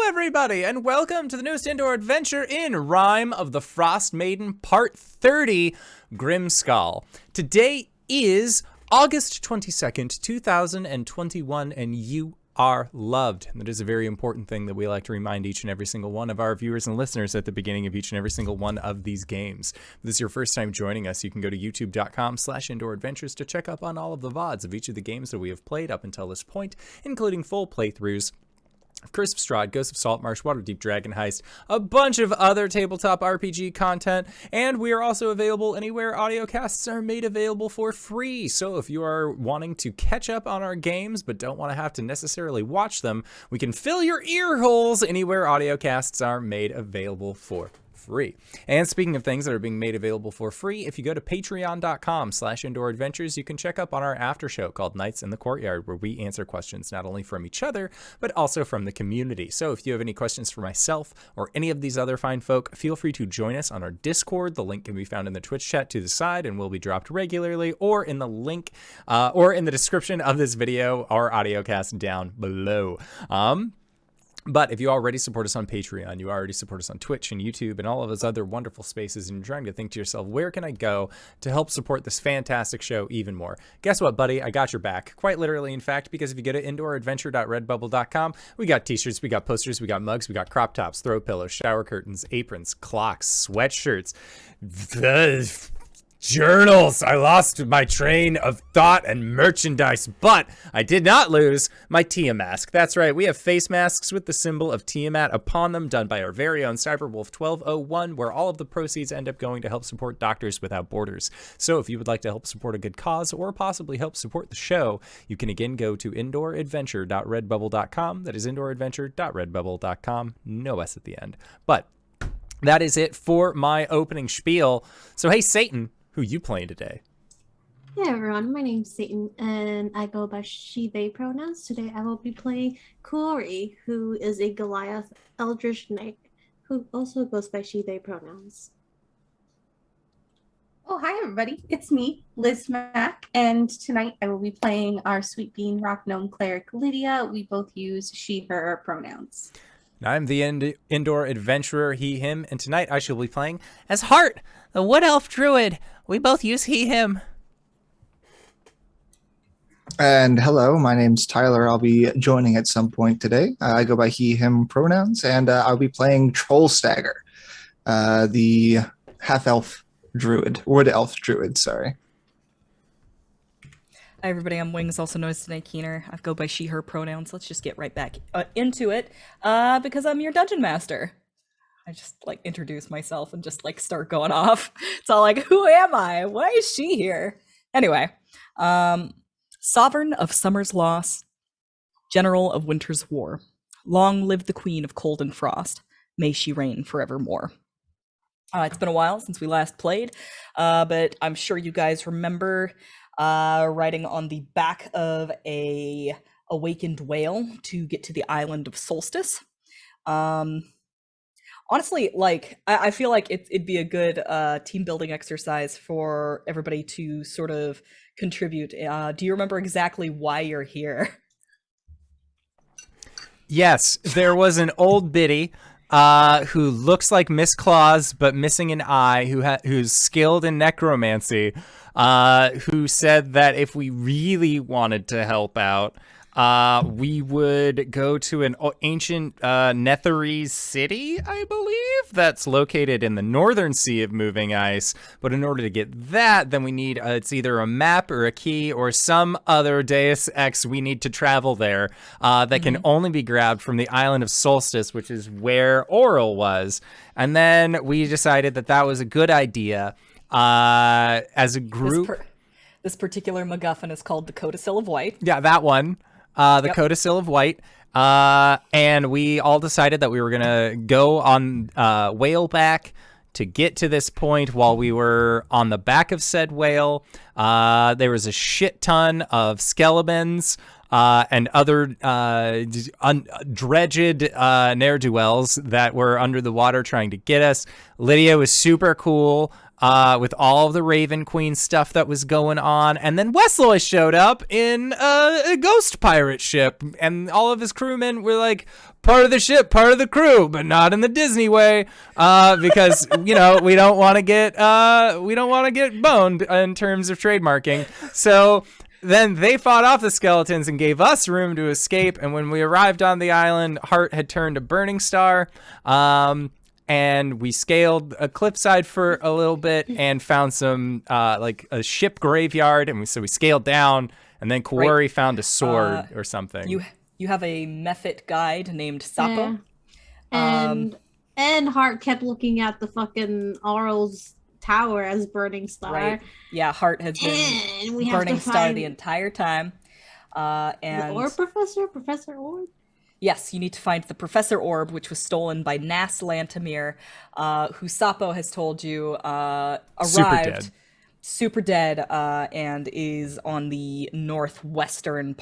everybody, and welcome to the newest indoor adventure in Rime of the Frostmaiden, Part 30, Grimskalle. Today is August 22nd, 2021, and you are loved. And that is a very important thing that we like to remind each and every single one of our viewers and listeners at the beginning of each and every single one of these games. If this is your first time joining us, you can go to youtube.com/indooradventures to check up on all of the VODs of each of the games that we have played up until this point, including full playthroughs of Curse of Strahd, Ghost of Saltmarsh, Waterdeep Dragon Heist, a bunch of other tabletop RPG content, and we are also available anywhere audiocasts are made available for free. So if you are wanting to catch up on our games but don't want to have to necessarily watch them, we can fill your ear holes anywhere audiocasts are made available for free. And speaking of things that are being made available for free, if you go to patreon.com/indooradventures, you can check up on our after show called Nights in the Courtyard, where we answer questions not only from each other, but also from the community. So if you have any questions for myself or any of these other fine folk, feel free to join us on our Discord. The link can be found in the Twitch chat to the side and will be dropped regularly, or in the link, or in the description of this video or audiocast down below. But if you already support us on Patreon, you already support us on Twitch and YouTube and all of those other wonderful spaces, and you're trying to think to yourself, where can I go to help support this fantastic show even more? Guess what, buddy? I got your back. Quite literally, in fact, because if you go to indooradventure.redbubble.com, we got t-shirts, we got posters, we got mugs, we got crop tops, throw pillows, shower curtains, aprons, clocks, sweatshirts, journals. I lost my train of thought and merchandise, but I did not lose my Tiamat mask. That's right, we have face masks with the symbol of Tiamat upon them, done by our very own Cyberwolf 1201, where all of the proceeds end up going to help support Doctors Without Borders. So if you would like to help support a good cause or possibly help support the show, you can again go to indooradventure.redbubble.com. That is indooradventure.redbubble.com. No S at the end. But that is it for my opening spiel. So hey, Satan, who you playing today? Hey everyone, my name's Satan and I go by she, they pronouns. Today I will be playing Kuori, who is a Goliath Eldritch Knight, who also goes by she, they pronouns. Oh, hi everybody, it's me, LizMac, and tonight I will be playing our Sweet Bean Rock Gnome Cleric Lydia. We both use she, her pronouns. I'm the indoor adventurer, he, him, and tonight I shall be playing as Hart, the wood elf druid. We both use he, him. And hello, my name's Tyler. I'll be joining at some point today. I go by he, him pronouns, and I'll be playing Troll Stagger, the half-elf druid, wood elf druid, sorry. Hi everybody, I'm Wings, also known as Snake Keener. I go by she, her pronouns. Let's just get right back into it, because I'm your dungeon master. I just introduce myself and just start going off. It's all like, who am I? Why is she here? Anyway, Sovereign of Summer's Loss, General of Winter's War. Long live the Queen of Cold and Frost. May she reign forevermore. It's been a while since we last played, but I'm sure you guys remember riding on the back of a awakened whale to get to the Island of Solstice. Honestly, I feel like it'd be a good team building exercise for everybody to sort of contribute. Do you remember exactly why you're here? Yes, there was an old biddy who looks like Miss Claus but missing an eye, who's skilled in necromancy, who said that if we really wanted to help out, we would go to an ancient Netherese city, I believe, that's located in the northern sea of moving ice. But in order to get that, then we need it's either a map or a key or some other Deus Ex. We need to travel there that can only be grabbed from the Island of Solstice, which is where Oral was. And then we decided that that was a good idea as a group. This particular MacGuffin is called the Codicil of White. Yeah, that one. The Codicil of White, and we all decided that we were gonna go on whaleback to get to this point. While we were on the back of said whale, there was a shit ton of skeletons and other dredged ne'er-do-wells that were under the water trying to get us. Lydia was super cool with all of the Raven Queen stuff that was going on. And then Westloy showed up in a ghost pirate ship, and all of his crewmen were like, part of the ship, part of the crew, but not in the Disney way, because we don't want to get boned in terms of trademarking. So then they fought off the skeletons and gave us room to escape. And when we arrived on the island, Hart had turned to Burningstar. And we scaled a cliffside for a little bit and found some like a ship graveyard, and so we scaled down, and then Kuori found a sword or something. You have a Mephit guide named Sapo. Yeah. And Hart kept looking at the fucking Aural's tower as Burningstar. Right. Yeah, Hart has been Burningstar the entire time. And the Orb Professor Orb? Yes, you need to find the Professor Orb, which was stolen by Nas Lantamir, who Sapo has told you arrived super dead, and is on the northwestern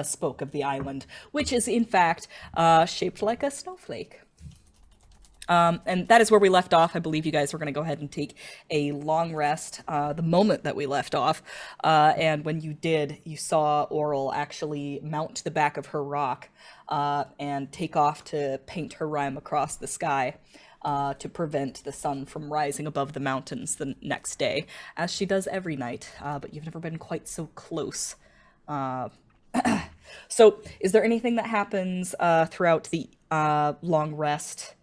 spoke of the island, which is in fact shaped like a snowflake. And that is where we left off. I believe you guys were going to go ahead and take a long rest the moment that we left off. And when you did, you saw Oral actually mount the back of her rock and take off to paint her rhyme across the sky to prevent the sun from rising above the mountains the next day, as she does every night. But you've never been quite so close. So is there anything that happens throughout the long rest?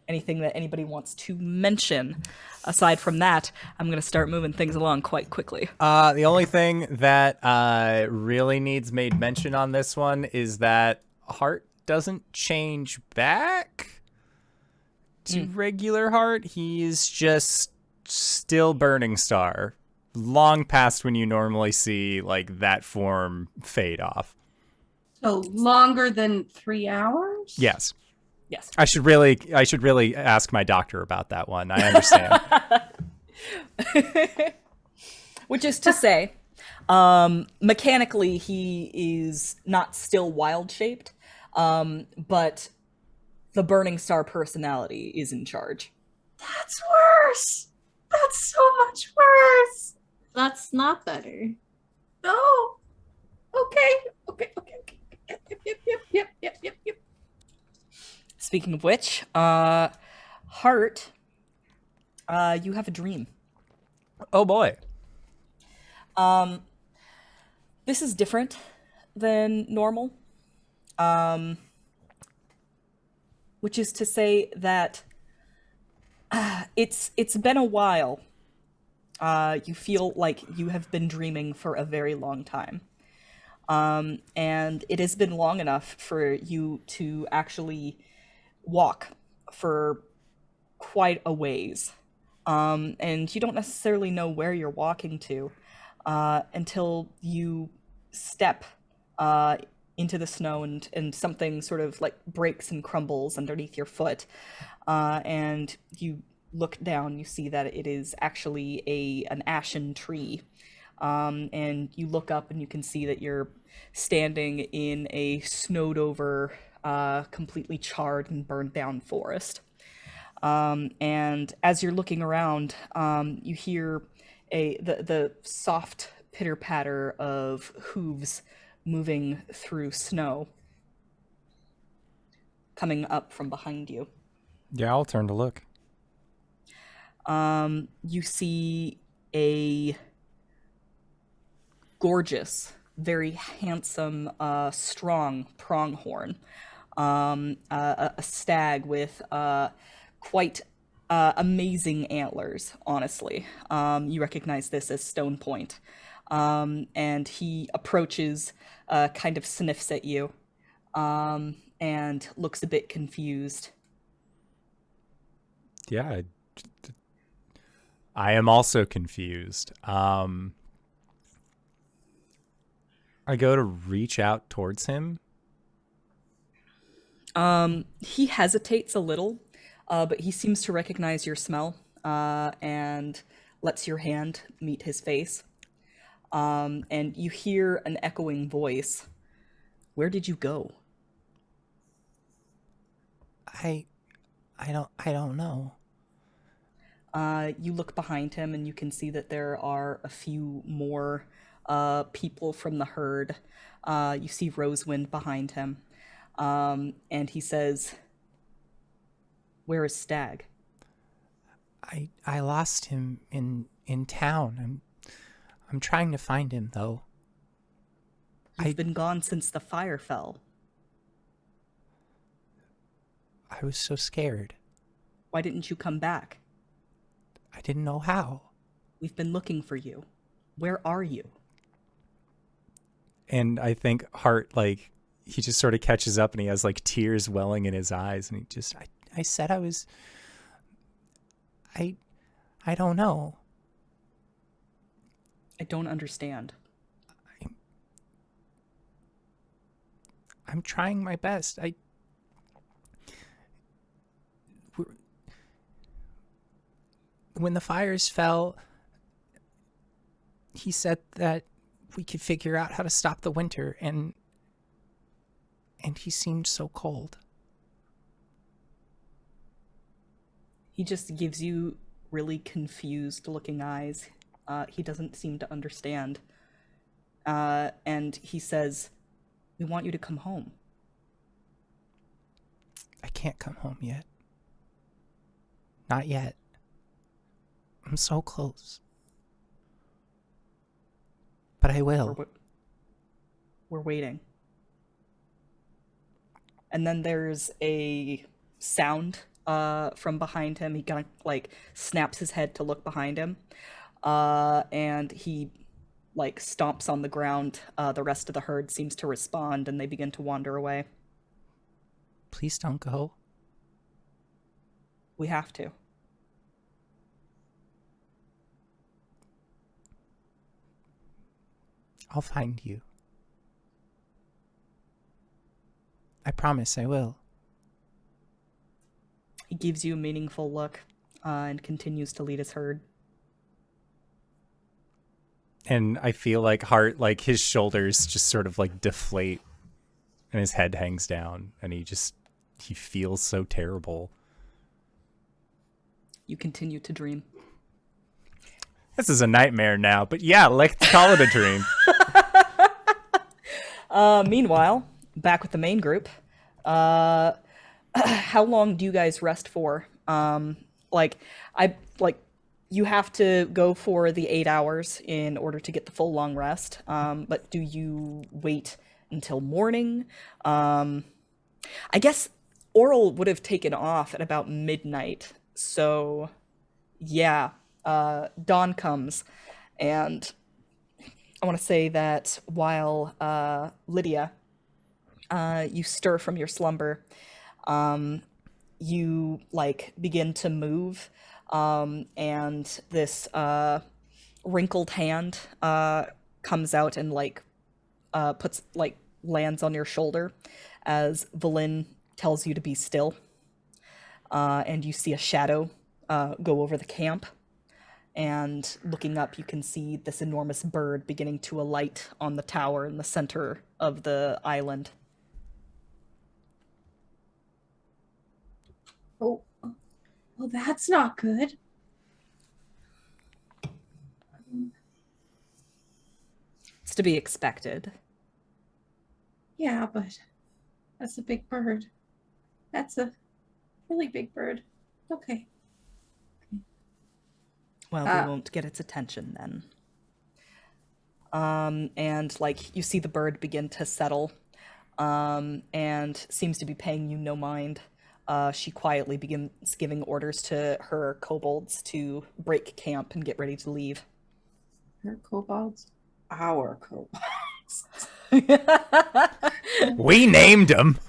Anything that anybody wants to mention? Aside from that, I'm going to start moving things along quite quickly. The only thing that really needs made mention on this one is that Hart doesn't change back to regular Hart. He's just still Burningstar, long past when you normally see like that form fade off. So longer than 3 hours? Yes. Yes. I should really ask my doctor about that one. I understand. Which is to say, mechanically he is not still wild shaped, but the Burningstar personality is in charge. That's worse. That's so much worse. That's not better. No. Okay. Yep. Speaking of which, Hart, you have a dream. Oh boy. This is different than normal. Which is to say that it's been a while. You feel like you have been dreaming for a very long time. And it has been long enough for you to actually walk for quite a ways. And you don't necessarily know where you're walking to until you step into the snow and something sort of like breaks and crumbles underneath your foot. And you look down, you see that it is actually an ashen tree. And you look up and you can see that you're standing in a snowed over, completely charred and burned down forest. And as you're looking around, you hear the soft pitter patter of hooves moving through snow coming up from behind you. Yeah, I'll turn to look. You see a gorgeous, very handsome, strong pronghorn. A stag with quite amazing antlers, honestly. You recognize this as Stone Point. And he approaches, kind of sniffs at you, and looks a bit confused. Yeah, I am also confused. I go to reach out towards him. He hesitates a little, but he seems to recognize your smell, and lets your hand meet his face. And you hear an echoing voice. Where did you go? I don't know. You look behind him and you can see that there are a few more people from the herd. You see Rosewind behind him. And he says, "Where is Stag?" I lost him in town. I'm trying to find him though. You've been gone since the fire fell. I was so scared. Why didn't you come back? I didn't know how. We've been looking for you. Where are you? And I think Hart, like, he just sort of catches up and he has like tears welling in his eyes, and he just, I said I was, I don't know. I don't understand. I'm trying my best. When the fires fell, he said that we could figure out how to stop the winter, and he seemed so cold. He just gives you really confused looking eyes. He doesn't seem to understand. And he says, "We want you to come home." I can't come home yet. Not yet. I'm so close. But I will. We're waiting. And then there's a sound from behind him. He kind of like snaps his head to look behind him. And he like stomps on the ground. The rest of the herd seems to respond, and they begin to wander away. Please don't go. We have to. I'll find you. I promise I will. He gives you a meaningful look and continues to lead his herd. And I feel like Hart, like his shoulders just sort of like deflate and his head hangs down and he feels so terrible. You continue to dream. This is a nightmare now, but yeah, let's call it a dream. Meanwhile, back with the main group. How long do you guys rest for? You have to go for the 8 hours in order to get the full long rest. But do you wait until morning? I guess Oral would have taken off at about midnight. So, yeah, dawn comes. And I want to say that while Lydia, you stir from your slumber, you like begin to move, and this wrinkled hand comes out and lands on your shoulder as Valin tells you to be still, and you see a shadow go over the camp. And looking up, you can see this enormous bird beginning to alight on the tower in the center of the island. Oh, well, that's not good. It's to be expected. Yeah, but that's a big bird. That's a really big bird. Okay. Well, we won't get its attention then. And like you see the bird begin to settle, and seems to be paying you no mind. She quietly begins giving orders to her kobolds to break camp and get ready to leave. Her kobolds? Our kobolds. We named them.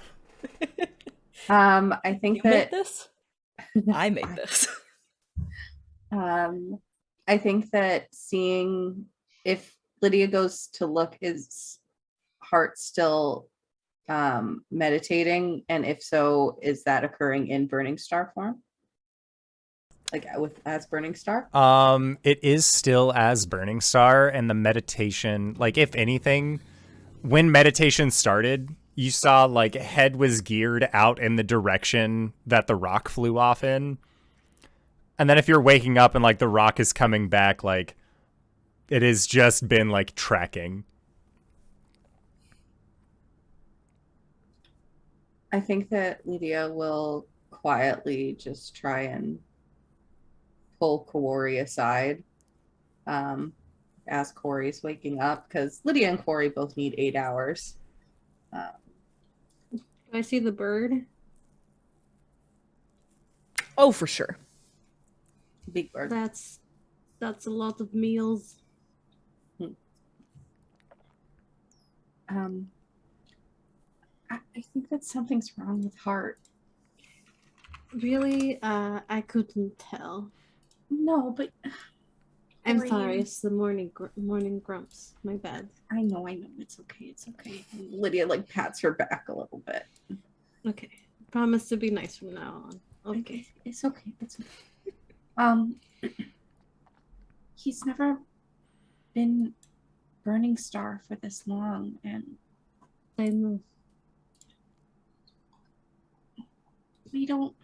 I think You that made this? I made this. I think that seeing if Lydia goes to look, is Hart still meditating, and if so, is that occurring in Burningstar form, like as Burningstar? It is still as Burningstar, and the meditation, like if anything, when meditation started, you saw like head was geared out in the direction that the rock flew off in. And then if you're waking up and like the rock is coming back, like it has just been like tracking. I think that Lydia will quietly just try and pull Kuori aside as Kuori's waking up, because Lydia and Kuori both need 8 hours. Do I see the bird? Oh, for sure. Big bird. That's a lot of meals. I think that something's wrong with Hart. Really? I couldn't tell. No, but I'm Rime. sorry. It's the morning grumps. My bad. I know. It's okay. It's okay. And Lydia like pats her back a little bit. Okay. Promise to be nice from now on. Okay. It's okay. It's okay. He's never been Burningstar for this long, and I know. we don't.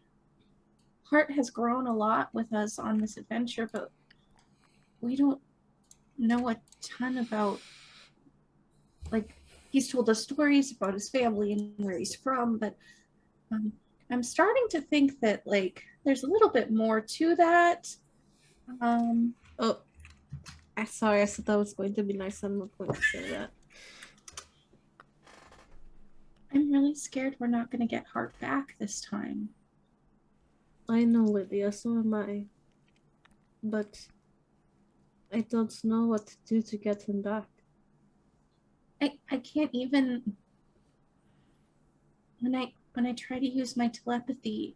Hart has grown a lot with us on this adventure, but we don't know a ton about. Like, he's told us stories about his family and where he's from, but I'm starting to think that like there's a little bit more to that. Oh, I'm sorry. I said that was going to be nice. I'm not going to say that. I'm really scared we're not going to get Hart back this time. I know, Lydia. So am I. But I don't know what to do to get him back. I can't even. When I try to use my telepathy,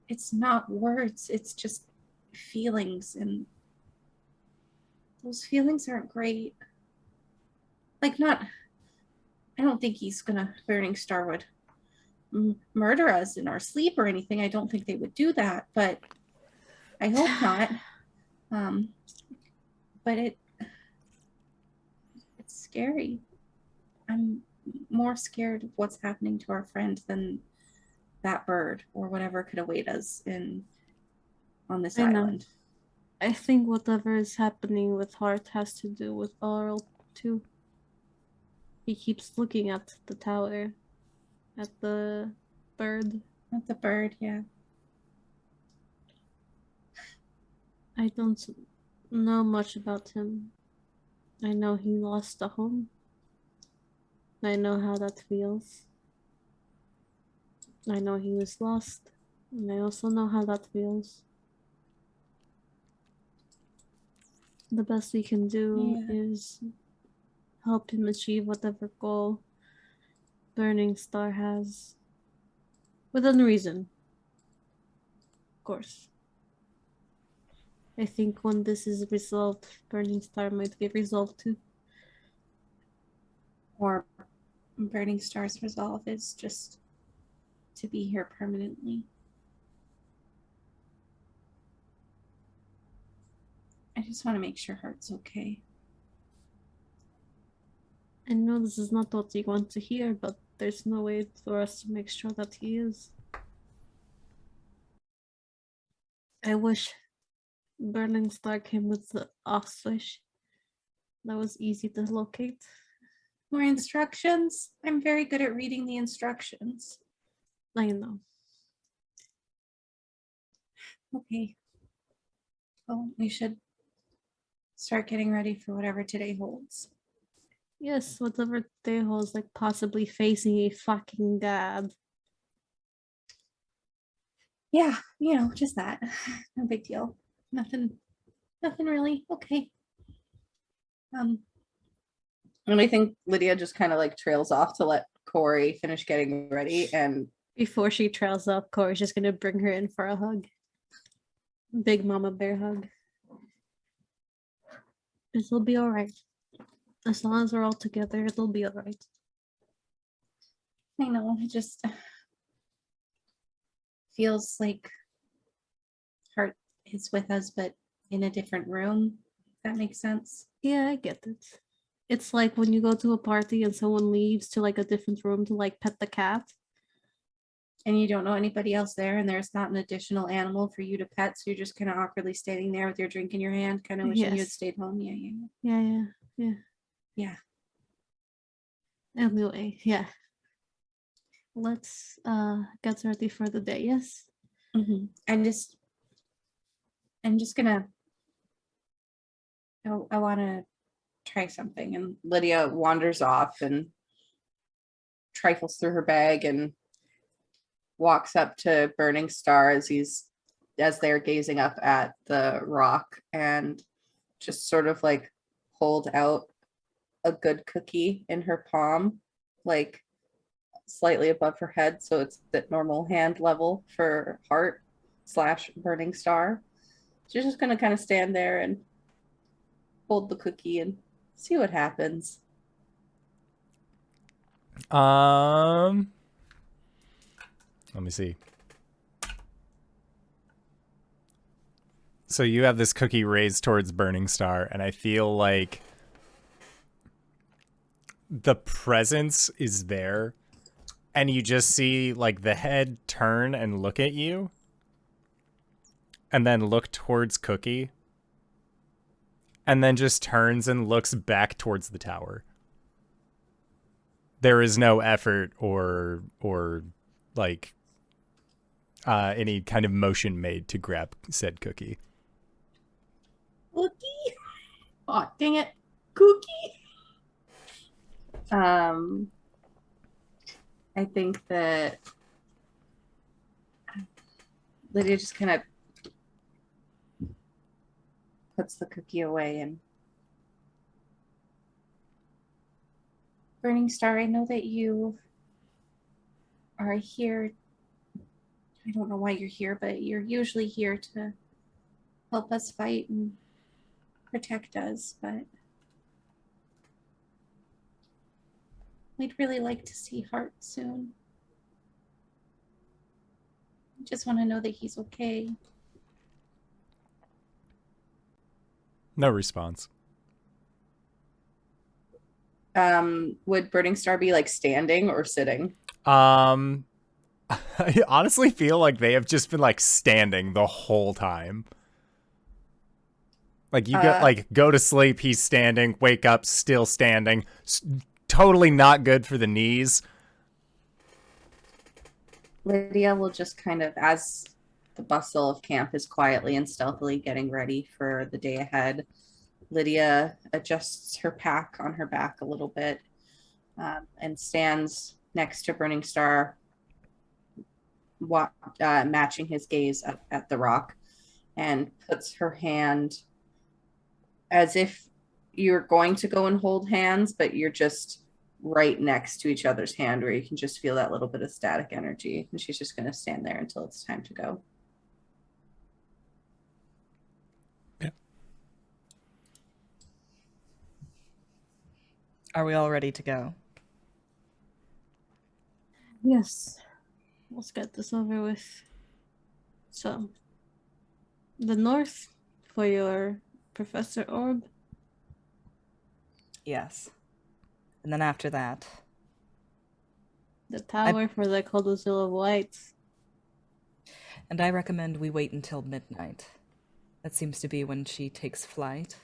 it's not words, it's just feelings, and those feelings aren't great. Like, not. I don't think he's gonna. Burningstar would murder us in our sleep or anything. I don't think they would do that, but I hope not. But it's scary. I'm more scared of what's happening to our friend than that bird or whatever could await us on this island. I think whatever is happening with Hart has to do with Oral too. He keeps looking at the tower, at the bird. At the bird, yeah. I don't know much about him. I know he lost a home. I know how that feels. I know he was lost. And I also know how that feels. The best we can do is help him achieve whatever goal Burningstar has. Within reason. Of course. I think when this is resolved, Burningstar might get resolved too. Or Burningstar's resolve is just to be here permanently. I just want to make sure Hart's okay. I know this is not what you want to hear, but there's no way for us to make sure that he is. I wish Burningstar came with the off switch. That was easy to locate. More instructions? I'm very good at reading the instructions. I know. Okay. Well, we should start getting ready for whatever today holds. Yes, whatever day holds, like possibly facing a fucking dad. Yeah, just that. No big deal. Nothing really. Okay. And I think Lydia just kind of like trails off to let Kuori finish getting ready, and Before she trails up, Kuori's just gonna bring her in for a hug. Big mama bear hug. It'll be alright. As long as we're all together, it'll be alright. I know, it just feels like Hart is with us, but in a different room. If that makes sense. Yeah, I get it. It's like when you go to a party and someone leaves to like a different room to like pet the cat. and you don't know anybody else there, and there's not an additional animal for you to pet, so you're just kind of awkwardly standing there with your drink in your hand, kind of wishing you had Yes. stayed home. Yeah. Yeah. Anyway, yeah. Let's get ready for the day. Yes. Mm-hmm. I'm just gonna. I want to try something, and Lydia wanders off and trifles through her bag and walks up to Burningstar as they're gazing up at the rock, and just sort of like hold out a good cookie in her palm, like slightly above her head, so it's at normal hand level for Hart / Burningstar. She's just gonna kind of stand there and hold the cookie and see what happens. Let me see. So you have this cookie raised towards Burningstar, and I feel like the presence is there, and you just see like the head turn and look at you, and then look towards Cookie, and then just turns and looks back towards the tower. There is no effort or like any kind of motion made to grab said cookie. Cookie? Oh, dang it. Cookie? I think that Lydia just kind of puts the cookie away and Burningstar, I know that you are here. I don't know why you're here, but you're usually here to help us fight and protect us, but we'd really like to see Hart soon. I just want to know that he's okay. No response. Would Burningstar be like standing or sitting? I honestly feel like they have just been like standing the whole time. Like you go to sleep, he's standing, wake up, still standing. Totally not good for the knees. Lydia will just kind of, as the bustle of camp is quietly and stealthily getting ready for the day ahead, Lydia adjusts her pack on her back a little bit and stands next to Burningstar, matching his gaze up at the rock, and puts her hand as if you're going to go and hold hands, but you're just right next to each other's hand where you can just feel that little bit of static energy. And she's just going to stand there until it's time to go. Are we all ready to go? Yes. Let's get this over with. So, the north for your Professor Orb. Yes. And then after that, The tower for the Codicil of Lights. and I recommend we wait until midnight. That seems to be when she takes flight.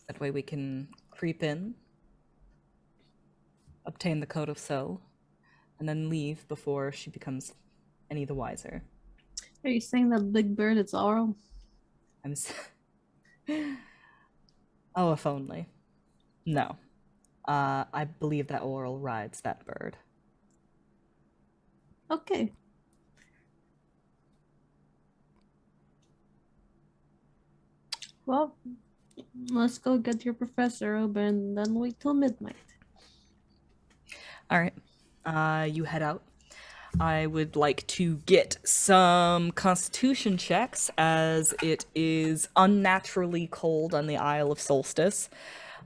That way we can creep in, obtain the Code of Soul, and then leave before she becomes any the wiser. Are you saying that Big Bird is Oral? Oh, if only. No. I believe that Oral rides that bird. Okay. Well, let's go get your Professor Orb and then wait till midnight. All right. You head out. I would like to get some constitution checks as it is unnaturally cold on the Isle of Solstice.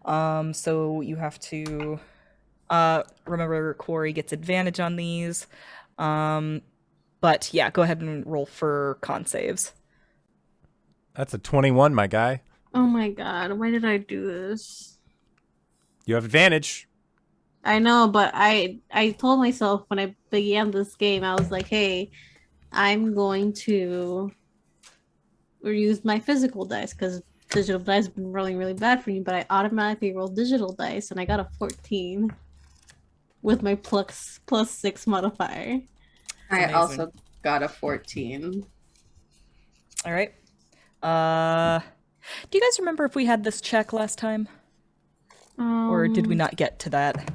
So you have to remember Kuori gets advantage on these. But yeah, go ahead and roll for con saves. That's a 21, my guy. Oh my god, why did I do this? You have advantage. I know, but I told myself when I began this game, I was like, hey, I'm going to use my physical dice because digital dice have been rolling really bad for me, but I automatically rolled digital dice and I got a 14 with my +6 modifier. I amazing. also got a 14. All right. Do you guys remember if we had this check last time? Or did we not get to that?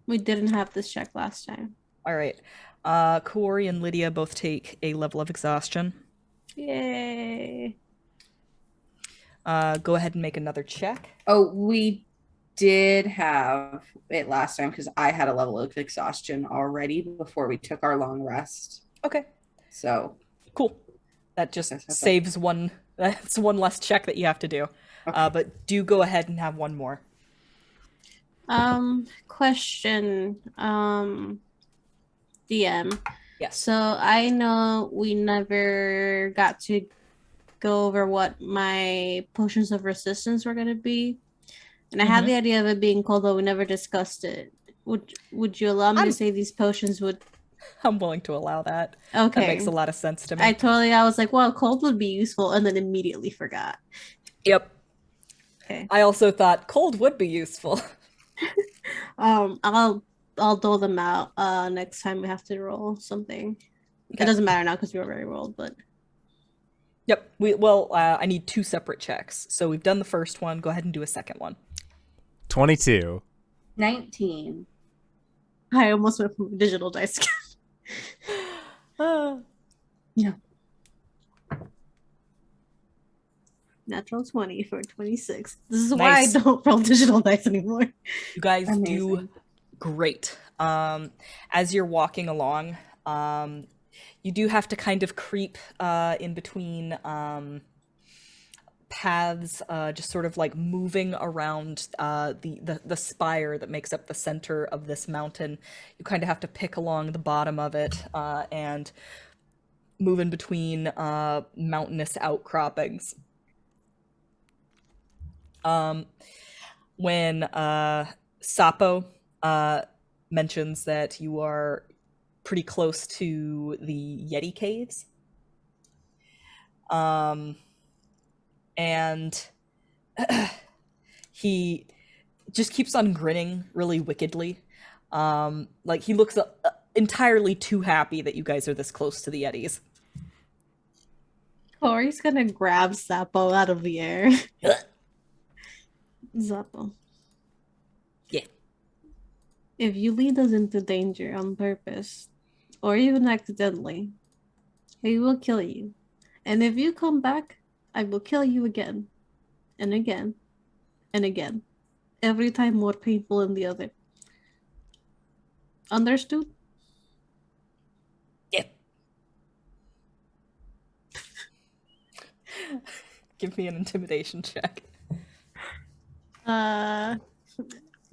We didn't have this check last time. All right. Kuori and Lydia both take a level of exhaustion. Yay. Go ahead and make another check. Oh, we did have it last time because I had a level of exhaustion already before we took our long rest. Okay. So Cool. That just Yes, that's saves one. That's one less check that you have to do. Okay. But do go ahead and have one more. Question, DM. Yes. So I know we never got to go over what my potions of resistance were going to be. And I had the idea of it being cold, but we never discussed it. Would you allow me to say these potions would... I'm willing to allow that. Okay. That makes a lot of sense to me. I was like, well, cold would be useful, and then immediately forgot. Yep. Okay. I also thought cold would be useful. I'll dole them out next time we have to roll something. Okay. It doesn't matter now because we already rolled, but... Yep. I need 2 separate checks. So we've done the first one. Go ahead and do a second one. 22. 19. I almost went from digital dice. Yeah. Natural 20 for 26. This is why Nice. I don't roll digital dice anymore. You guys do Amazing. great. As you're walking along, you do have to kind of creep in between paths, just sort of like moving around the spire that makes up the center of this mountain. You kind of have to pick along the bottom of it and move in between mountainous outcroppings. When Sapo mentions that you are pretty close to the Yeti caves, and he just keeps on grinning really wickedly. Like he looks entirely too happy that you guys are this close to the Yetis. Corey's gonna grab Sapo out of the air. Sapo. Yeah. If you lead us into danger on purpose, or even accidentally, we will kill you. And if you come back, I will kill you again, and again, and again. Every time more painful than the other. Understood? Yeah. Give me an intimidation check. Can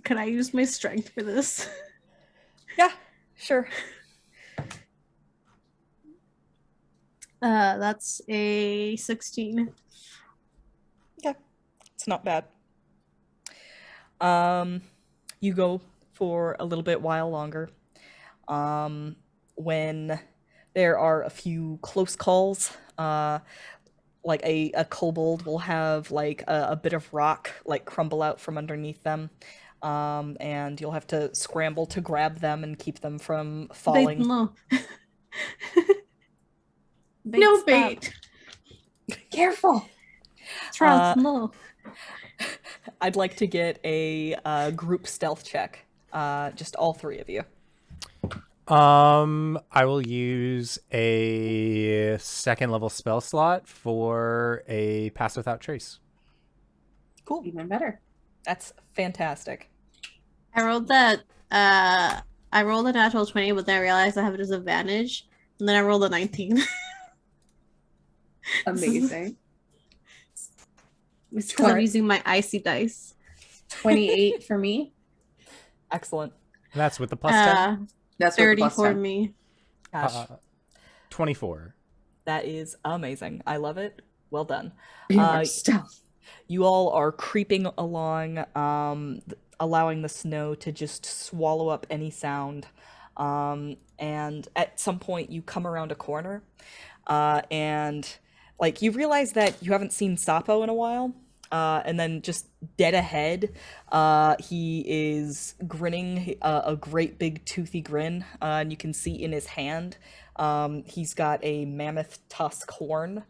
I use my strength for this? Yeah, sure. That's a 16. Yeah, it's not bad. You go for a little bit while longer. When there are a few close calls, like a kobold will have like a bit of rock like crumble out from underneath them, and you'll have to scramble to grab them and keep them from falling. Bait, no. No stop. bait. Careful. Trout, no. I'd like to get a group stealth check, just all 3 of you. I will use a 2nd level spell slot for a pass without trace. Cool. Even better. That's fantastic. I rolled that. I rolled a natural 20, but then I realized I have a disadvantage, and then I rolled a 19. Amazing. It's because I'm using my icy dice. 28 for me. Excellent. And that's with the plus 10. That's what 30 plus for 10. me. Gosh, 24. that is amazing. I love it. Well done. You are stealth. You all are creeping along, allowing the snow to just swallow up any sound. And at some point you come around a corner, and like you realize that you haven't seen Sapo in a while. And then just dead ahead, he is grinning a great big toothy grin, and you can see in his hand, he's got a mammoth tusk horn,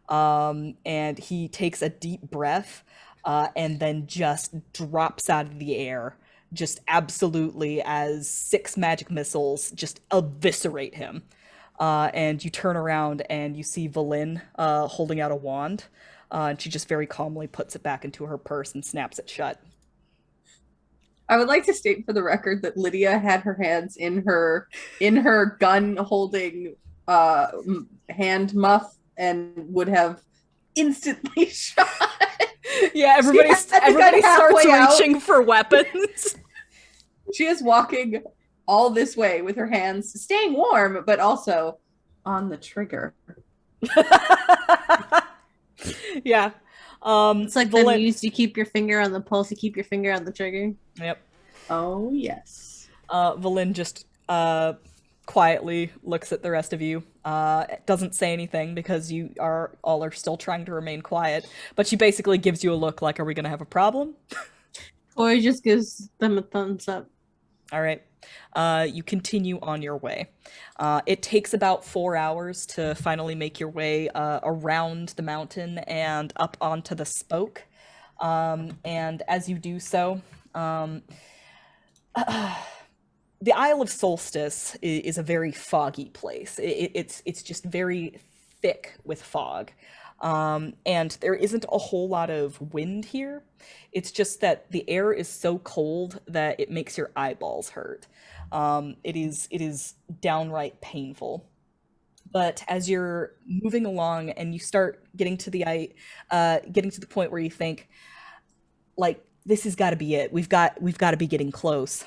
and he takes a deep breath, and then just drops out of the air, just absolutely, as 6 magic missiles just eviscerate him. And you turn around and you see Valin holding out a wand. And she just very calmly puts it back into her purse and snaps it shut. I would like to state for the record that Lydia had her hands in her gun holding hand muff and would have instantly shot. Yeah, everybody starts reaching for weapons. She is walking all this way with her hands staying warm, but also on the trigger. Yeah. It's like the news, you keep your finger on the pulse, you keep your finger on the trigger. Yep. Oh, yes. Valin just quietly looks at the rest of you. Doesn't say anything because you are still trying to remain quiet. But she basically gives you a look like, are we going to have a problem? Or he just gives them a thumbs up. All right. You continue on your way. It takes about 4 hours to finally make your way around the mountain and up onto the spoke. And as you do so, the Isle of Solstice is a very foggy place. It's just very thick with fog. And there isn't a whole lot of wind here. It's just that the air is so cold that it makes your eyeballs hurt. It is downright painful. But as you're moving along and you start getting to the point where you think, like, this has got to be it. We've got to be getting close.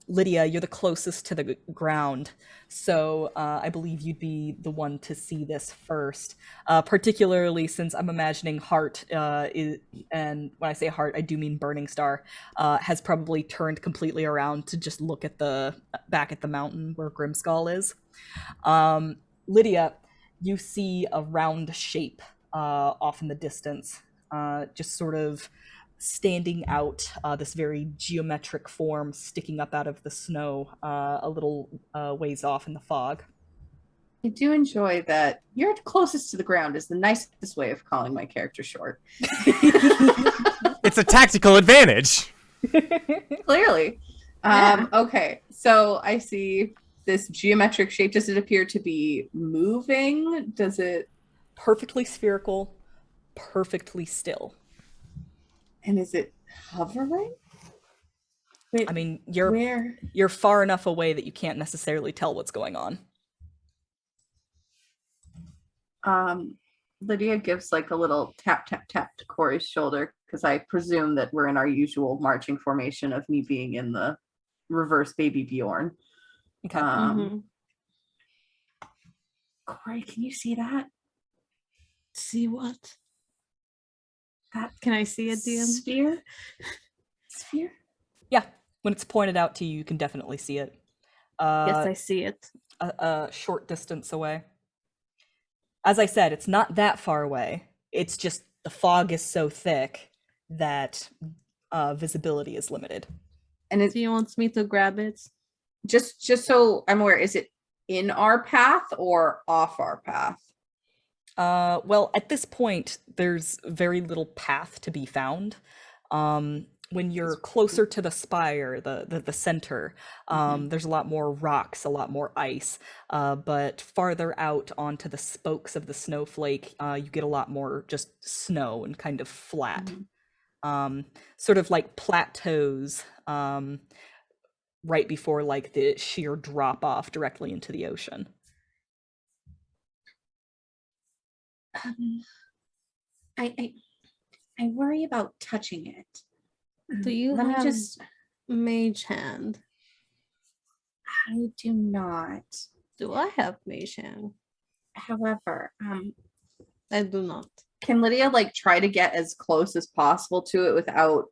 Lydia, you're the closest to the ground, so I believe you'd be the one to see this first, particularly since I'm imagining Hart, and when I say Hart, I do mean Burningstar, has probably turned completely around to just look at back at the mountain where Grimskalle is. Lydia, you see a round shape off in the distance, just sort of standing out, this very geometric form sticking up out of the snow a little ways off in the fog. I do enjoy that you're closest to the ground is the nicest way of calling my character short. It's a tactical advantage. Clearly. Yeah. Okay, so I see this geometric shape. Does it appear to be moving? Does it... Perfectly spherical, perfectly still. And is it hovering? Wait, I mean, where? You're far enough away that you can't necessarily tell what's going on. Lydia gives like a little tap, tap, tap to Kuori's shoulder, because I presume that we're in our usual marching formation of me being in the reverse baby Bjorn. Okay. Kuori, can you see that? See what? That Can I see it, DM? Sphere? Yeah, when it's pointed out to you, you can definitely see it. Yes, I see it. A short distance away. As I said, it's not that far away. It's just the fog is so thick that visibility is limited. And Do you want me to grab it? just so I'm aware, is it in our path or off our path? Well, at this point, there's very little path to be found. When you're closer to the spire, the center, there's a lot more rocks, a lot more ice. But farther out onto the spokes of the snowflake, you get a lot more just snow and kind of flat. Sort of like plateaus, right before like the sheer drop off directly into the ocean. I worry about touching it. Do you Let have me just... mage hand? I do not. Do I have mage hand? However, I do not. can Lydia like try to get as close as possible to it without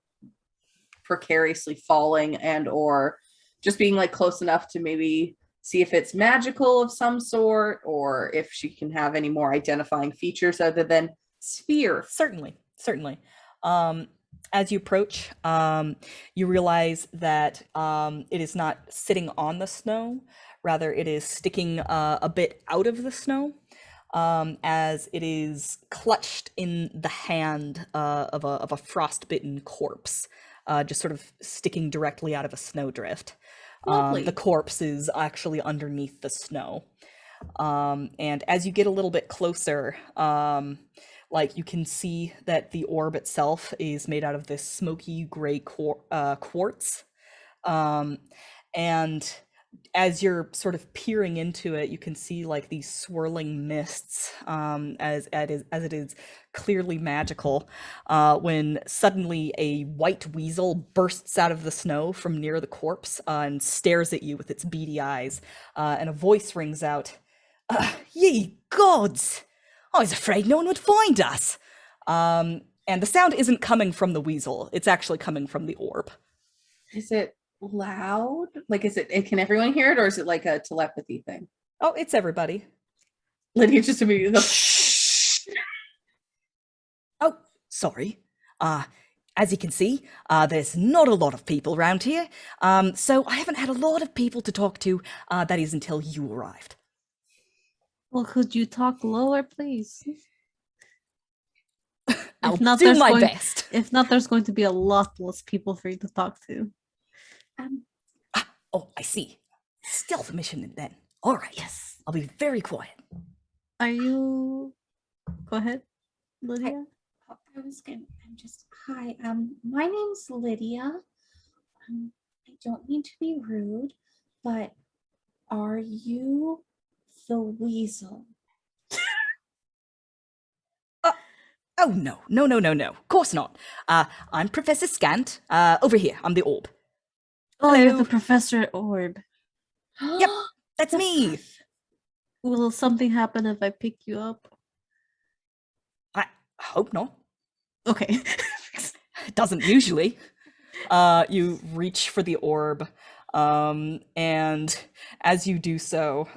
precariously falling and or just being like close enough to maybe see if it's magical of some sort, or if she can have any more identifying features other than sphere. Certainly. As you approach, you realize that it is not sitting on the snow. Rather, it is sticking a bit out of the snow, as it is clutched in the hand of a frostbitten corpse, just sort of sticking directly out of a snowdrift. Lovely. The corpse is actually underneath the snow. And as you get a little bit closer, like you can see that the orb itself is made out of this smoky gray quartz. And as you're sort of peering into it, you can see like these swirling mists, as it is clearly magical, when suddenly a white weasel bursts out of the snow from near the corpse and stares at you with its beady eyes, and a voice rings out, "Ye gods! I was afraid no one would find us." And the sound isn't coming from the weasel, it's actually coming from the orb. Is it loud? Like, can everyone hear it, or is it like a telepathy thing? Oh, it's everybody. Lydia just immediately goes, Oh, sorry. As you can see, there's not a lot of people around here, so I haven't had a lot of people to talk to, that is until you arrived. Well, could you talk lower, please? I'll not, do my best. If not, there's going to be a lot less people for you to talk to. Oh, I see. Stealth mission then. All right. Yes. I'll be very quiet. Are you... Go ahead, Lydia. Hi, my name's Lydia. I don't mean to be rude, but are you the weasel? Oh, no. Of course not. I'm Professor Scant. Over here, I'm the orb. Oh, Hello. you're the Professor Orb. Yep, that's me. Will something happen if I pick you up? I hope not. Okay. It doesn't usually. You reach for the orb, and as you do so,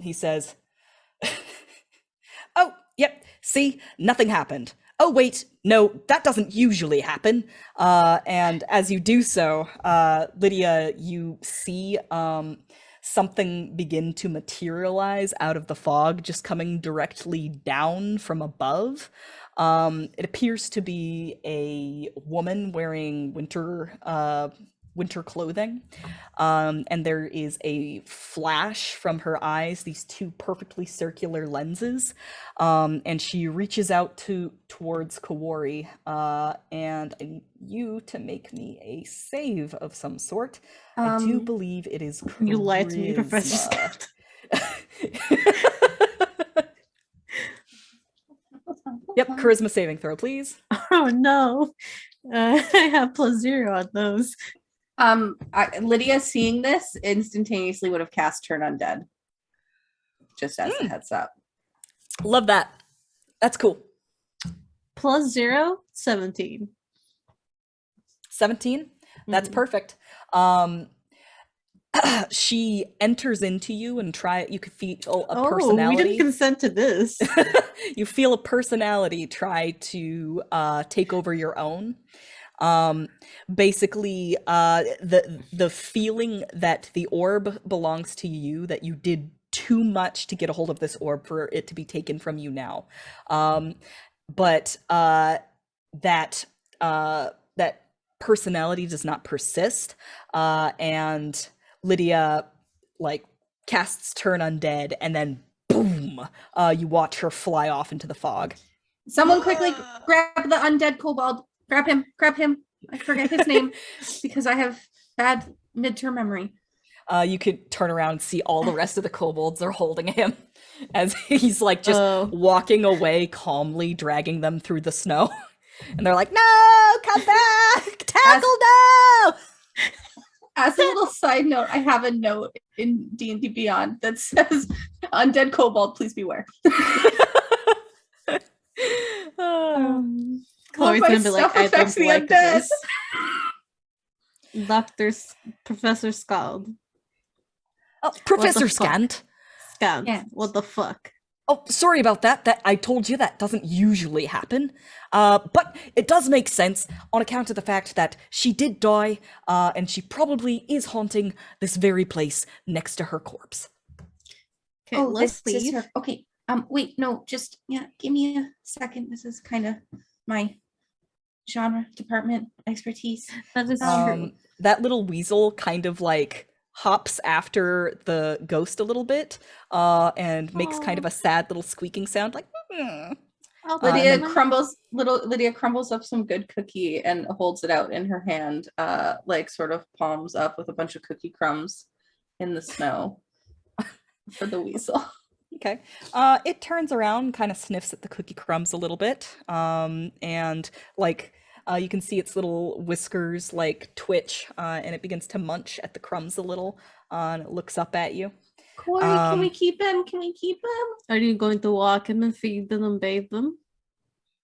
he says, "Oh, yep, see, nothing happened. Oh, wait, no, that doesn't usually happen." And as you do so, Lydia, you see something begin to materialize out of the fog, just coming directly down from above. It appears to be a woman wearing winter clothing, and there is a flash from her eyes, these two perfectly circular lenses, and she reaches out towards Kuori, and I need you to make me a save of some sort. I do believe it is charisma. You lied to me, Professor Scott. Yep, charisma saving throw, please. Oh no. I have +0 on those. Lydia, seeing this, instantaneously would have cast Turn Undead. Just as a heads up. Love that. That's cool. +0, 17. 17? That's perfect. She enters into you and you could feel a personality. We didn't consent to this. You feel a personality try to take over your own. Basically, the feeling that the orb belongs to you, that you did too much to get a hold of this orb for it to be taken from you now. But that personality does not persist, and Lydia casts Turn Undead, and then boom, you watch her fly off into the fog. Someone quickly grab the undead kobold. Grab him. I forget his name because I have bad midterm memory. You could turn around and see all the rest of the kobolds are holding him as he's walking away calmly, dragging them through the snow. And they're like, "No, come back! Tackle now!" As a little side note, I have a note in D&D Beyond that says, "Undead kobold, please beware." Chloe's gonna be like, "I don't like this." Professor Scald. Oh, Professor fuck? Scant. Scant. Yeah. What the fuck? Oh, sorry about that. That I told you that doesn't usually happen. But it does make sense on account of the fact that she did die, and she probably is haunting this very place next to her corpse. Okay, Oh, let's this is leave. her. Okay. Wait, no, just give me a second. This is kind of my genre department expertise. That is true. That little weasel kind of like hops after the ghost a little bit, and makes kind of a sad little squeaking sound, like. Oh, Lydia my- crumbles up some good cookie and holds it out in her hand, like sort of palms up with a bunch of cookie crumbs in the snow for the weasel. Okay. It turns around, kind of sniffs at the cookie crumbs a little bit, and like you can see its little whiskers like twitch, and it begins to munch at the crumbs a little, and it looks up at you. Kuori, can we keep him? Can we keep him? Are you going to walk him and feed them and bathe them?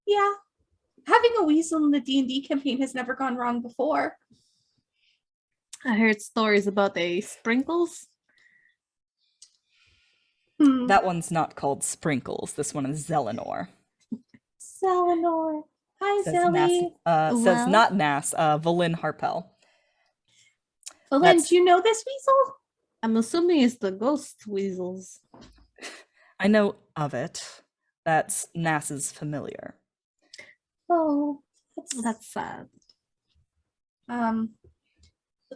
Yeah. Having a weasel in the D&D campaign has never gone wrong before. I heard stories about the sprinkles. That one's not called Sprinkles. This one is Zelenor. Selenor. Hi, Says Zelly. Says Well- not Nas, Valin Harpel. Valen, that's- do you know this weasel? I'm assuming it's the ghost weasels. I know of it. That's Nas's familiar. Oh, That's sad.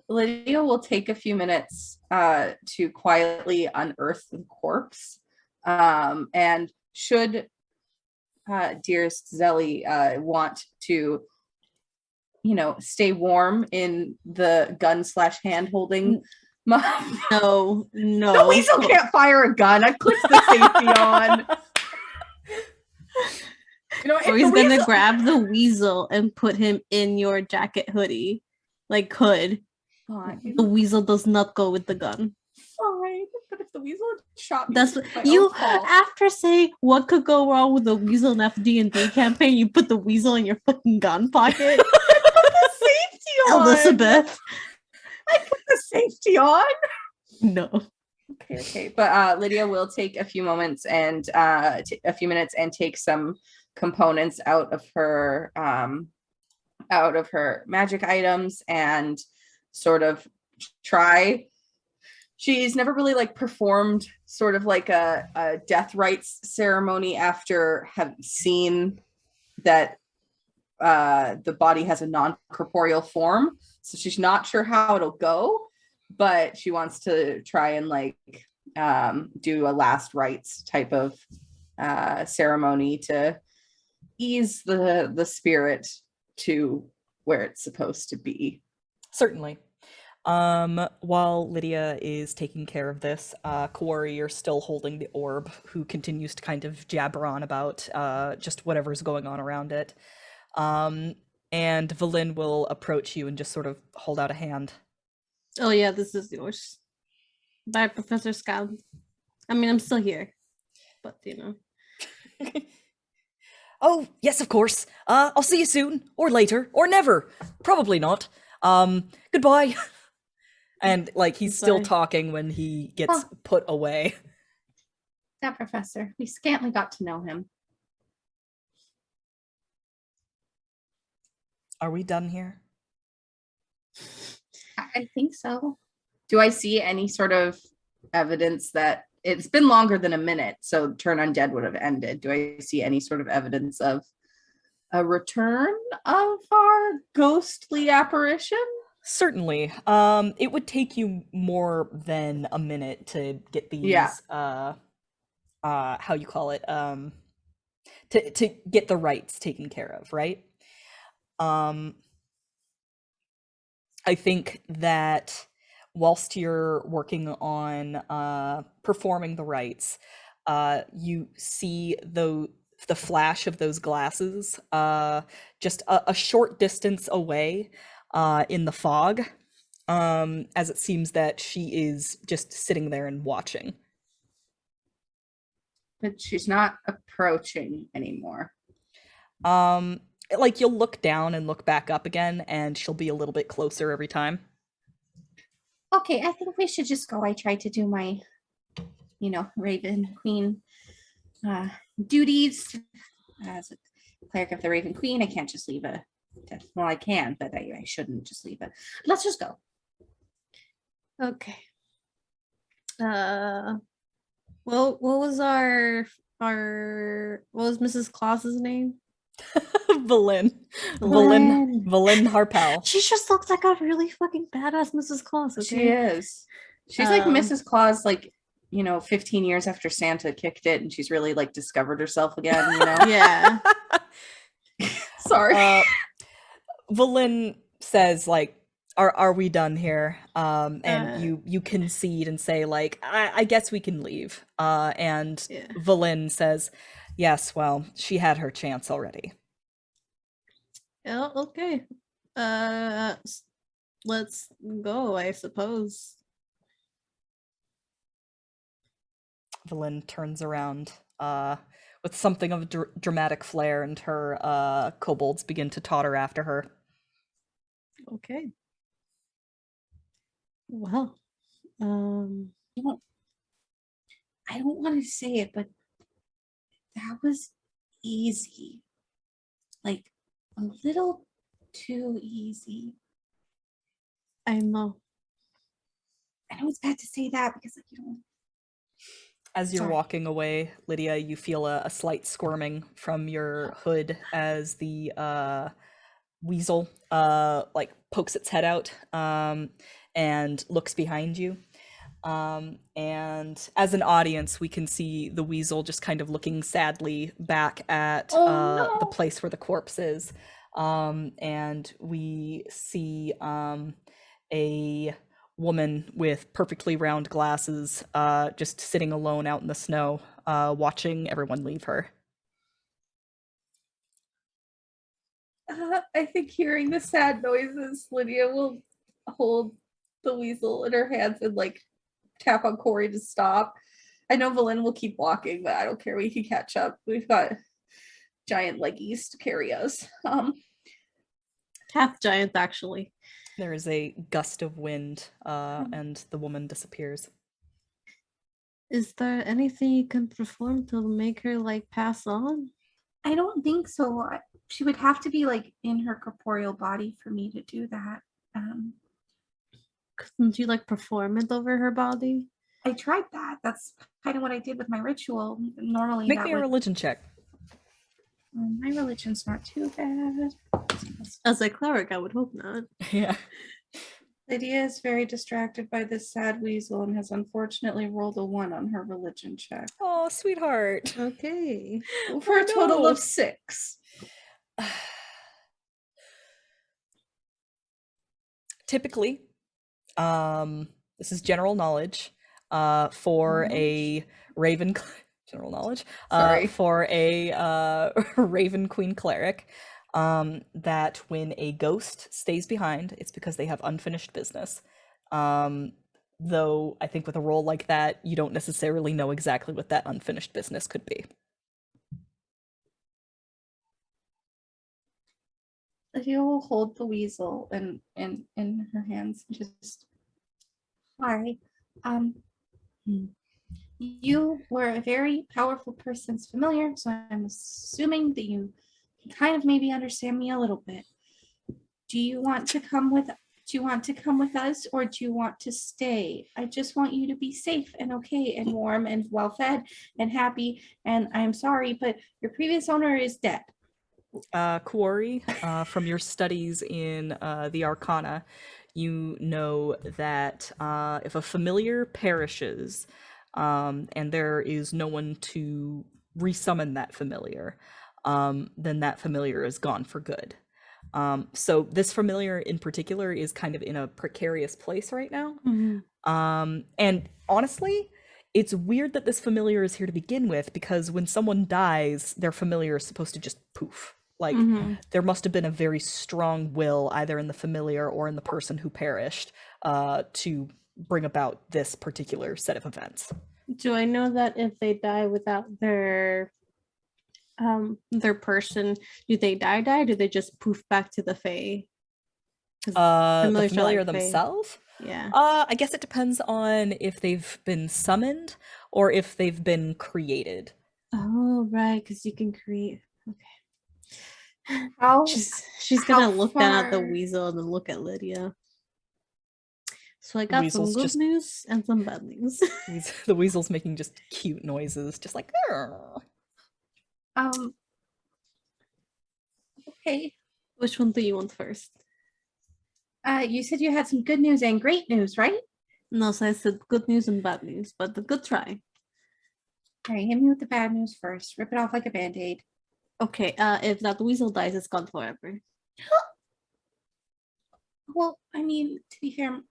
Lydia will take a few minutes to quietly unearth the corpse. And should dearest Zelly want to, stay warm in the gun/hand holding. No. The weasel can't fire a gun. I clicked the safety on. Or he's gonna grab the weasel and put him in your jacket hoodie. Like hood. Fine. The weasel does not go with the gun. Fine. But if the weasel had shot me, That's it's what my you own fault. after saying what could go wrong with the weasel in FD&D campaign, you put the weasel in your fucking gun pocket. The safety on. Elizabeth. I put the safety on. No. Okay. But Lydia will take a few moments and minutes and take some components out of her magic items and sort of try. She's never really performed sort of like a death rites ceremony after having seen that the body has a non-corporeal form, so she's not sure how it'll go, but she wants to try and do a last rites type of ceremony to ease the spirit to where it's supposed to be. Certainly. While Lydia is taking care of this, Kuori, you're still holding the orb, who continues to kind of jabber on about just whatever's going on around it. And Valin will approach you and just sort of hold out a hand. Oh yeah, this is yours. Bye, Professor Scout. I mean, I'm still here. But Oh, yes, of course. I'll see you soon, or later, or never. Probably not. Goodbye. And he's still Bye. talking when he gets put away. That professor, we scantily got to know him. Are we done here? I think so. Do I see any sort of evidence that it's been longer than a minute, so Turn Undead would have ended? Do I see any sort of evidence of a return of our ghostly apparition? Certainly. It would take you more than a minute to get these how you call it, to get the rights taken care of, right? I think that whilst you're working on performing the rites, you see the flash of those glasses just a short distance away in the fog, as it seems that she is just sitting there and watching. But she's not approaching anymore. like you'll look down and look back up again, and she'll be a little bit closer every time. Okay, I think we should just go. I tried to do my, Raven Queen duties as a cleric of the Raven Queen. I can't just leave well, I can, but I shouldn't just leave it. Let's just go. Okay. Well, what was what was Mrs. Claus's name? Valen Valen. Harpel. She just looks like a really fucking badass Mrs. Claus. Okay? She is. She's like Mrs. Claus, like 15 years after Santa kicked it, and she's really like discovered herself again. Yeah. Sorry. Valen says, like, are we done here? And you concede and say, like, I guess we can leave. And Valen says, yes, well, she had her chance already. Yeah, okay. Let's go, I suppose. Valen turns around with something of a dramatic flair, and her kobolds begin to totter after her. Okay. Well, I don't want to say it, but that was easy. Like a little too easy. I know. I know it's bad to say that because As you're walking away, Lydia, you feel a slight squirming from your hood as the weasel like pokes its head out and looks behind you. And as an audience, we can see the weasel just kind of looking sadly back at the place where the corpse is. And we see a woman with perfectly round glasses just sitting alone out in the snow, watching everyone leave her. I think hearing the sad noises, Lydia will hold the weasel in her hands and like tap on Kuori to stop. I know Valen will keep walking, but I don't care. We can catch up. We've got giant leggies to carry us. Half giant, actually. There is a gust of wind, and the woman disappears. Is there anything you can perform to make her like pass on? I don't think so. She would have to be like in her corporeal body for me to do that. Couldn't you like perform it over her body? I tried that. That's kind of what I did with my ritual. Normally, Make me a religion check. My religion's not too bad. As a cleric, I would hope not. Yeah. Lydia is very distracted by this sad weasel and has unfortunately rolled a 1 on her religion check. Oh, sweetheart. Okay. For a total of 6. Typically, this is general knowledge for a raven general knowledge for a raven queen cleric, that when a ghost stays behind, it's because they have unfinished business. Though I think with a role like that, you don't necessarily know exactly what that unfinished business could be. Lydia will hold the weasel in her hands and just, Sorry. You were a very powerful person's familiar, so I'm assuming that you can kind of maybe understand me a little bit. Do you want to come with us, or do you want to stay? I just want you to be safe and okay and warm and well fed and happy. And I'm sorry, but your previous owner is dead. Kuori, from your studies in the Arcana, you know that if a familiar perishes, and there is no one to resummon that familiar, then that familiar is gone for good. So this familiar in particular is kind of in a precarious place right now. Mm-hmm. And honestly, it's weird that this familiar is here to begin with, because when someone dies, their familiar is supposed to just poof. Like, there must have been a very strong will either in the familiar or in the person who perished to bring about this particular set of events. Do I know that if they die without their their person, do they die? Do they just poof back to the Fae? 'Cause The familiars are familiar like Fae. themselves? Yeah. I guess it depends on if they've been summoned or if they've been created. Oh, right, because you can create. Okay. How She's how gonna look down at the far- weasel and then look at Lydia. So I The got some weasel's good just- news and some bad news. The weasel's making just cute noises, just like, "Arr." Okay. Which one do you want first? You said you had some good news and great news, right? No, so I said good news and bad news, but the good try. All right, hit me with the bad news first. Rip it off like a band-aid. Okay, if that weasel dies, it's gone forever. Well, I mean, to be fair,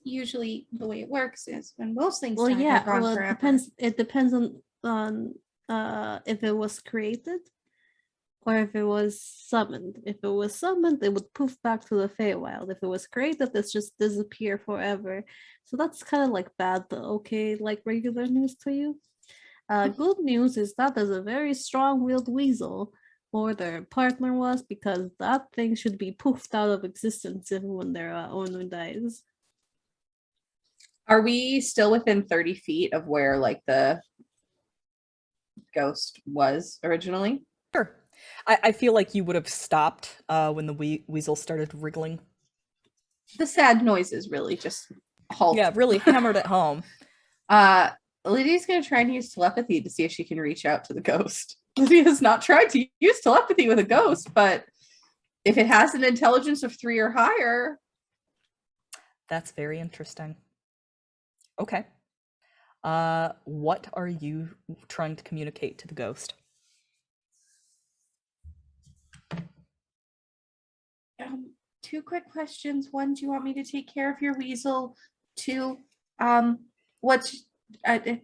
usually the way it works is when most things Well, die, they're yeah, gone well, forever. it depends on if it was created or if it was summoned. If it was summoned, it would poof back to the Feywild. If it was created, it's just disappear forever. So that's kind of like bad, but okay, like regular news to you. Good news is that there's a very strong-willed weasel, or their partner was, because that thing should be poofed out of existence even when their owner dies. Are we still within 30 feet of where like the ghost was originally? Sure. I feel like you would have stopped when the weasel started wriggling. The sad noises really just halt. Yeah, really hammered it home. Lydia's gonna try and use telepathy to see if she can reach out to the ghost. Lydia has not tried to use telepathy with a ghost, but if it has an intelligence of 3 or higher. That's very interesting. Okay. What are you trying to communicate to the ghost? Two quick questions. One, do you want me to take care of your weasel? Two, what's can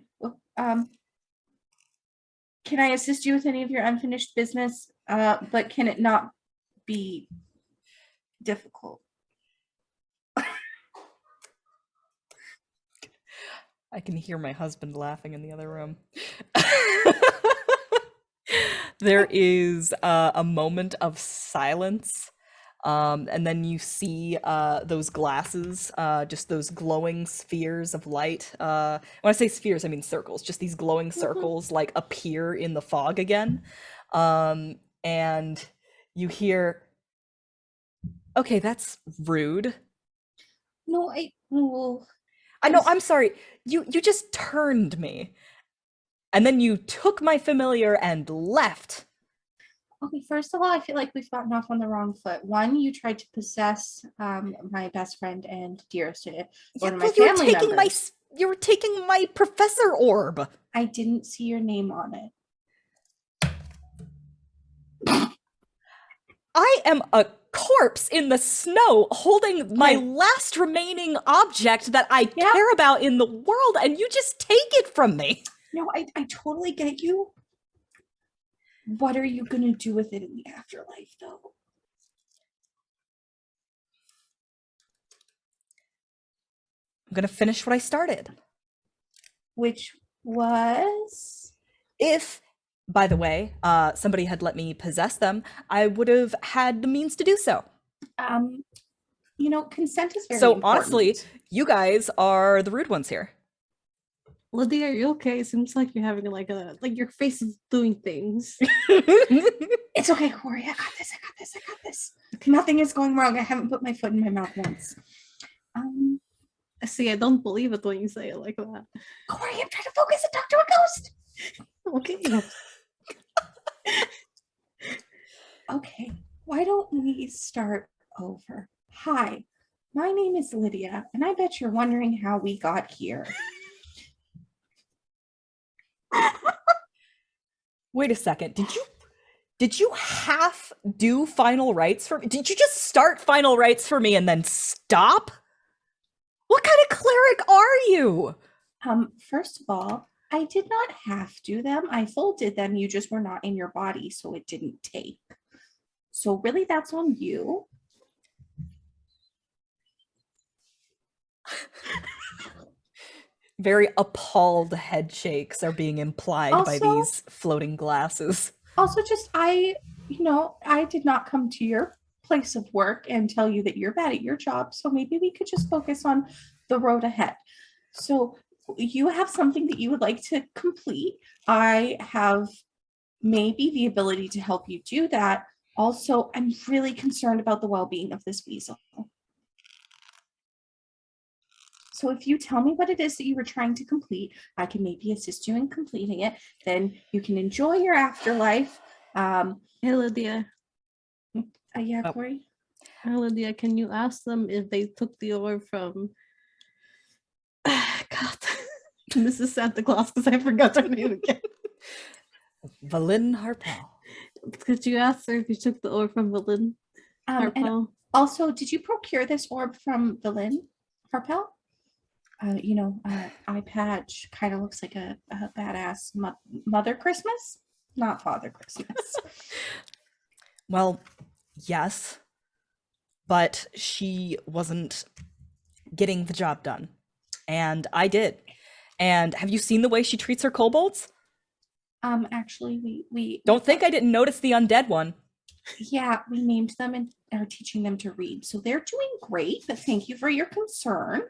I assist you with any of your unfinished business? But can it not be difficult? I can hear my husband laughing in the other room. There is a moment of silence. And then you see those glasses, just those glowing spheres of light. When I say spheres, I mean circles. Just these glowing circles like appear in the fog again. And you hear, okay, that's rude. No, I know, I'm sorry. You just turned me. And then you took my familiar and left. Okay, first of all, I feel like we've gotten off on the wrong foot. One, you tried to possess my best friend and dearest one of my family members. You were taking my professor orb. I didn't see your name on it. I am a corpse in the snow holding my last remaining object that I care about in the world, and you just take it from me. No, I totally get you. What are you going to do with it in the afterlife, though? I'm going to finish what I started. Which was? If, by the way, somebody had let me possess them, I would have had the means to do so. You know, consent is very so important. Honestly, you guys are the rude ones here. Lydia, are you okay? It seems like you're having like your face is doing things. It's okay, Kuori. I got this. Nothing is going wrong. I haven't put my foot in my mouth once. See, I don't believe it when you say it like that. Kuori, I'm trying to focus and talk to a ghost. Okay. Okay, why don't we start over? Hi, my name is Lydia, and I bet you're wondering how we got here. Wait a second. Did you half do final rites for me? Did you just start final rites for me and then stop? What kind of cleric are you? First of all, I did not half do them. I folded them. You just were not in your body, so it didn't take. So really, that's on you. Very appalled head shakes are being implied by these floating glasses. Also, just I did not come to your place of work and tell you that you're bad at your job. So maybe we could just focus on the road ahead. So you have something that you would like to complete. I have maybe the ability to help you do that. Also, I'm really concerned about the well-being of this weasel. So if you tell me what it is that you were trying to complete, I can maybe assist you in completing it. Then you can enjoy your afterlife. Hey, Lydia. Yeah, Oh. Kuori? Hey, Lydia, can you ask them if they took the orb from God, Mrs. Santa Claus, because I forgot her name again. Valin Harpel. Could you ask her if you took the orb from Valin And Harpel? also, did you procure this orb from Valin Harpel? Eye patch kind of looks like a badass Mother Christmas, not Father Christmas. Well, yes, but she wasn't getting the job done, and I did. And have you seen the way she treats her kobolds? Actually, we Don't think I didn't notice the undead one. Yeah, we named them and are teaching them to read, so they're doing great. But thank you for your concern.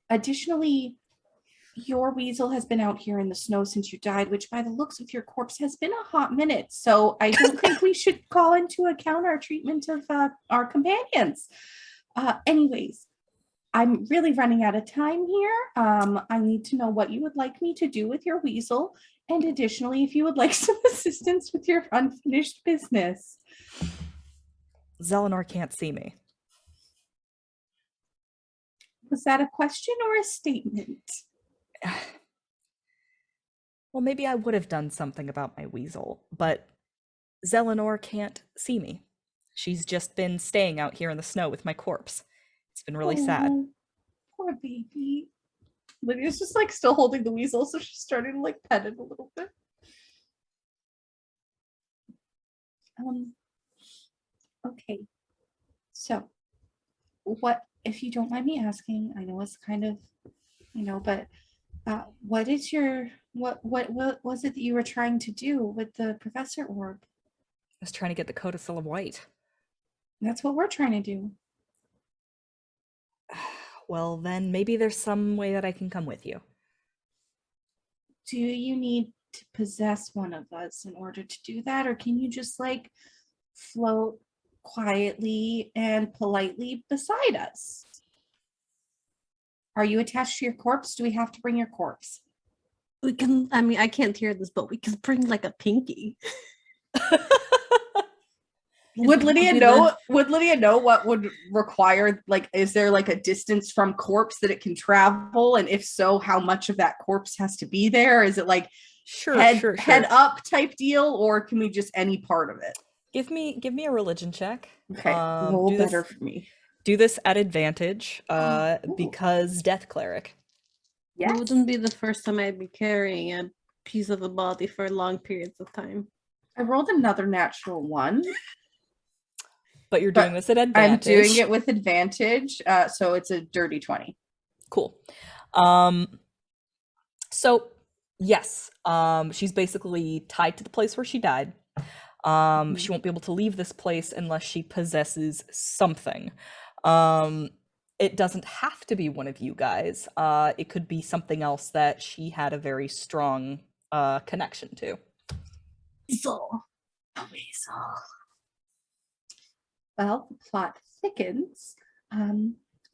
Additionally, your weasel has been out here in the snow since you died, which by the looks of your corpse has been a hot minute. So I don't think we should call into account our treatment of our companions. Anyways, I'm really running out of time here. I need to know what you would like me to do with your weasel. And additionally, if you would like some assistance with your unfinished business. Zelenor can't see me. Was that a question or a statement? Well, maybe I would have done something about my weasel, but Zelenor can't see me. She's just been staying out here in the snow with my corpse. It's been really sad. Poor baby. Lydia's just like still holding the weasel, so she's starting to like pet it a little bit. Okay. So, what, if you don't mind me asking, I know it's kind of, but what is your what was it that you were trying to do with the professor orb? I was trying to get the codicil of white. That's what we're trying to do. Well, then maybe there's some way that I can come with you. Do you need to possess one of us in order to do that, or can you just like float quietly and politely beside us? Are you attached to your corpse? Do we have to bring your corpse? We can, I mean, I can't hear this, but we can bring like a pinky. Would Lydia know? Would Lydia know what would require? Like, is there like a distance from corpse that it can travel? And if so, how much of that corpse has to be there? Is it like head up type deal, or can we just any part of it? Give me a religion check. Okay, roll better for me. Do this at advantage, because Death Cleric. Yes. It wouldn't be the first time I'd be carrying a piece of a body for long periods of time. I rolled another natural 1. But you're doing this at advantage. I'm doing it with advantage, so it's a dirty 20. Cool. So, yes, she's basically tied to the place where she died. She won't be able to leave this place unless she possesses something. It doesn't have to be one of you guys. It could be something else that she had a very strong connection to. Weasel. A weasel. Well, the plot thickens.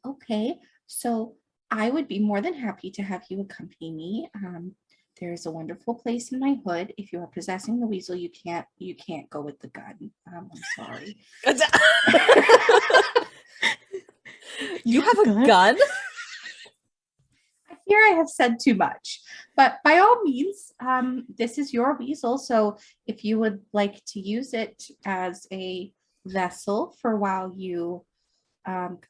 Okay, so I would be more than happy to have you accompany me. There is a wonderful place in my hood. If you are possessing the weasel, you can't go with the gun. I'm sorry. You have a gun? I fear I have said too much, but by all means, this is your weasel. So if you would like to use it as a vessel for while you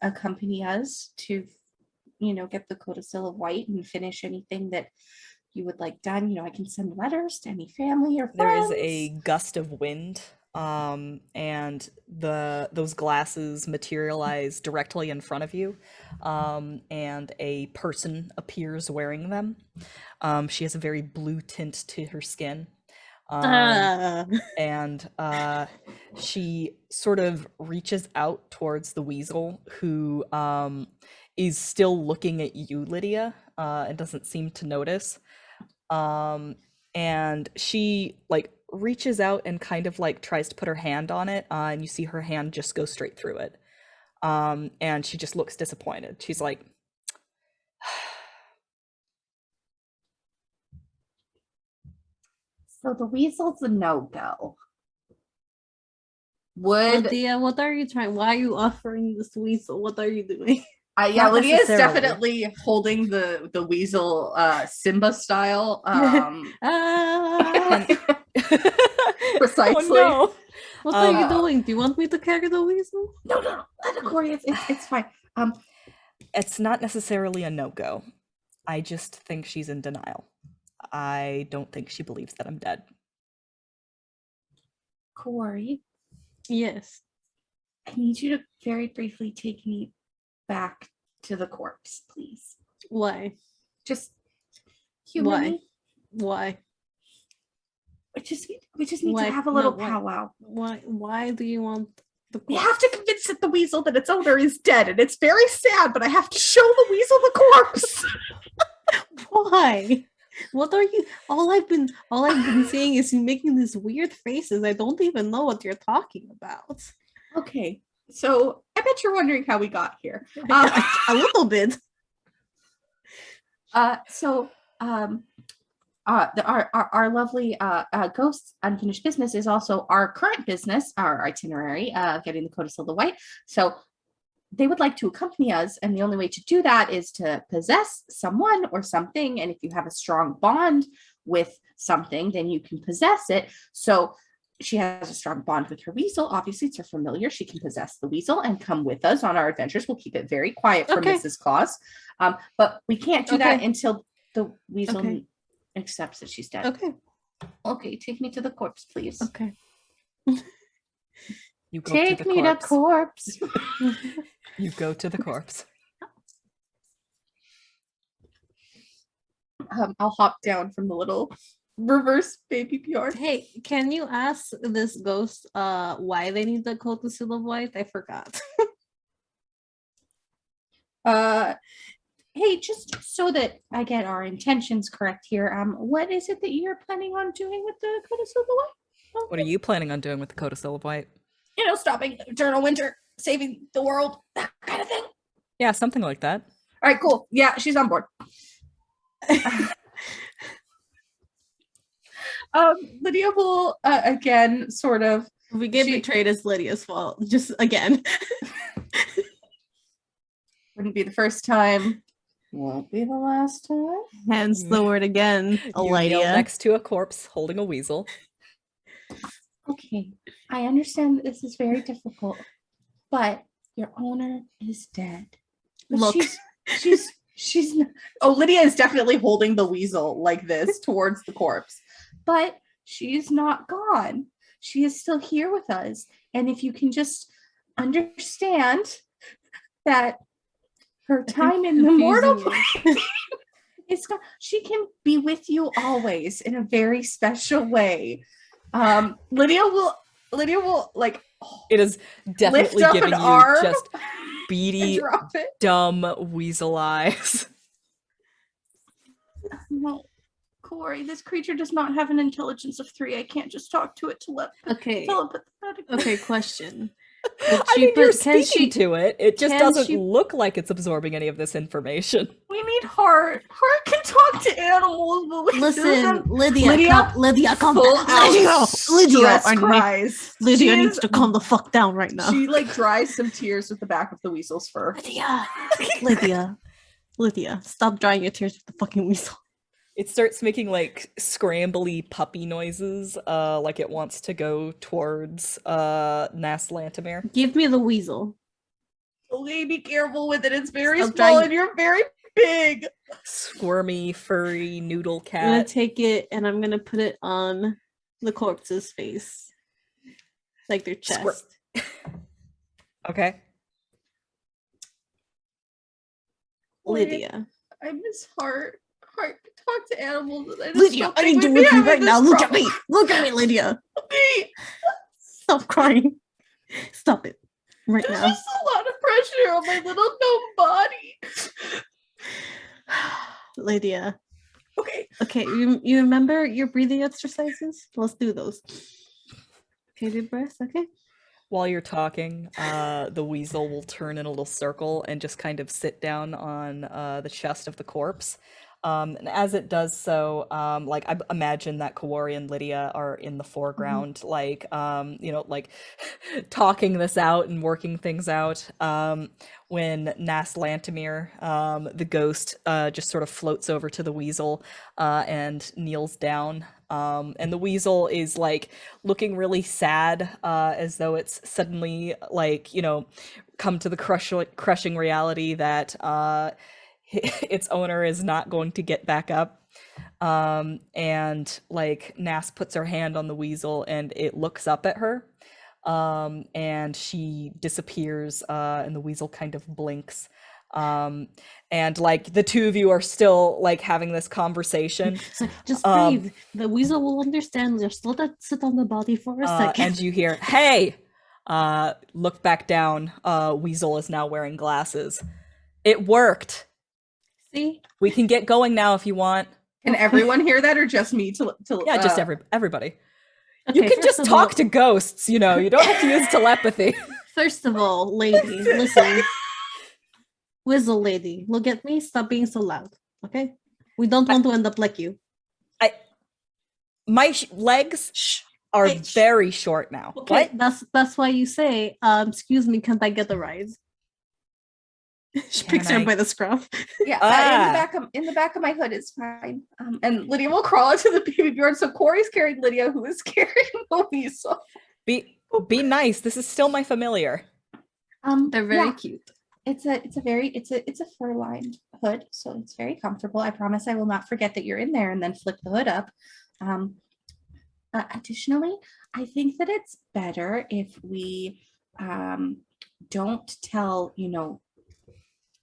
accompany us to, get the codicil of white and finish anything that you would like done, I can send letters to any family or friends. There is a gust of wind, and those glasses materialize directly in front of you, and a person appears wearing them. She has a very blue tint to her skin. And she sort of reaches out towards the weasel, who is still looking at you, Lydia, and doesn't seem to notice. And she like reaches out and kind of like tries to put her hand on it, and you see her hand just go straight through it. And she just looks disappointed. She's like, So the weasel's a no-go. Would Lydia, what are you trying? Why are you offering this weasel? What are you doing? yeah, Not Lydia is necessarily. definitely holding the weasel Simba style. Precisely. Oh, no. What are you doing? Do you want me to carry the weasel? No, Kuori, it's fine. It's not necessarily a no-go. I just think she's in denial. I don't think she believes that I'm dead. Kuori, Yes. I need you to very briefly take me back to the corpse, please. Why? Just humanly. Why? We just need Why? to have a little No, why? powwow. Why do you want the We corpse? have to convince the weasel that its owner is dead, and it's very sad, but I have to show the weasel the corpse. Why? What are you? All I've been seeing is you making these weird faces. I don't even know what you're talking about. Okay, so I bet you're wondering how we got here. A little bit. Our lovely Ghost's unfinished business is also our current business, our itinerary of getting the Codicil the White. So they would like to accompany us, and the only way to do that is to possess someone or something. And if you have a strong bond with something, then you can possess it. So she has a strong bond with her weasel. Obviously, it's her familiar. She can possess the weasel and come with us on our adventures. We'll keep it very quiet for Okay. Mrs. Claus. But we can't do that until the weasel Okay. accepts that she's dead. Okay. Okay, take me to the corpse, please. Okay. You go Take to the me to corpse. corpse. You go to the corpse. I'll hop down from the little reverse baby PR. Hey, can you ask this ghost why they need the Codicil of White? I forgot. Hey, just so that I get our intentions correct here, what is it that you're planning on doing with the Codicil of the White? What are you planning on doing with the Codicil of White? You know, stopping the eternal winter, saving the world, that kind of thing. Yeah, something like that. All right, cool. Yeah, she's on board. Lydia will again sort of. If we get betrayed, it's Lydia's fault. Just again. Wouldn't be the first time. Won't be the last time. Hence the word again, You kneel Lydia. next to a corpse holding a weasel. Okay, I understand that this is very difficult, but your owner is dead. But Look. she's not, oh, Lydia is definitely holding the weasel like this towards the corpse, but she's not gone. She is still here with us, and if you can just understand that her time in the mortal plane is gone, she can be with you always in a very special way. Lydia will like It is definitely lift up giving an you arm just and beady, drop it. dumb weasel eyes. No, Kuori, this creature does not have an intelligence of 3. I can't just talk to it Okay. telepathetically. Okay, question. I mean, you're speaking to it. It just can doesn't she- look like it's absorbing any of this information. We need Hart. Hart can talk to animals, but we Listen, Lydia, Lydia, calm full down. out Lydia, stress cries. Lydia She needs is- to calm the fuck down right now. She like dries some tears with the back of the weasel's fur. Lydia, stop drying your tears with the fucking weasel. It starts making like scrambly puppy noises, like it wants to go towards Nas Lantimere. Give me the weasel. Okay, be careful with it. It's very Stop small drying- and you're very big. Squirmy, furry noodle I'm gonna cat. take it and I'm gonna put it on the corpse's face. Like their chest. Okay. Lydia. I miss Hart. Hart talk to animals. And Lydia, I need to with you right now. Look at me. Look at me, Lydia. Stop crying. Stop it. Right There's now. just a lot of pressure on my little gnome body. Lydia. Okay. Okay, you remember your breathing exercises? Let's do those. Okay, deep breath, okay? While you're talking, the weasel will turn in a little circle and just kind of sit down on the chest of the corpse. And as it does so, like I imagine that Kuori and Lydia are in the foreground, like like talking this out and working things out. When Nas Lantimir, the ghost, just sort of floats over to the weasel and kneels down. And the weasel is like looking really sad, as though it's suddenly like, come to the crushing reality that its owner is not going to get back up. And like Nas puts her hand on the weasel and it looks up at her. And she disappears, and the weasel kind of blinks. And like the two of you are still like having this conversation. So just breathe. The weasel will understand. Just let that sit on the body for a second. And you hear, "Hey!" Look back down. Weasel is now wearing glasses. It worked. See? We can get going now if you want. Can everyone hear that, or just me? Yeah, just everybody. Okay, You can just first of talk all- to ghosts, you don't have to use telepathy. First of all, lady, listen. Weasel lady, look at me. Stop being so loud, okay? We don't want to end up like you. My legs are Hey, shh. very short now. Okay, What? that's why you say, excuse me, can't I get a ride? She picks her I? by the scruff. Yeah, Ah. in the back of my hood is fine. And Lydia will crawl into the baby Bjorn. So Corey's carrying Lydia, who is carrying the weasel. Be nice. This is still my familiar. They're very Yeah. cute. It's a fur-lined hood, so it's very comfortable. I promise I will not forget that you're in there and then flip the hood up. Additionally, I think that it's better if we don't tell,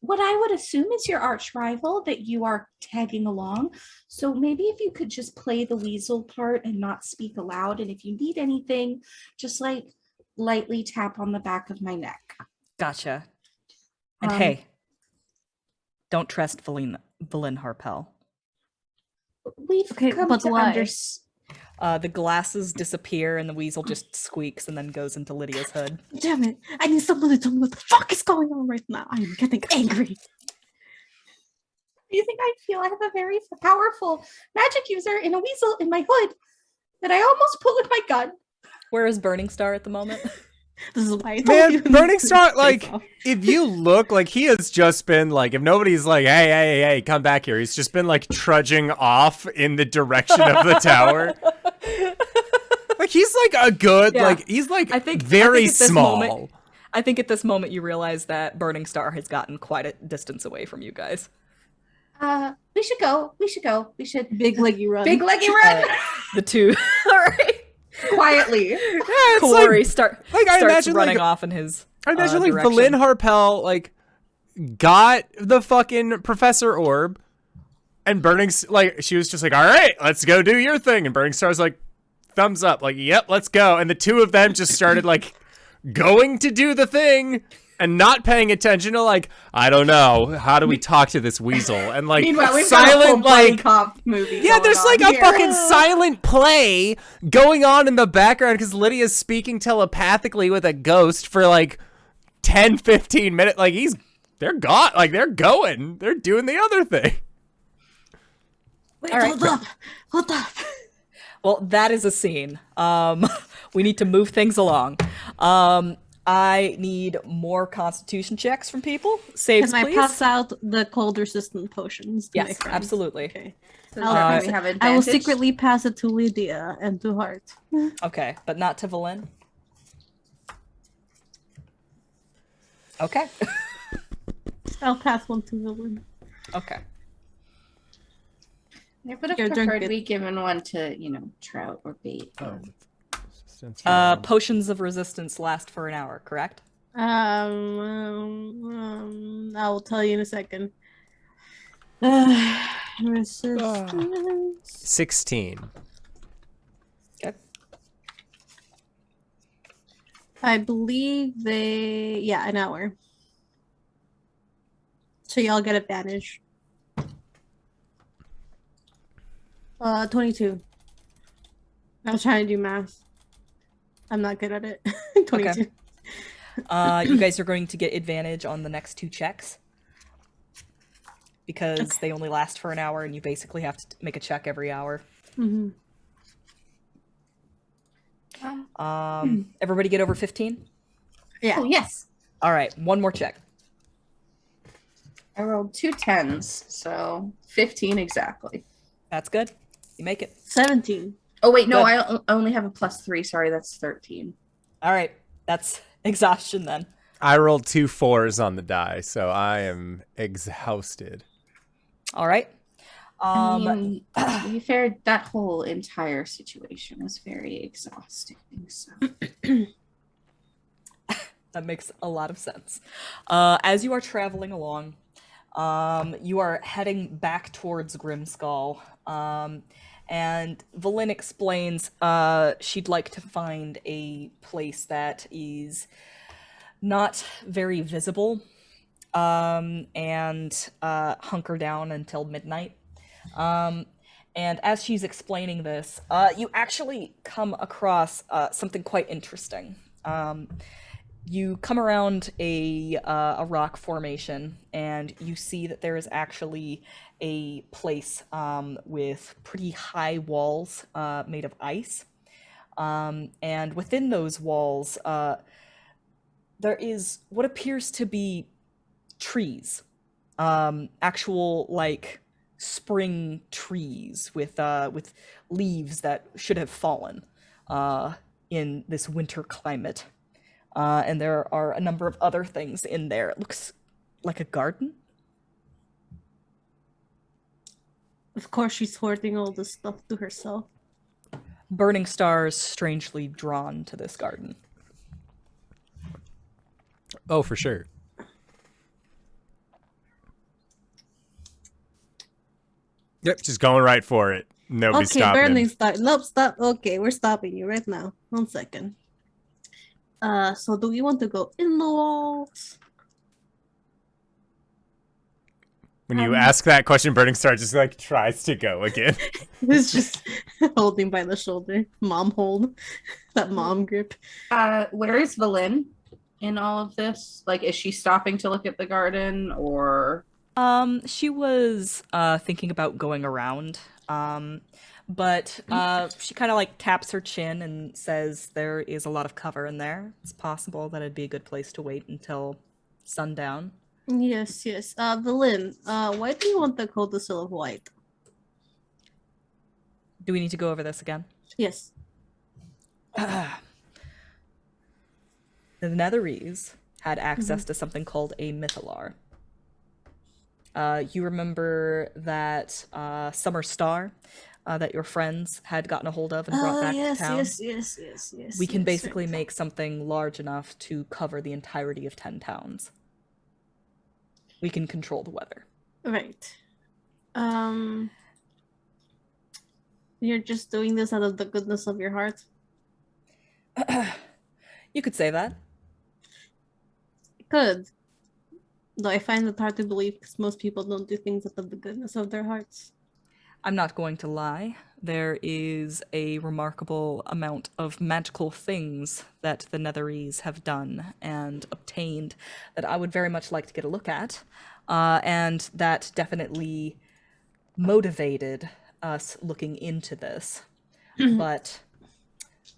what I would assume is your arch rival that you are tagging along. So maybe if you could just play the weasel part and not speak aloud, and if you need anything, just like lightly tap on the back of my neck. Gotcha. And Um, hey, don't trust Valin Harpel. We've Okay, come but to why? The glasses disappear and the weasel just squeaks and then goes into Lydia's hood. Damn it. I need someone to tell me what the fuck is going on right now. I am getting angry. You think I feel I have a very powerful magic user in a weasel in my hood that I almost pull with my gun? Where is Burningstar at the moment? This is why I told Man, you. Burningstar, like, Face off. if you look, like, he has just been, like, if nobody's like, hey, come back here, he's just been, like, trudging off in the direction of the tower. Like, he's, like, a good, Yeah. like, he's, like, I think very at this small. moment- I think at this moment you realize that Burningstar has gotten quite a distance away from you guys. We should go. We should Big leggy run. big leggy run The two, all right. quietly. Yeah, it's Corey like, starts I imagine, running like, off in his. I imagine, like, direction. Valin Harpel, like, got the fucking Professor Orb, and like, she was just like, all right, let's go do your thing. And Burningstar's like, thumbs up, like, yep, let's go. And the two of them just started, like, going to do the thing and not paying attention to, like, I don't know, how do we talk to this weasel? And, like, Meanwhile, we've got a full silent, buddy like, cop movie. yeah, going there's on like a here. fucking silent play going on in the background because Lydia's speaking telepathically with a ghost for like 10, 15 minutes. Like they're gone. Like they're going. They're doing the other thing. Wait, All right. hold up. Well, that is a scene. We need to move things along. I need more Constitution checks from people. Saves, Can I please. pass out the cold resistant potions to my Yes, friends? absolutely. Okay. So I'll that pass we it. have I will advantage. secretly pass it to Lydia and to Hart. Okay, but not to Valin. Okay. I'll pass one to Villain. Okay. I would have Here, drink preferred it. we given one to, trout or bait. Potions of resistance last for an hour, correct? I will tell you in a second. Resistance. 16. Okay. I believe an hour. So y'all get advantage. 22. I was trying to do math. I'm not good at it. 22. Okay. You guys are going to get advantage on the next 2 checks. Because they only last for an hour and you basically have to make a check every hour. Mm-hmm. Everybody get over 15? Yeah. Oh, yes. All right, 1 more check. I rolled 2 10s, so 15 exactly. That's good. You make it. 17. Oh, wait, no, Good. I only have a +3. Sorry, that's 13. All right, that's exhaustion then. I rolled 2 4s on the die, so I am exhausted. All right. I mean, to be fair, that whole entire situation was very exhausting. So. That makes a lot of sense. As you are traveling along, you are heading back towards Grimskalle, and Valin explains she'd like to find a place that is not very visible, and hunker down until midnight. And as she's explaining this, you actually come across something quite interesting. You come around a rock formation, and you see that there is actually a place with pretty high walls made of ice. And within those walls, there is what appears to be trees, actual like spring trees with leaves that should have fallen in this winter climate. And there are a number of other things in there. It looks like a garden. Of course, she's hoarding all this stuff to herself. Burningstar is strangely drawn to this garden. Oh, for sure. Yep, just going right for it. Nobody's stopping him. Burningstar. Nope, stop. Okay, we're stopping you right now. 1 second. So do we want to go in the walls? When you ask that question, Burningstar just like tries to go again. It's just holding by the shoulder. Mom hold. That mom grip. Where is Valin in all of this? Like, is she stopping to look at the garden, or? She was thinking about going around, but she kind of like taps her chin and says there is a lot of cover in there. It's possible that it'd be a good place to wait until sundown. Yes. Valin, why do you want the codicil of white? Do we need to go over this again? Yes. The Netherese had access to something called a mythalar. You remember that summer star that your friends had gotten a hold of and brought back to town? Yes. We can basically make something large enough to cover the entirety of 10 towns. We can control the weather. Right. You're just doing this out of the goodness of your heart? You could say that. Good. Though I find it hard to believe because most people don't do things out of the goodness of their hearts. I'm not going to lie. There is a remarkable amount of magical things that the Netherese have done and obtained that I would very much like to get a look at. And that definitely motivated us looking into this. But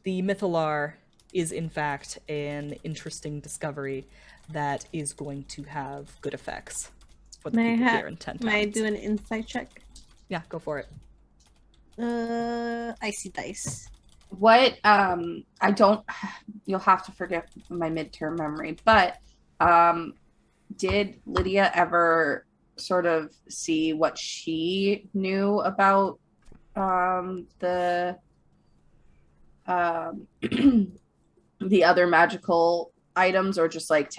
the mythalar is in fact an interesting discovery that is going to have good effects for the people here in 10 towns. May I do an insight check? Yeah, go for it. Icy dice. What, I don't, you'll have to forget my midterm memory, but did Lydia ever sort of see what she knew about the the other magical items, or just like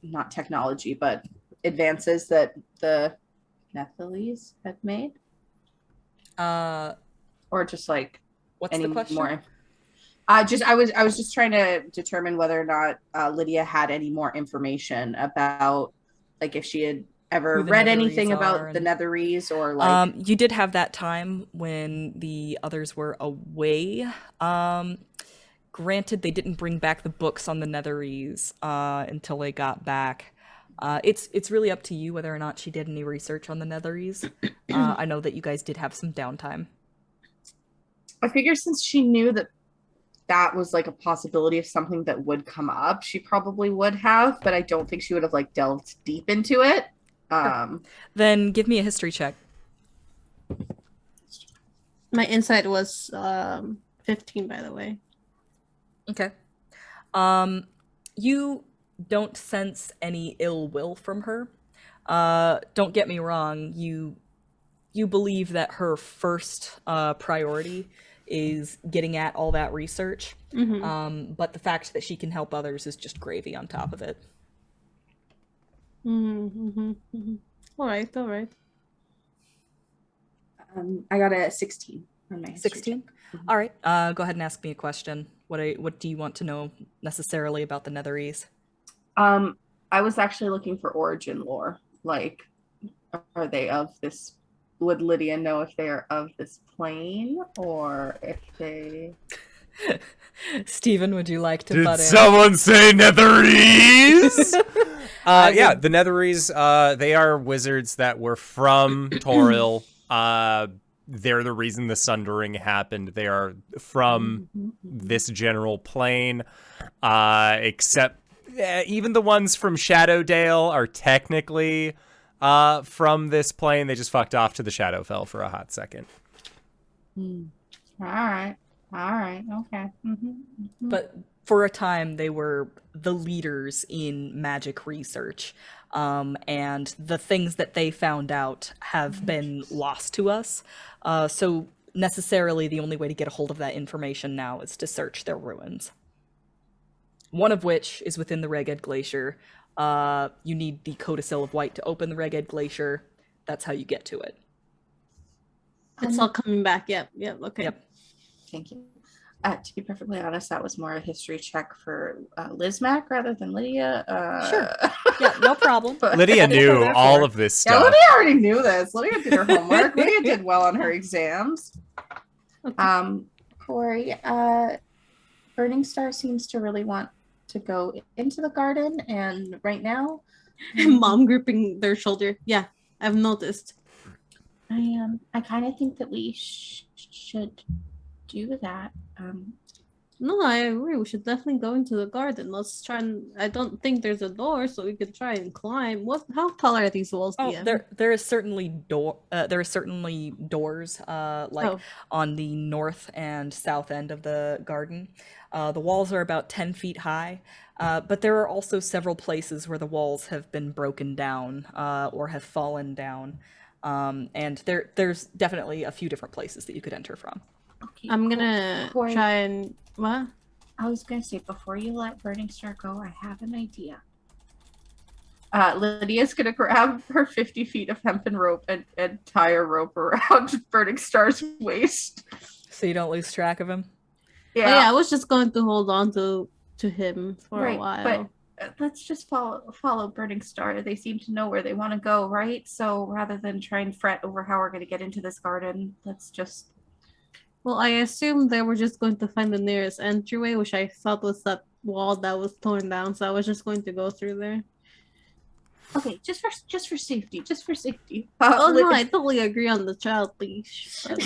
not technology, but advances that the Nephilese had made? Uh, Or just like what's any the question? more? I was just trying to determine whether or not Lydia had any more information about, like, if she had ever Who the read Netherese anything are about the and- Netherese, or like. You did have that time when the others were away. Granted, they didn't bring back the books on the Netherese until they got back. It's really up to you whether or not she did any research on the Netherese. I know that you guys did have some downtime. I figure since she knew that was like a possibility of something that would come up, she probably would have, but I don't think she would have like delved deep into it. Then give me a history check. My insight was 15, by the way. Okay. You don't sense any ill will from her. Don't get me wrong, you believe that her first priority is getting at all that research. But the fact that she can help others is just gravy on top of it. All right. I got a 16 on my history 16? check. All right. Go ahead and ask me a question. What do you want to know necessarily about the Netherese? I was actually looking for origin lore. Like, are they of this? Would Lydia know if they are of this plane, or if they? Steven, would you like to Did butt in? someone say Netherese? Yeah, the Netherese, they are wizards that were from Toril. They're the reason the Sundering happened. They are from this general plane, except even the ones from Shadowdale are technically from this plane. They just fucked off to the Shadowfell for a hot second. All right, okay. But for a time, they were the leaders in magic research. And the things that they found out have been lost to us. So necessarily the only way to get a hold of that information now is to search their ruins. One of which is within the Reged Glacier. You need the Codicil of White to open the Reged Glacier. That's how you get to it. It's all coming back. Yep. Okay. Yep. Thank you. To be perfectly honest, that was more a history check for LizMac rather than Lydia. Sure. Yeah, no problem. But Lydia knew all of this Yeah, stuff. Lydia already knew this. Lydia did her homework. Lydia did well on her exams. Okay. Kuori, Burningstar seems to really want to go into the garden, and right now, Mom gripping their shoulder. Yeah, I've noticed. I kind of think that we should do that. No, I agree. We should definitely go into the garden. Let's try and. I don't think there's a door, so we could try and climb. How tall are these walls? Oh, DM? there is certainly doors, on the north and south end of the garden. The walls are about 10 feet high, but there are also several places where the walls have been broken down or have fallen down, and there's definitely a few different places that you could enter from. Okay, I'm gonna Kuori, try and what? I was gonna say, before you let Burningstar go, I have an idea. Lydia's gonna grab her 50 feet of hempen rope and tie a rope around Burningstar's waist. So you don't lose track of him? Yeah. Oh, yeah, I was just going to hold on to him for a while. But let's just follow Burningstar. They seem to know where they want to go, right? So rather than try and fret over how we're gonna get into this garden, let's just. Well, I assumed they were just going to find the nearest entryway, which I thought was that wall that was torn down. So I was just going to go through there. Okay, just for safety. Oh no, I totally agree on the child leash. But,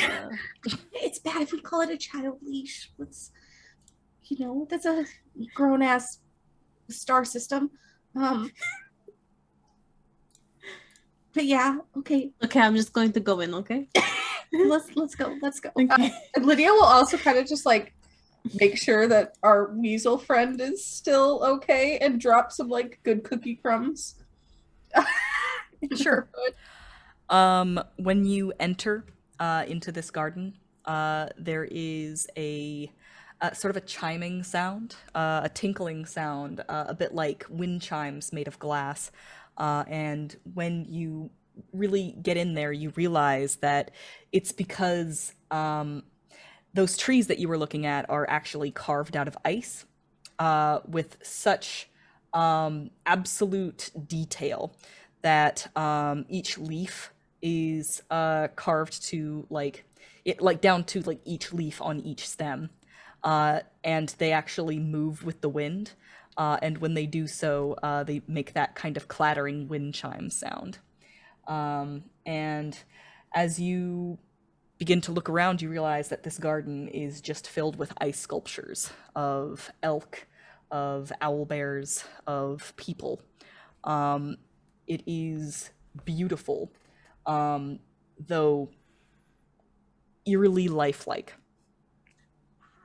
it's bad if we call it a child leash. Let's, that's a grown ass star system. But yeah, okay. Okay, I'm just going to go in. Okay. let's go. Okay. And Lydia will also kind of just like make sure that our weasel friend is still okay and drop some like good cookie crumbs. Sure. When you enter into this garden, there is a sort of a chiming sound, a tinkling sound, a bit like wind chimes made of glass. And when you really get in there, you realize that it's because those trees that you were looking at are actually carved out of ice with such absolute detail that each leaf is carved to down to each leaf on each stem, and they actually move with the wind, and when they do so, they make that kind of clattering wind chime sound. And as you begin to look around, you realize that this garden is just filled with ice sculptures of elk, of owlbears, of people. It is beautiful, though eerily lifelike.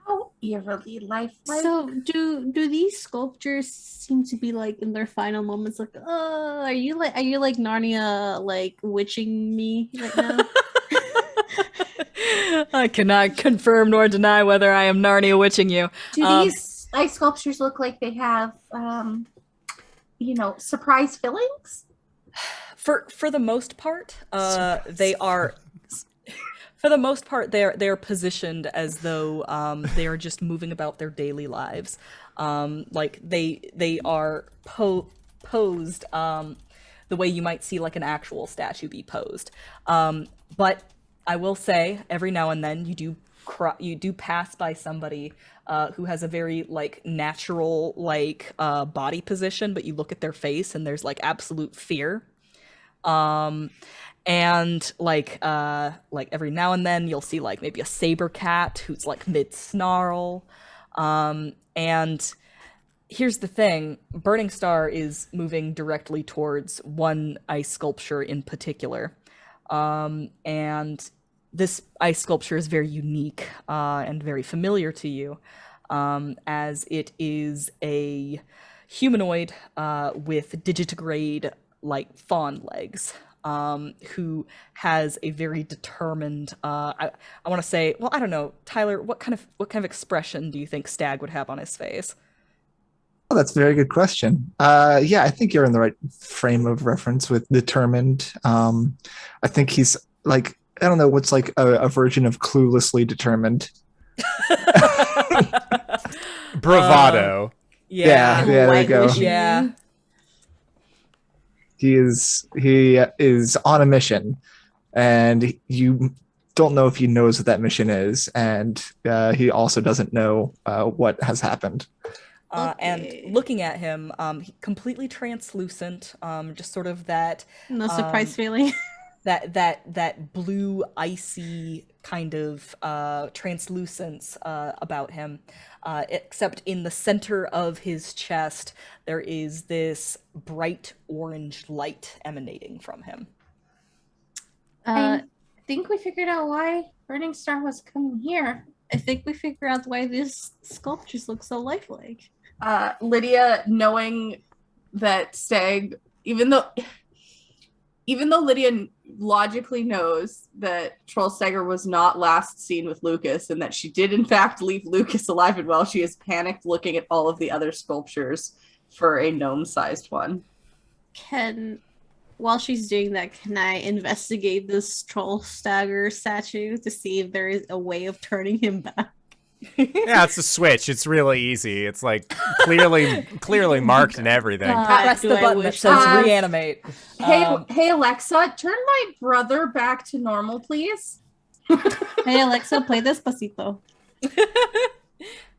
How eerily lifelike. So do these sculptures seem to be like in their final moments like, are you like Narnia like witching me right now? I cannot confirm nor deny whether I am Narnia witching you. Do these ice sculptures look like they have surprise fillings? For the most part, they are. For the most part, they're positioned as though they are just moving about their daily lives. Like they are posed the way you might see like an actual statue be posed. But I will say, every now and then you do pass by somebody who has a very like natural body position, but you look at their face and there's like absolute fear. And like every now and then you'll see like maybe a saber cat who's like mid snarl. And here's the thing, Burningstar is moving directly towards one ice sculpture in particular. And this ice sculpture is very unique and very familiar to you, as it is a humanoid with digitigrade like fawn legs, who has a very determined I want to say, well, I don't know, Tyler, what kind of expression do you think Stag would have on his face? Oh, that's a very good question. Yeah, I think you're in the right frame of reference with determined. I think he's like, I don't know, what's like a version of cluelessly determined. Bravado. Yeah, there you go. Yeah. He is on a mission, and you don't know if he knows what that mission is, and he also doesn't know what has happened. And looking at him, completely translucent, just sort of that No surprise feeling. that blue icy kind of translucence about him, except in the center of his chest there is this bright orange light emanating from him. I think we figured out why Burningstar was coming here. I think we figured out why these sculptures look so lifelike. Lydia, knowing that Stag, even though Lydia logically knows that Trollstagger was not last seen with Lucas and that she did in fact leave Lucas alive and well, she is panicked looking at all of the other sculptures for a gnome-sized one. While she's doing that, can I investigate this Trollstagger statue to see if there is a way of turning him back? Yeah, it's a switch. It's really easy. It's like clearly marked and everything. Press the button that says reanimate. Hey Alexa, turn my brother back to normal, please. Hey Alexa, play Despacito.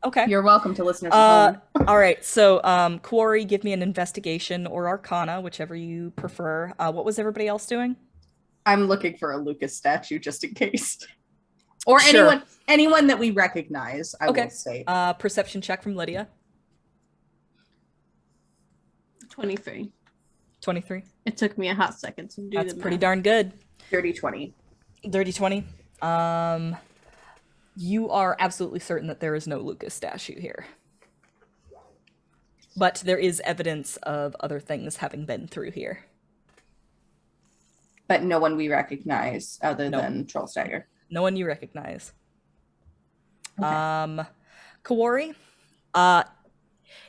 Okay. You're welcome to listeners at home. All right, so Kuori, give me an investigation or arcana, whichever you prefer. What was everybody else doing? I'm looking for a Lucas statue just in case. Or Sure. anyone that we recognize, I Okay. will say. Perception check from Lydia. 23. 23. It took me a hot second to do That's the pretty math. darn good. 30-20. Dirty 20. You are absolutely certain that there is no Lucas statue here. But there is evidence of other things having been through here. But no one we recognize other No. than Trollstagger. No one you recognize. Okay. Kuori,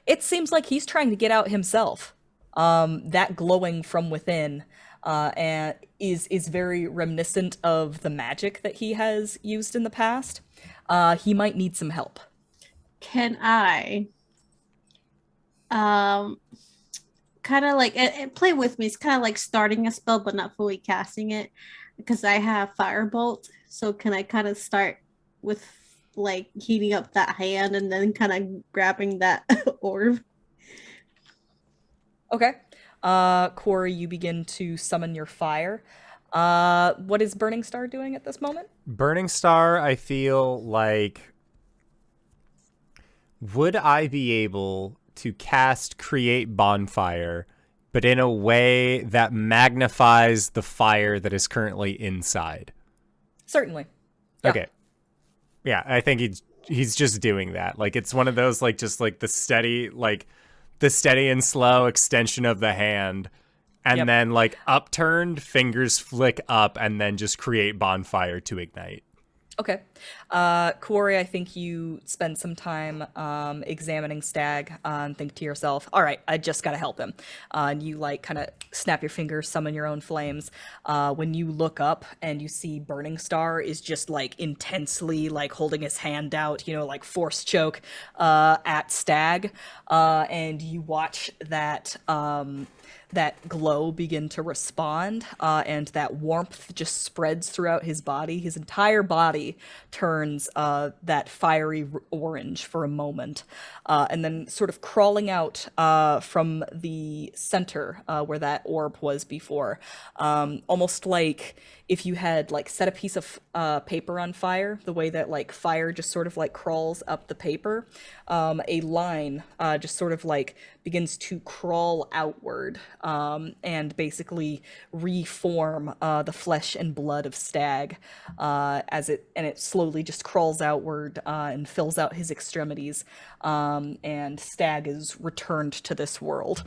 it seems like he's trying to get out himself. That glowing from within and is very reminiscent of the magic that he has used in the past. He might need some help. Can I kind of like play with me? It's kind of like starting a spell but not fully casting it because I have firebolt. So can I kind of start with like heating up that hand and then kind of grabbing that orb? Okay. Kuori, you begin to summon your fire. What is Burningstar doing at this moment? Burningstar, I feel like, would I be able to cast Create Bonfire, but in a way that magnifies the fire that is currently inside? Certainly. Yeah. Okay. Yeah, I think he's just doing that. Like, it's one of those, like, just like the steady and slow extension of the hand, and then like upturned fingers flick up and then just create bonfire to ignite. Okay. Kuori, I think you spend some time examining Stag and think to yourself, all right, I just got to help him. And you like kind of snap your fingers, summon your own flames. When you look up and you see Burningstar is just like intensely like holding his hand out, like force choke at Stag. And you watch that that glow begin to respond, and that warmth just spreads throughout his body. His entire body turns that fiery orange for a moment, and then sort of crawling out from the center where that orb was before, almost like if you had like set a piece of paper on fire, the way that like fire just sort of like crawls up the paper, a line just sort of like begins to crawl outward and basically reform the flesh and blood of Stag as it slowly just crawls outward and fills out his extremities, and Stag is returned to this world.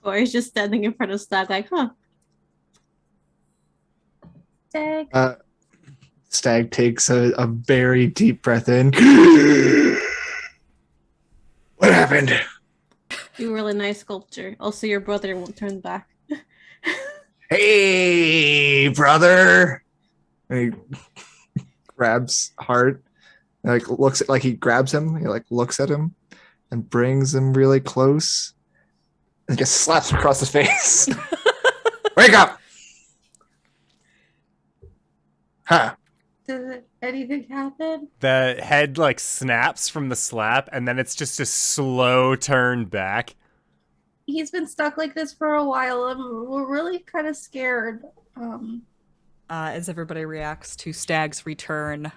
Or he's just standing in front of Stag like, huh? Stag. Stag takes a very deep breath in. What happened? You really nice sculpture. Also, your brother won't turn back. Hey, brother! And he grabs Hart. And, he grabs him. He like looks at him and brings him really close. And just slaps him across the face. Wake up! Huh? Does anything happen? The head like snaps from the slap, and then it's just a slow turn back. He's been stuck like this for a while, and we're really kind of scared. As everybody reacts to Stag's return,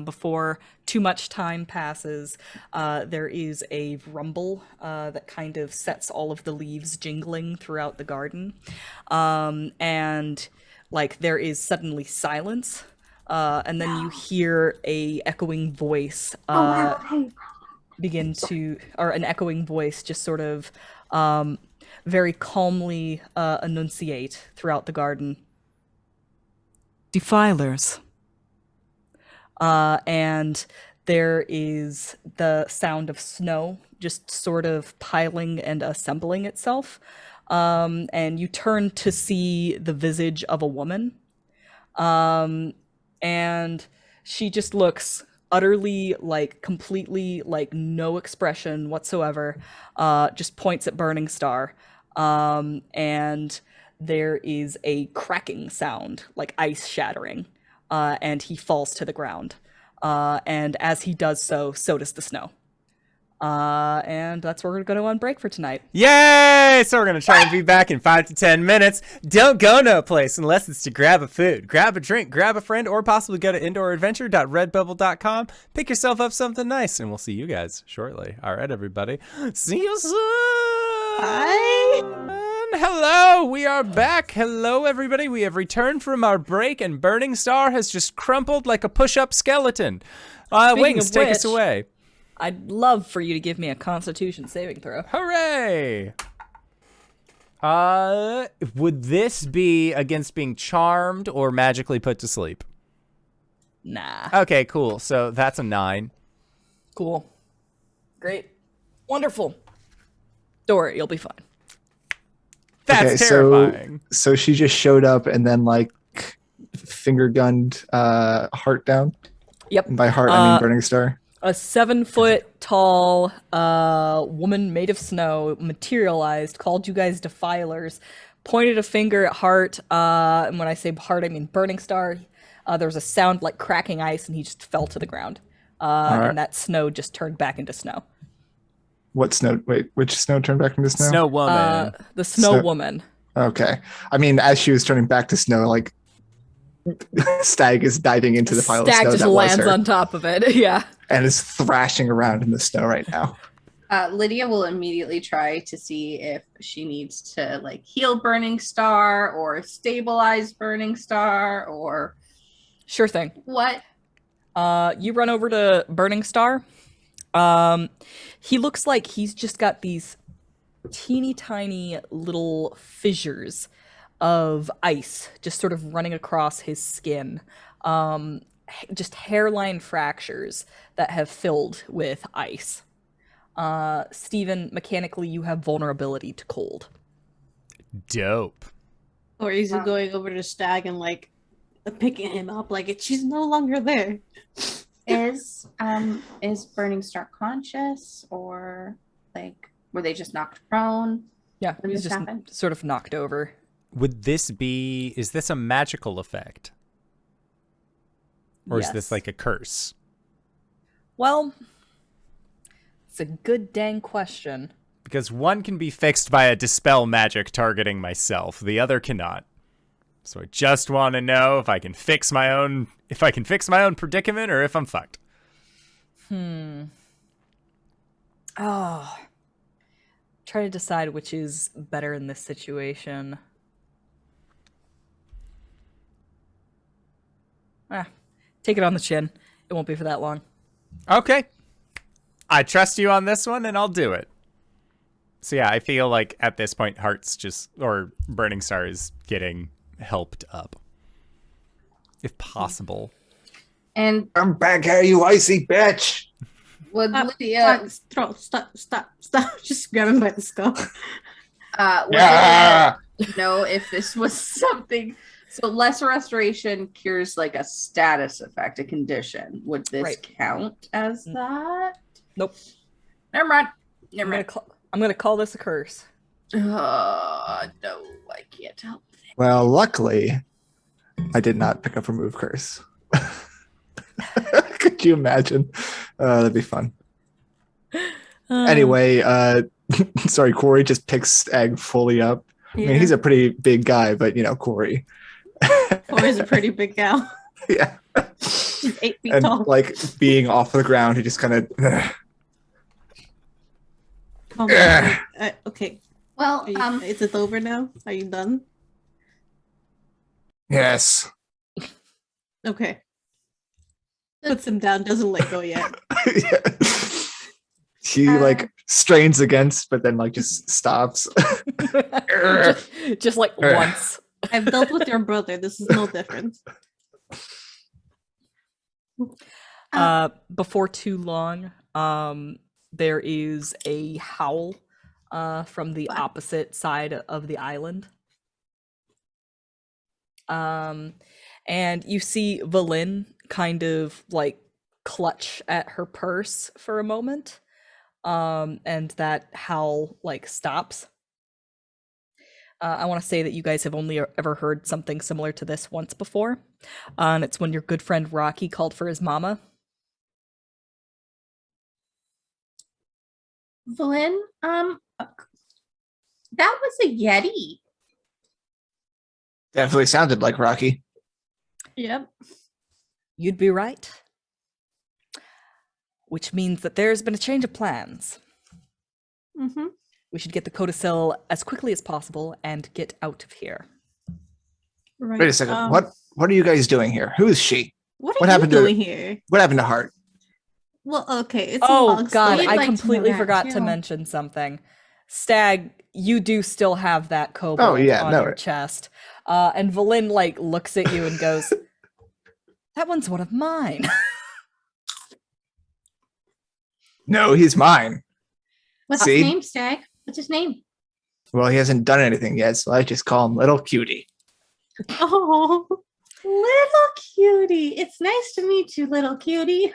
before too much time passes, there is a rumble that kind of sets all of the leaves jingling throughout the garden, and like there is suddenly silence. And then you hear an echoing voice just sort of very calmly enunciate throughout the garden. Defilers. And there is the sound of snow just sort of piling and assembling itself. And you turn to see the visage of a woman. And she just looks utterly, like, completely, like, no expression whatsoever, just points at Burningstar, and there is a cracking sound, like ice shattering, and he falls to the ground. And as he does so, so does the snow. And that's where we're going to go on break for tonight. Yay! So we're going to try and be back in 5 to 10 minutes. Don't go no place unless it's to grab a food, grab a drink, grab a friend, or possibly go to indooradventure.redbubble.com. Pick yourself up something nice, and we'll see you guys shortly. All right, everybody. See you soon! Bye! Hello, we are back. Hello, everybody. We have returned from our break, and Burningstar has just crumpled like a push-up skeleton. Wings, take us away. I'd love for you to give me a Constitution saving throw. Hooray! Would this be against being charmed or magically put to sleep? Nah. Okay, cool. So that's a 9. Cool. Great. Wonderful. Don't worry, you'll be fine. That's terrifying. So she just showed up and then like finger gunned Hart down. Yep. And by Hart, I mean Burningstar. A 7-foot tall woman made of snow materialized, called you guys defilers, pointed a finger at Hart, and when I say Hart, I mean Burningstar. There was a sound like cracking ice, and he just fell to the ground. Right. And that snow just turned back into snow. What snow? Wait, which snow turned back into snow? Snow woman. The snow woman. Okay. I mean, as she was turning back to snow, like Stag is diving into the pile of Stag snow just that was lands her, on top of it. Yeah. and is thrashing around in the snow right now. Lydia will immediately try to see if she needs to like heal Burningstar or stabilize Burningstar or Sure thing. what. You run over to Burningstar. He looks like he's just got these teeny tiny little fissures of ice just sort of running across his skin. Just hairline fractures that have filled with ice. Steven, mechanically, you have vulnerability to cold. Dope. Or is he going over to Stag and like picking him up like she's no longer there? Is Burningstar conscious or like were they just knocked prone? Yeah, When he's this just happened? sort of knocked over. Is this a magical effect? Or is Yes. this like a curse? Well, it's a good dang question. Because one can be fixed by a dispel magic targeting myself. The other cannot. So I just want to know if I can fix my own predicament or if I'm fucked. Oh. Try to decide which is better in this situation. Take it on the chin. It won't be for that long. Okay. I trust you on this one and I'll do it. So yeah, I feel like at this point Burningstar is getting helped up. If possible. And I'm back here, you icy bitch. would Lydia Stop. Just grab him by the skull. would Yeah. Lydia know if this was something? So lesser restoration cures like a status effect, a condition. Would this Right. count as that? Nope. Never mind. I'm gonna call this a curse. No, I can't help it. Well, luckily, I did not pick up Remove Curse. Could you imagine? That'd be fun. Anyway, sorry, Kuori just picks Stag fully up. I mean, he's a pretty big guy, but Kuori. Corey's a pretty big gal. Yeah. She's 8 feet And tall. like being off the ground, he just kind of. Oh my God. Okay. Well, Is it over now? Are you done? Yes. Okay. Puts him down, doesn't let go yet. Yeah. He like strains against, but then like just stops. just like once. I've dealt with your brother. This is no different. Before too long, there is a howl from the opposite side of the island. And you see Valin kind of like clutch at her purse for a moment. And that howl like stops. I want to say that you guys have only ever heard something similar to this once before. And it's when your good friend Rocky called for his mama. Valin, that was a Yeti. Definitely sounded like Rocky. Yep. You'd be right. Which means that there's been a change of plans. Mm-hmm. We should get the codicil as quickly as possible and get out of here. Right. Wait a second. What are you guys doing here? Who is she? What are what you happened to- doing here? What happened to Hart? Well, okay. It's a Oh long god, story. I'd like I to know completely that, forgot to too. mention something. Stag, you do still have that kobold Oh, yeah, on no, your chest. And Valin like looks at you and goes, that one's one of mine. No, he's mine. What's See? his name, Stag? What's his name? Well, he hasn't done anything yet, so I just call him Little Cutie. Oh, little cutie. It's nice to meet you, little cutie.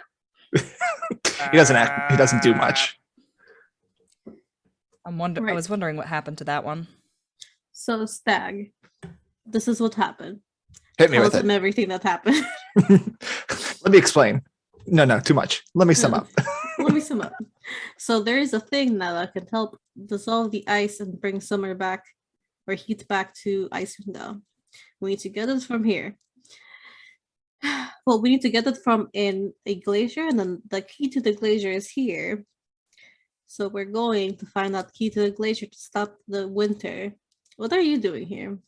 He doesn't do much. I Right. was wondering what happened to that one. So, Stag, this is what happened. Hit me Tell with them it. everything that happened. Let me explain. No, too much. Let me sum up. Let me sum up. So there is a thing now that can help dissolve the ice and bring summer back or heat back to Icewind. We need to get it from here. Well, we need to get it from in a glacier, and then the key to the glacier is here. So we're going to find out key to the glacier to stop the winter. What are you doing here?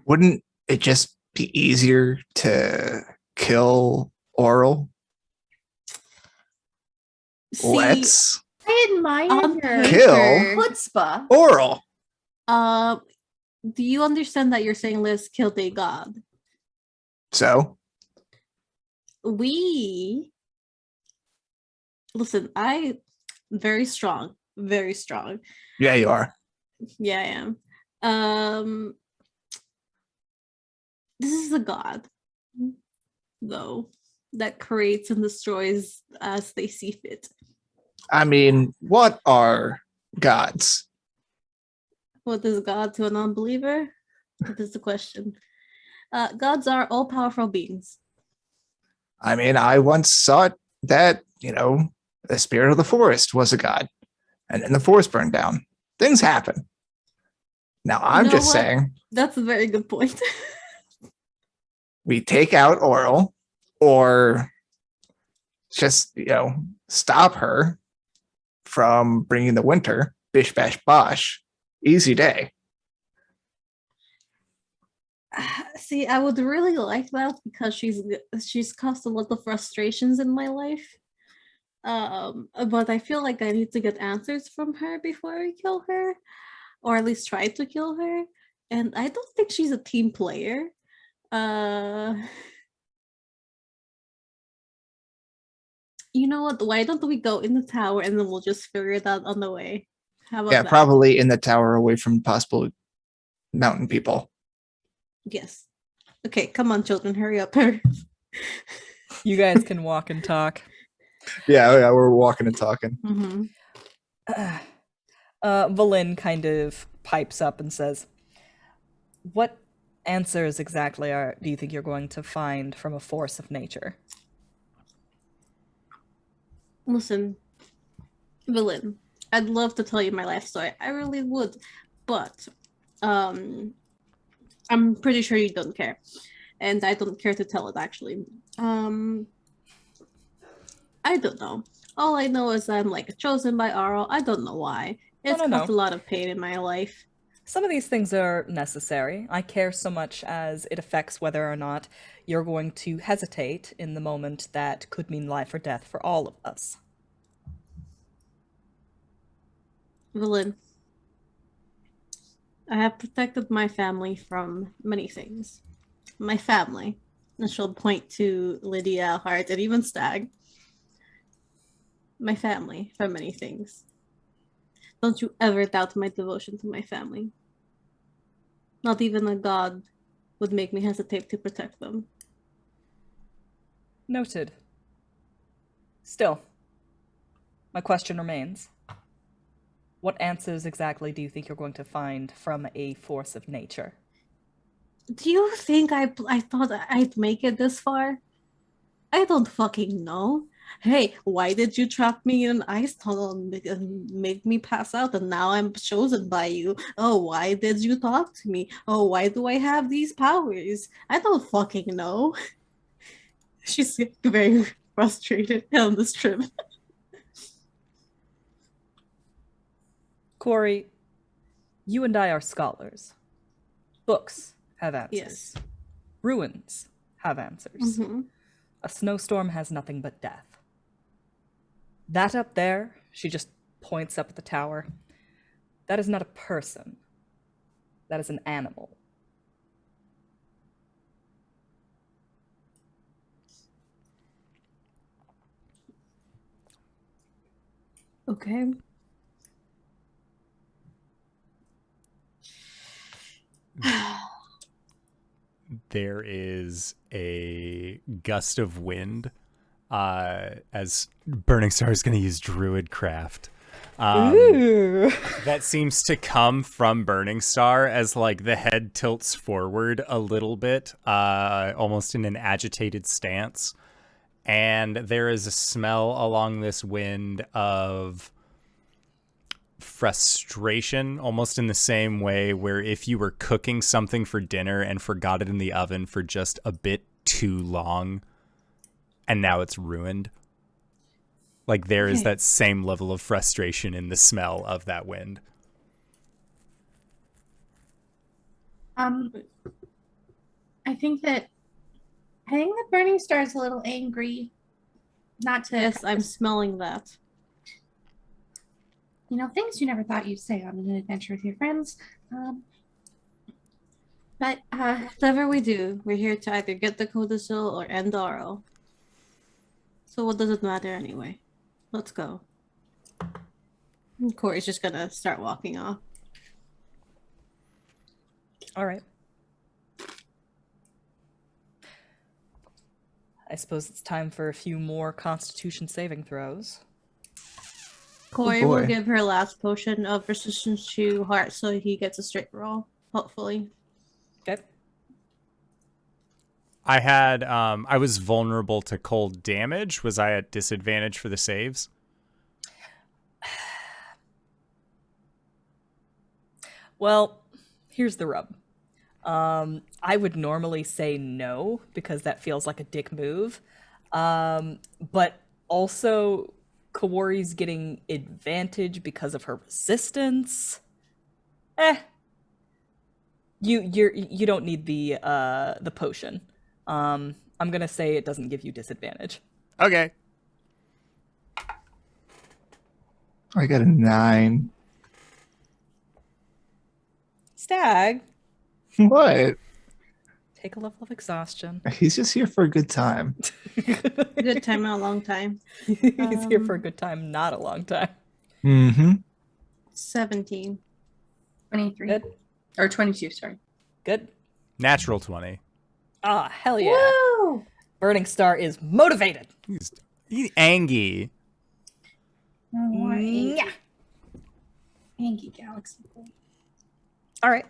Wouldn't it just be easier to kill Oral? See, Let's I admire on your Kill? chutzpah. Oral. do you understand that you're saying let's kill a god? So We listen, I very strong, very strong. yeah, you are. Yeah, I am. This is a god, though, that creates and destroys as they see fit. I mean, what are gods? What is God to a non-believer? That is the question. Gods are all-powerful beings. I mean, I once thought that, the spirit of the forest was a god, and then the forest burned down. Things happen. Now, I'm know just what? saying That's a very good point. we take out Oral or just, stop her from bringing the winter. Bish, bash, bosh. Easy day. See, I would really like that because she's caused a lot of frustrations in my life. But I feel like I need to get answers from her before I kill her, or at least try to kill her. And I don't think she's a team player. You know what? Why don't we go in the tower and then we'll just figure it out on the way? How about Yeah, that? probably in the tower away from possible mountain people. Yes. Okay, come on, children, hurry up. You guys can walk and talk. Yeah, we're walking and talking. Mm-hmm. Valin kind of pipes up and says, "What answers exactly do you think you're going to find from a force of nature?" Listen, Villain, I'd love to tell you my life story. I really would, but I'm pretty sure you don't care, and I don't care to tell it actually. I don't know. All I know is I'm like chosen by Arl. I don't know why. It's No. caused a lot of pain in my life. Some of these things are necessary. I care so much as it affects whether or not you're going to hesitate in the moment that could mean life or death for all of us. Villain, I have protected my family from many things. My family, and she'll point to Lydia, Hart, and even Stag. My family from many things. Don't you ever doubt my devotion to my family. Not even a god would make me hesitate to protect them. Noted. Still, my question remains. What answers exactly do you think you're going to find from a force of nature? Do you think I thought I'd make it this far? I don't fucking know. Hey, why did you trap me in an ice tunnel and make me pass out and now I'm chosen by you? Oh, why did you talk to me? Oh, why do I have these powers? I don't fucking know. She's very frustrated on this trip. Kuori, you and I are scholars. Books have answers. Yes. Ruins have answers. Mm-hmm. A snowstorm has nothing but death. That up there, she just points up at the tower. That is not a person. That is an animal. Okay. there is a gust of wind as Burningstar is going to use Druidcraft. Ooh. That seems to come from Burningstar as like the head tilts forward a little bit, almost in an agitated stance. And there is a smell along this wind of frustration, almost in the same way where if you were cooking something for dinner and forgot it in the oven for just a bit too long and now it's ruined. Like there is that same level of frustration in the smell of that wind. I think that Burningstar is a little angry. Not to Yes, I'm smelling that. Things you never thought you'd say on an adventure with your friends. But Whatever we do, we're here to either get the codicil or end Aro. So what does it matter anyway? Let's go. And Corey's just gonna start walking off. All right. I suppose it's time for a few more Constitution saving throws. Corey boy. will give her last potion of resistance to Hart so he gets a straight roll, hopefully. Okay. I was vulnerable to cold damage. Was I at disadvantage for the saves? Well, here's the rub. I would normally say no because that feels like a dick move. But also Kuori's getting advantage because of her resistance. You don't need the potion. I'm gonna say it doesn't give you disadvantage. Okay. I got a 9. Stag, What? take a level of exhaustion. He's just here for a good time. Good time, not a long time. He's here for a good time, not a long time. Mm-hmm. 17. 23. Good. Or 22, sorry. Good. Natural 20. Ah, hell yeah. Woo! Burningstar is motivated. He's angry. More Mwah. Angie Galaxy. All right.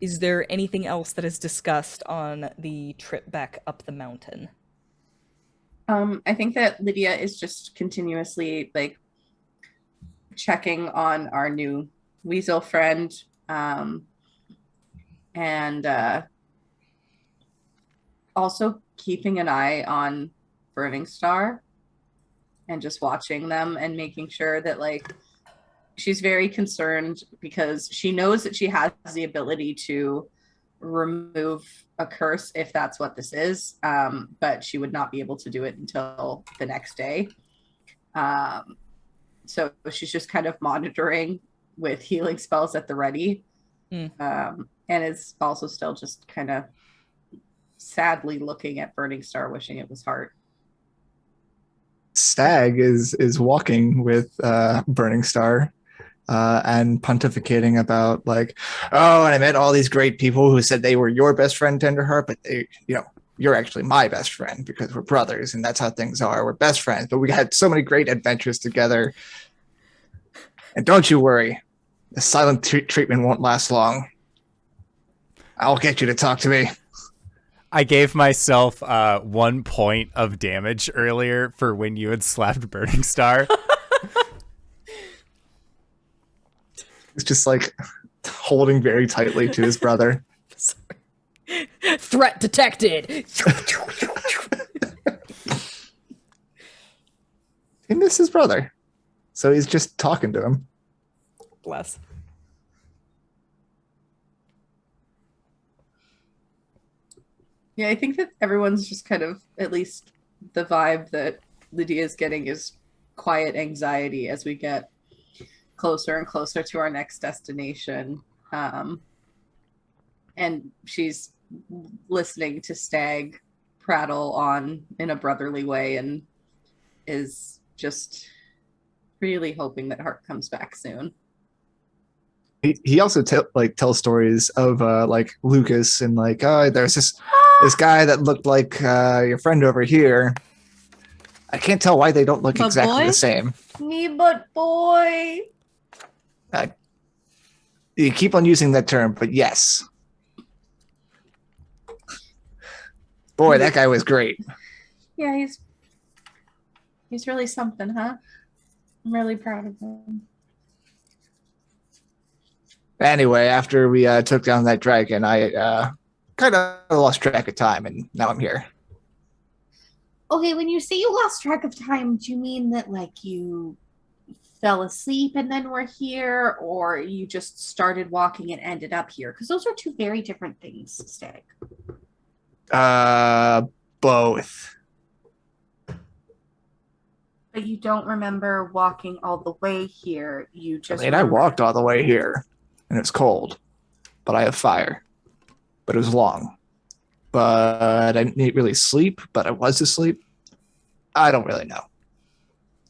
Is there anything else that is discussed on the trip back up the mountain? I think that Lydia is just continuously like checking on our new weasel friend, and also keeping an eye on Burningstar and just watching them and making sure that like she's very concerned because she knows that she has the ability to remove a curse if that's what this is, but she would not be able to do it until the next day. So she's just kind of monitoring with healing spells at the ready. And is also still just kind of sadly looking at Burningstar, wishing it was Hart. Stag is walking with Burningstar and pontificating about like, oh, and I met all these great people who said they were your best friend, Tenderheart, but they, you're actually my best friend because we're brothers and that's how things are. We're best friends, but we had so many great adventures together. And don't you worry, the silent treatment won't last long. I'll get you to talk to me. I gave myself 1 point of damage earlier for when you had slapped Burningstar. He's just like holding very tightly to his brother. Sorry. Threat detected. He missed his brother, so he's just talking to him. Bless. Yeah, I think that everyone's just kind of, at least the vibe that Lydia is getting is quiet anxiety as we get closer and closer to our next destination. And she's listening to Stag prattle on in a brotherly way and is just really hoping that Hart comes back soon. he also tells stories of like Lucas and like, oh, there's this guy that looked like your friend over here. I can't tell why they don't look But exactly boy? the same. Me but boy. You keep on using that term, but yes. Boy, that guy was great. Yeah, he's really something, huh? I'm really proud of him. Anyway, after we took down that dragon, I kind of lost track of time, and now I'm here. Okay, when you say you lost track of time, do you mean that like you fell asleep and then were here, or you just started walking and ended up here? Because those are two very different things, Stag. Both. But you don't remember walking all the way here. You just I walked all the way here, and it's cold, but I have fire. But it was long. But I didn't really sleep, but I was asleep. I don't really know.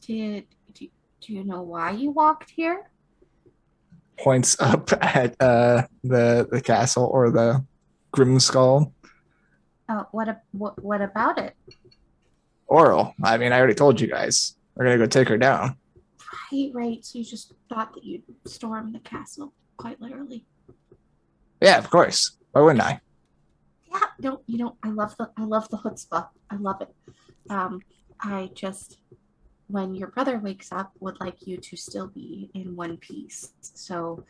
Do you know why you walked here? Points up at the castle or the Grimskalle. What about it? Oral. I mean, I already told you guys. We're gonna go take her down. Right. So you just thought that you'd storm the castle, quite literally. Yeah, of course. Why wouldn't I? Yeah. No. I love the chutzpah. I love it. I just, when your brother wakes up, would like you to still be in one piece. So,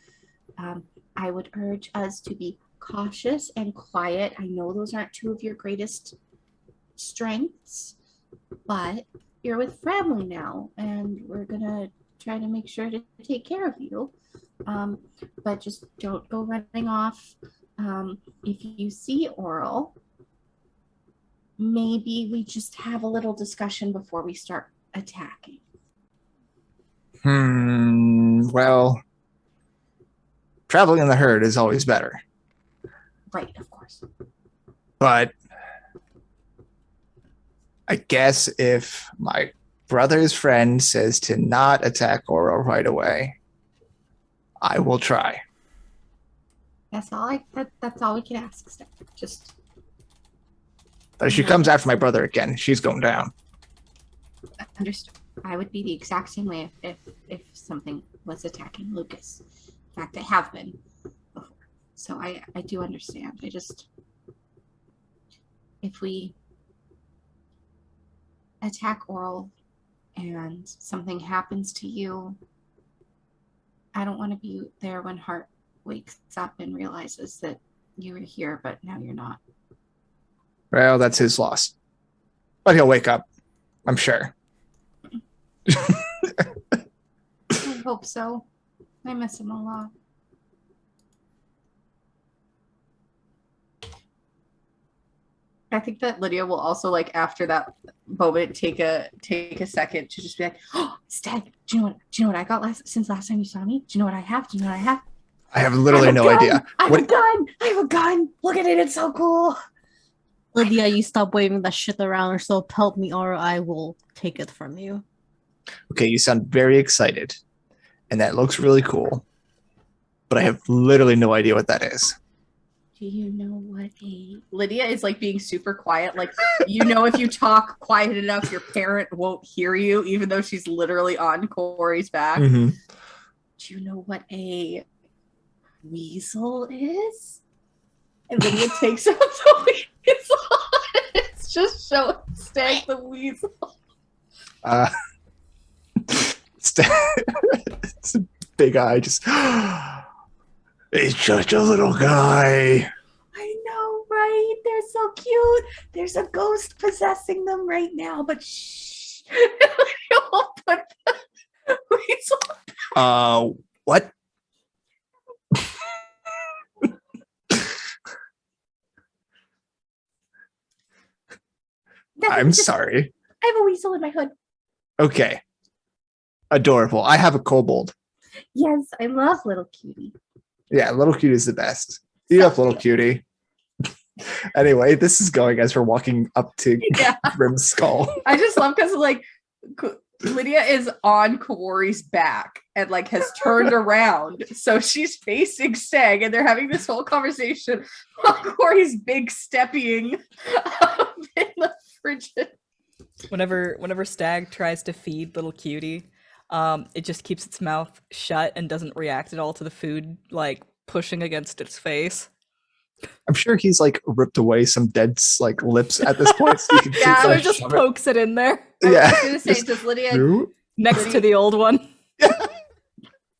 I would urge us to be cautious and quiet. I know those aren't two of your greatest strengths, but you're with family now, and we're gonna try to make sure to take care of you. But just don't go running off. If you see Oral, maybe we just have a little discussion before we start attacking. Well, traveling in the herd is always better. Right, of course. But I guess if my brother's friend says to not attack Oral right away, I will try. That's all we can ask, Steph. Just But if she comes after my brother again, she's going down. understood. I would be the exact same way if something was attacking Lucas. In fact, I have been before. So I do understand. I just, if we attack Oral and something happens to you, I don't want to be there when Hart wakes up and realizes that you were here, but now you're not. Well, that's his loss. But he'll wake up, I'm sure. I hope so. I miss him a lot. I think that Lydia will also, like, after that moment, take a second to just be like, "Oh, Stag, do you know what I got since last time you saw me? Do you know what I have? Do you know what I have? I have literally no idea. I have a gun. I have a gun. Look at it. It's so cool." Lydia, you stop waving that shit around, or so help me, or I will take it from you. Okay, you sound very excited, and that looks really cool. But I have literally no idea what that is. Do you know what a... Lydia is, like, being super quiet. Like, you know, if you talk quiet enough, your parent won't hear you, even though she's literally on Kuori's back. Mm-hmm. Do you know what a weasel is? And Lydia takes out the weasel. It's just showing Stag the weasel. It's a big eye, just... He's just a little guy. I know, right? They're so cute. There's a ghost possessing them right now, but shh. We'll put the weasel. What? I'm sorry. I have a weasel in my hood. Okay. Adorable. I have a kobold. Yes, I love little cutie. Yeah, little cutie is the best. Eat up, little cutie. Anyway, this is going as we're walking up to Yeah. Grimskalle. I just love because like Lydia is on Kuori's back and like has turned around. So she's facing Stag and they're having this whole conversation while Kuori's big stepping in the frigid. Whenever Stag tries to feed little cutie, it just keeps its mouth shut and doesn't react at all to the food like pushing against its face. I'm sure he's like ripped away some dead like lips at this point. So, you can Yeah, So like, it just shove pokes it in there Yeah. I was gonna say, Just does Lydia through. next to the old one.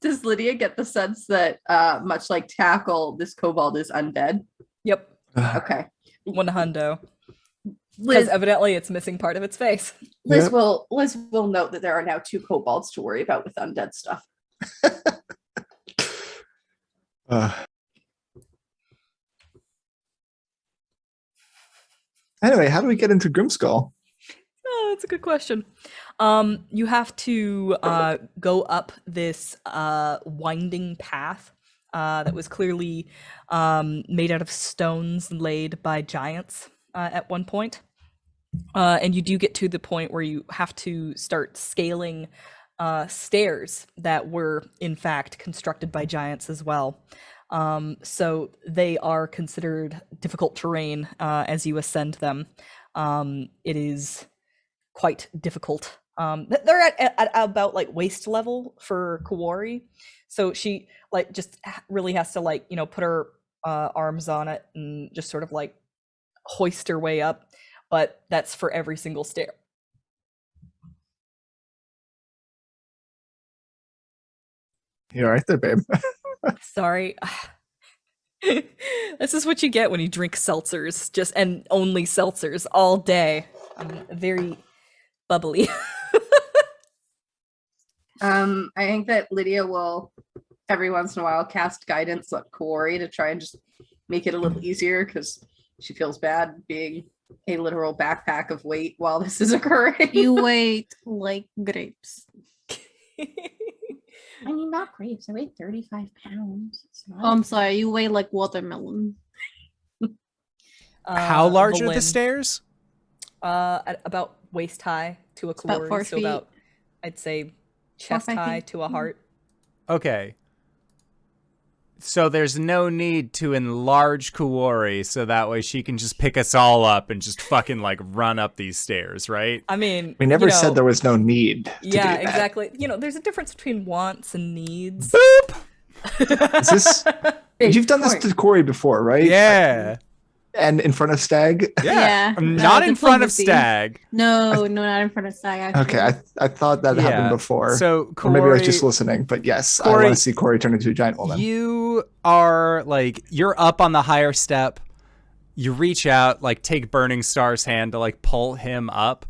does Lydia get the sense that much like Tackle, this kobold is undead? Yep, Okay. one hundo. Liz, Because evidently it's missing part of its face. Liz Yep. will note that there are now 2 kobolds to worry about with undead stuff. Anyway, how do we get into Grimskalle? Oh, that's a good question. You have to go up this winding path that was clearly made out of stones laid by giants at one point. And you do get to the point where you have to start scaling stairs that were, in fact, constructed by giants as well. So they are considered difficult terrain as you ascend them. It is quite difficult. They're at about like waist level for Kuori, so she like just really has to like put her arms on it and just sort of like hoist her way up. But that's for every single stair. You're right there, babe. Sorry. This is what you get when you drink seltzers, just and only seltzers all day. I'm very bubbly. I think that Lydia will every once in a while cast guidance on Kuori to try and just make it a little easier because she feels bad being a literal backpack of weight while this is occurring. You weigh like grapes. I mean, not grapes. I weigh 35 pounds. It's not... Oh, I'm sorry. You weigh like watermelon. How large are the Valin, stairs? at about waist high to a about Kuori, 4 so feet. about I'd say chest 5 high feet. to a heart. Okay. So there's no need to enlarge Kuori so that way she can just pick us all up and just fucking like run up these stairs, right? I mean, We never said there was no need to yeah, do that. exactly. There's a difference between wants and needs. Is this you've done this to Kuori before, right? Yeah. And in front of Stag? Yeah. Yeah, Not in front of diplomacy. Stag. No, not in front of Stag. Actually. Okay, I thought that happened before. So or maybe I was Kuori- just listening, but yes, I Kuori- want to see Kuori turn into a giant woman. You are like, you're up on the higher step. You reach out, like take Burningstar's hand to like pull him up.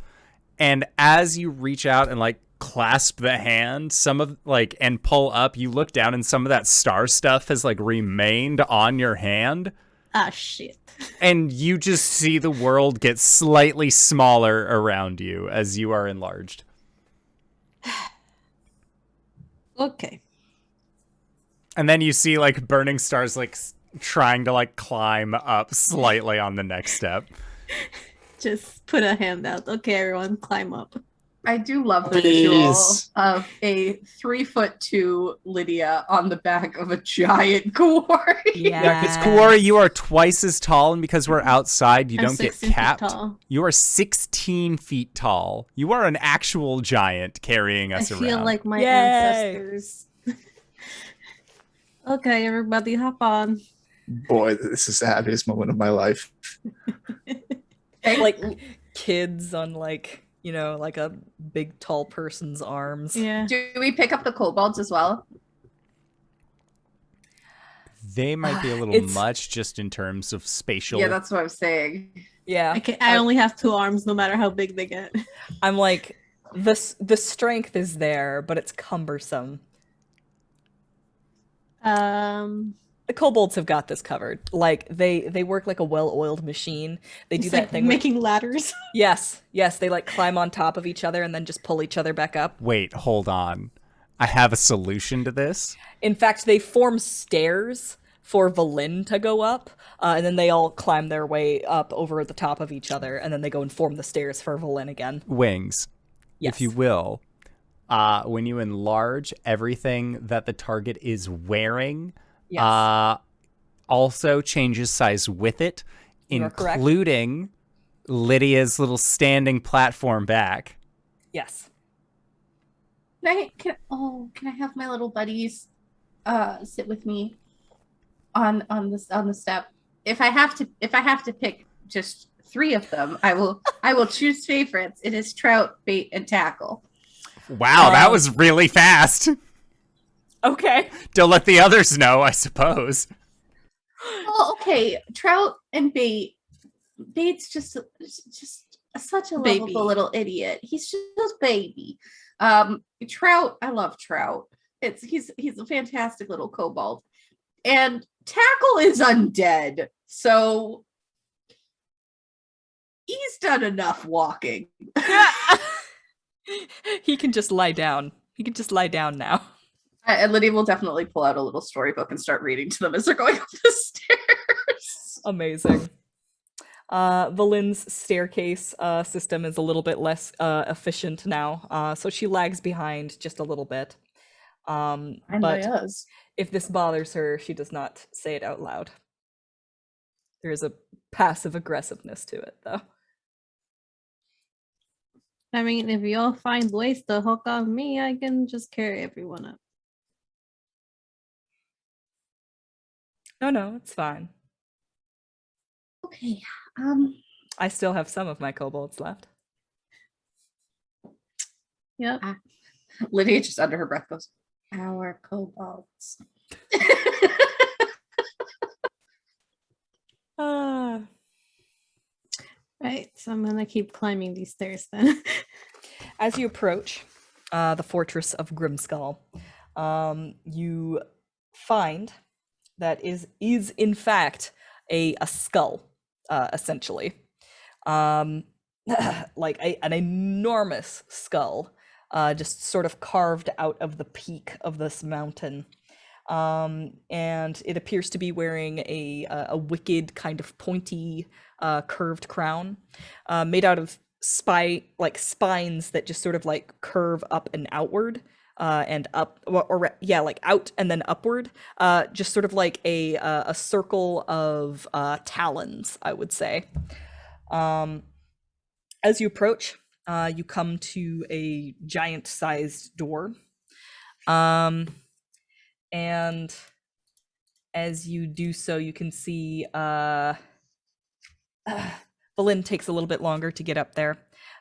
And as you reach out and like clasp the hand, some of like, and pull up, you look down and some of that star stuff has like remained on your hand. Ah, shit. And you just see the world get slightly smaller around you as you are enlarged. Okay. And then you see like Burningstar's like trying to like climb up slightly on the next step. Just put a hand out. Okay, everyone, climb up. I do love the visual Please. of a 3'2" Lydia on the back of a giant Kuori. Yeah, because Kuori, you are twice as tall, and because we're outside, you I'm don't get 16 feet capped. tall. You are 16 feet tall. You are an actual giant carrying I us feel around. like my Yay. ancestors. Okay, everybody, hop on. Boy, this is the happiest moment of my life. Like kids on like like a big tall person's arms. Yeah. Do we pick up the kobolds as well? They might be a little It's- much just in terms of spatial. Yeah, that's what I was saying. Yeah. I only have 2 arms, no matter how big they get. I'm like the strength is there, but it's cumbersome. The kobolds have got this covered. Like they work like a well-oiled machine. They do It's that like thing. With, making ladders. yes, they like climb on top of each other and then just pull each other back up. Wait, hold on. I have a solution to this. In fact, they form stairs for Valin to go up, and then they all climb their way up over the top of each other, and then they go and form the stairs for Valin again. Wings, Yes. if you will. when you enlarge, everything that the target is wearing Yes. also changes size with it, You are correct. including Lydia's little standing platform back. Yes. Can I have my little buddies sit with me on the step? If I have to pick just 3 of them, I will choose favorites. It is trout, bait, and tackle. Wow, that was really fast. Okay. Don't let the others know, I suppose. Well, okay, trout and bait. Bait's just such a Baby. lovable little idiot. He's just baby. Trout, I love Trout. He's a fantastic little kobold. And Tackle is undead, so he's done enough walking. He can just lie down. He can just lie down now. And Lydia will definitely pull out a little storybook and start reading to them as they're going up the stairs. Amazing. Valin's staircase system is a little bit less efficient now, so she lags behind just a little bit. But if this bothers her, she does not say it out loud. There is a passive aggressiveness to it, though. I mean, if y'all find ways to hook on me, I can just carry everyone up. No, it's fine. Okay. I still have some of my kobolds left. Yep. Lydia just under her breath goes, "Our kobolds." Right, so I'm gonna keep climbing these stairs then. As you approach the fortress of Grimskalle, you find that is in fact a skull, essentially. Like an enormous skull, just sort of carved out of the peak of this mountain. And it appears to be wearing a wicked kind of pointy, curved crown, made out of spines that just sort of like curve up and outward, and up, like out and then upward, just sort of like a circle of talons, I would say. As you approach, you come to a giant-sized door. And as you do so, you can see Valin takes a little bit longer to get up there,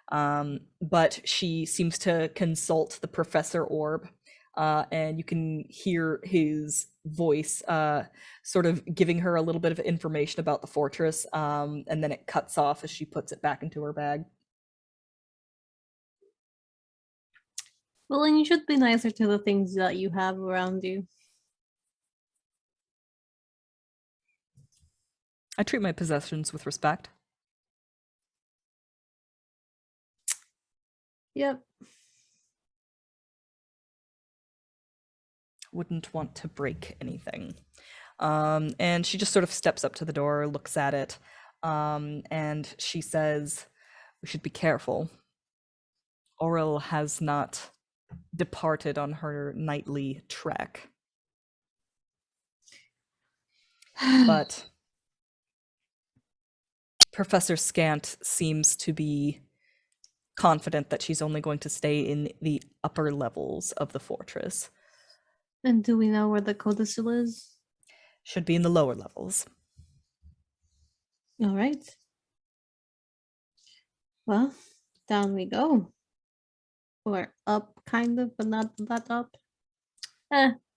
but she seems to consult the Professor Orb, and you can hear his voice sort of giving her a little bit of information about the fortress, and then it cuts off as she puts it back into her bag. Well, and you should be nicer to the things that you have around you. I treat my possessions with respect. Yep. Wouldn't want to break anything. And she just sort of steps up to the door, looks at it, and she says, "We should be careful. Auril has not departed on her nightly trek. But Professor Scant seems to be confident that she's only going to stay in the upper levels of the fortress. And do we know where the codicil is? Should be in the lower levels." All right. Well, down we go. Or up, kind of, but not that up.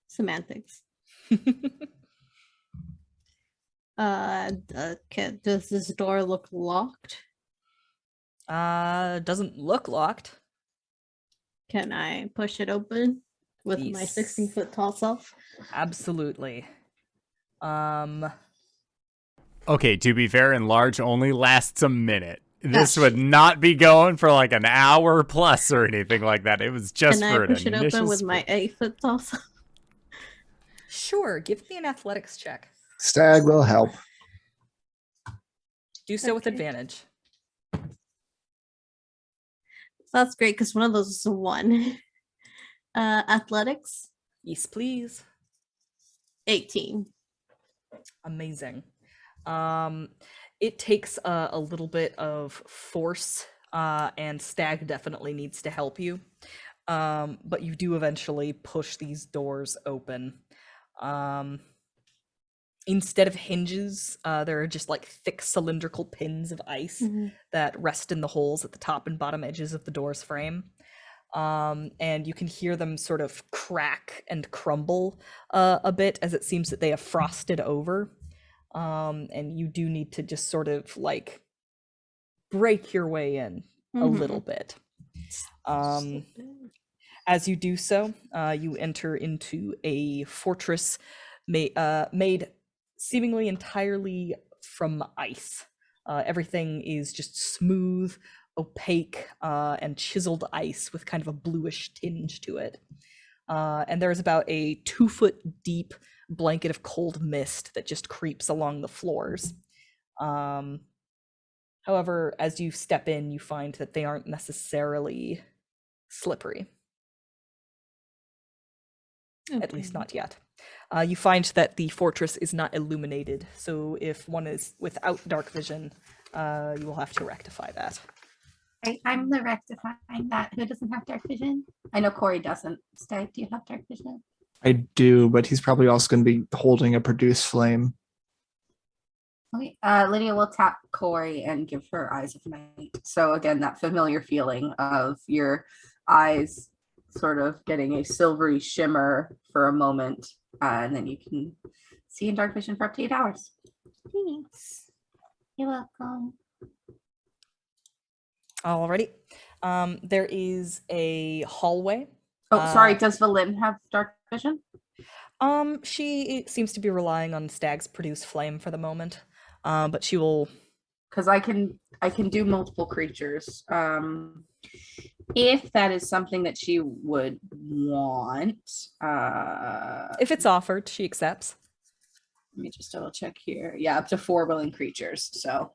Semantics. Does this door look locked? Doesn't look locked. Can I push it open with my 16-foot tall self? Absolutely. Okay, to be fair, enlarge only lasts a minute. This would not be going for like an hour plus or anything like that. It was just Can for I an push it open with my 8-foot tall self? Sure, give me an athletics check. Stag will help. Do so with Okay. advantage. That's great because one of those is a 1. Athletics, Yes, please. 18. Amazing. It takes a little bit of force, and Stag definitely needs to help you. But you do eventually push these doors open. Instead of hinges, there are just like thick cylindrical pins of ice that rest in the holes at the top and bottom edges of the door's frame. And you can hear them sort of crack and crumble a bit as it seems that they have frosted over. And you do need to just sort of like break your way in a little bit. As you do so, you enter into a fortress made seemingly entirely from ice. Everything is just smooth, opaque, and chiseled ice with kind of a bluish tinge to it. And there's about a 2-foot deep blanket of cold mist that just creeps along the floors. However, as you step in, you find that they aren't necessarily slippery. Okay. At least not yet. You find that the fortress is not illuminated, so if one is without dark vision, you will have to rectify that. I'm the rectifying that. Who doesn't have dark vision? I know Kuori doesn't. Stag, do you have dark vision? I do, but he's probably also going to be holding a produce flame. Okay. Lydia will tap Kuori and give her eyes of night. So again, that familiar feeling of your eyes sort of getting a silvery shimmer for a moment, and then you can see in dark vision for up to 8 hours. Thanks. You're welcome. Alrighty. There is a hallway. Oh, sorry. Does Valin have dark vision? She seems to be relying on Stag's produce flame for the moment. But she will. Because I can do multiple creatures. If that is something that she would want. If it's offered, she accepts. Let me just double check here. Yeah, up to 4 willing creatures. So.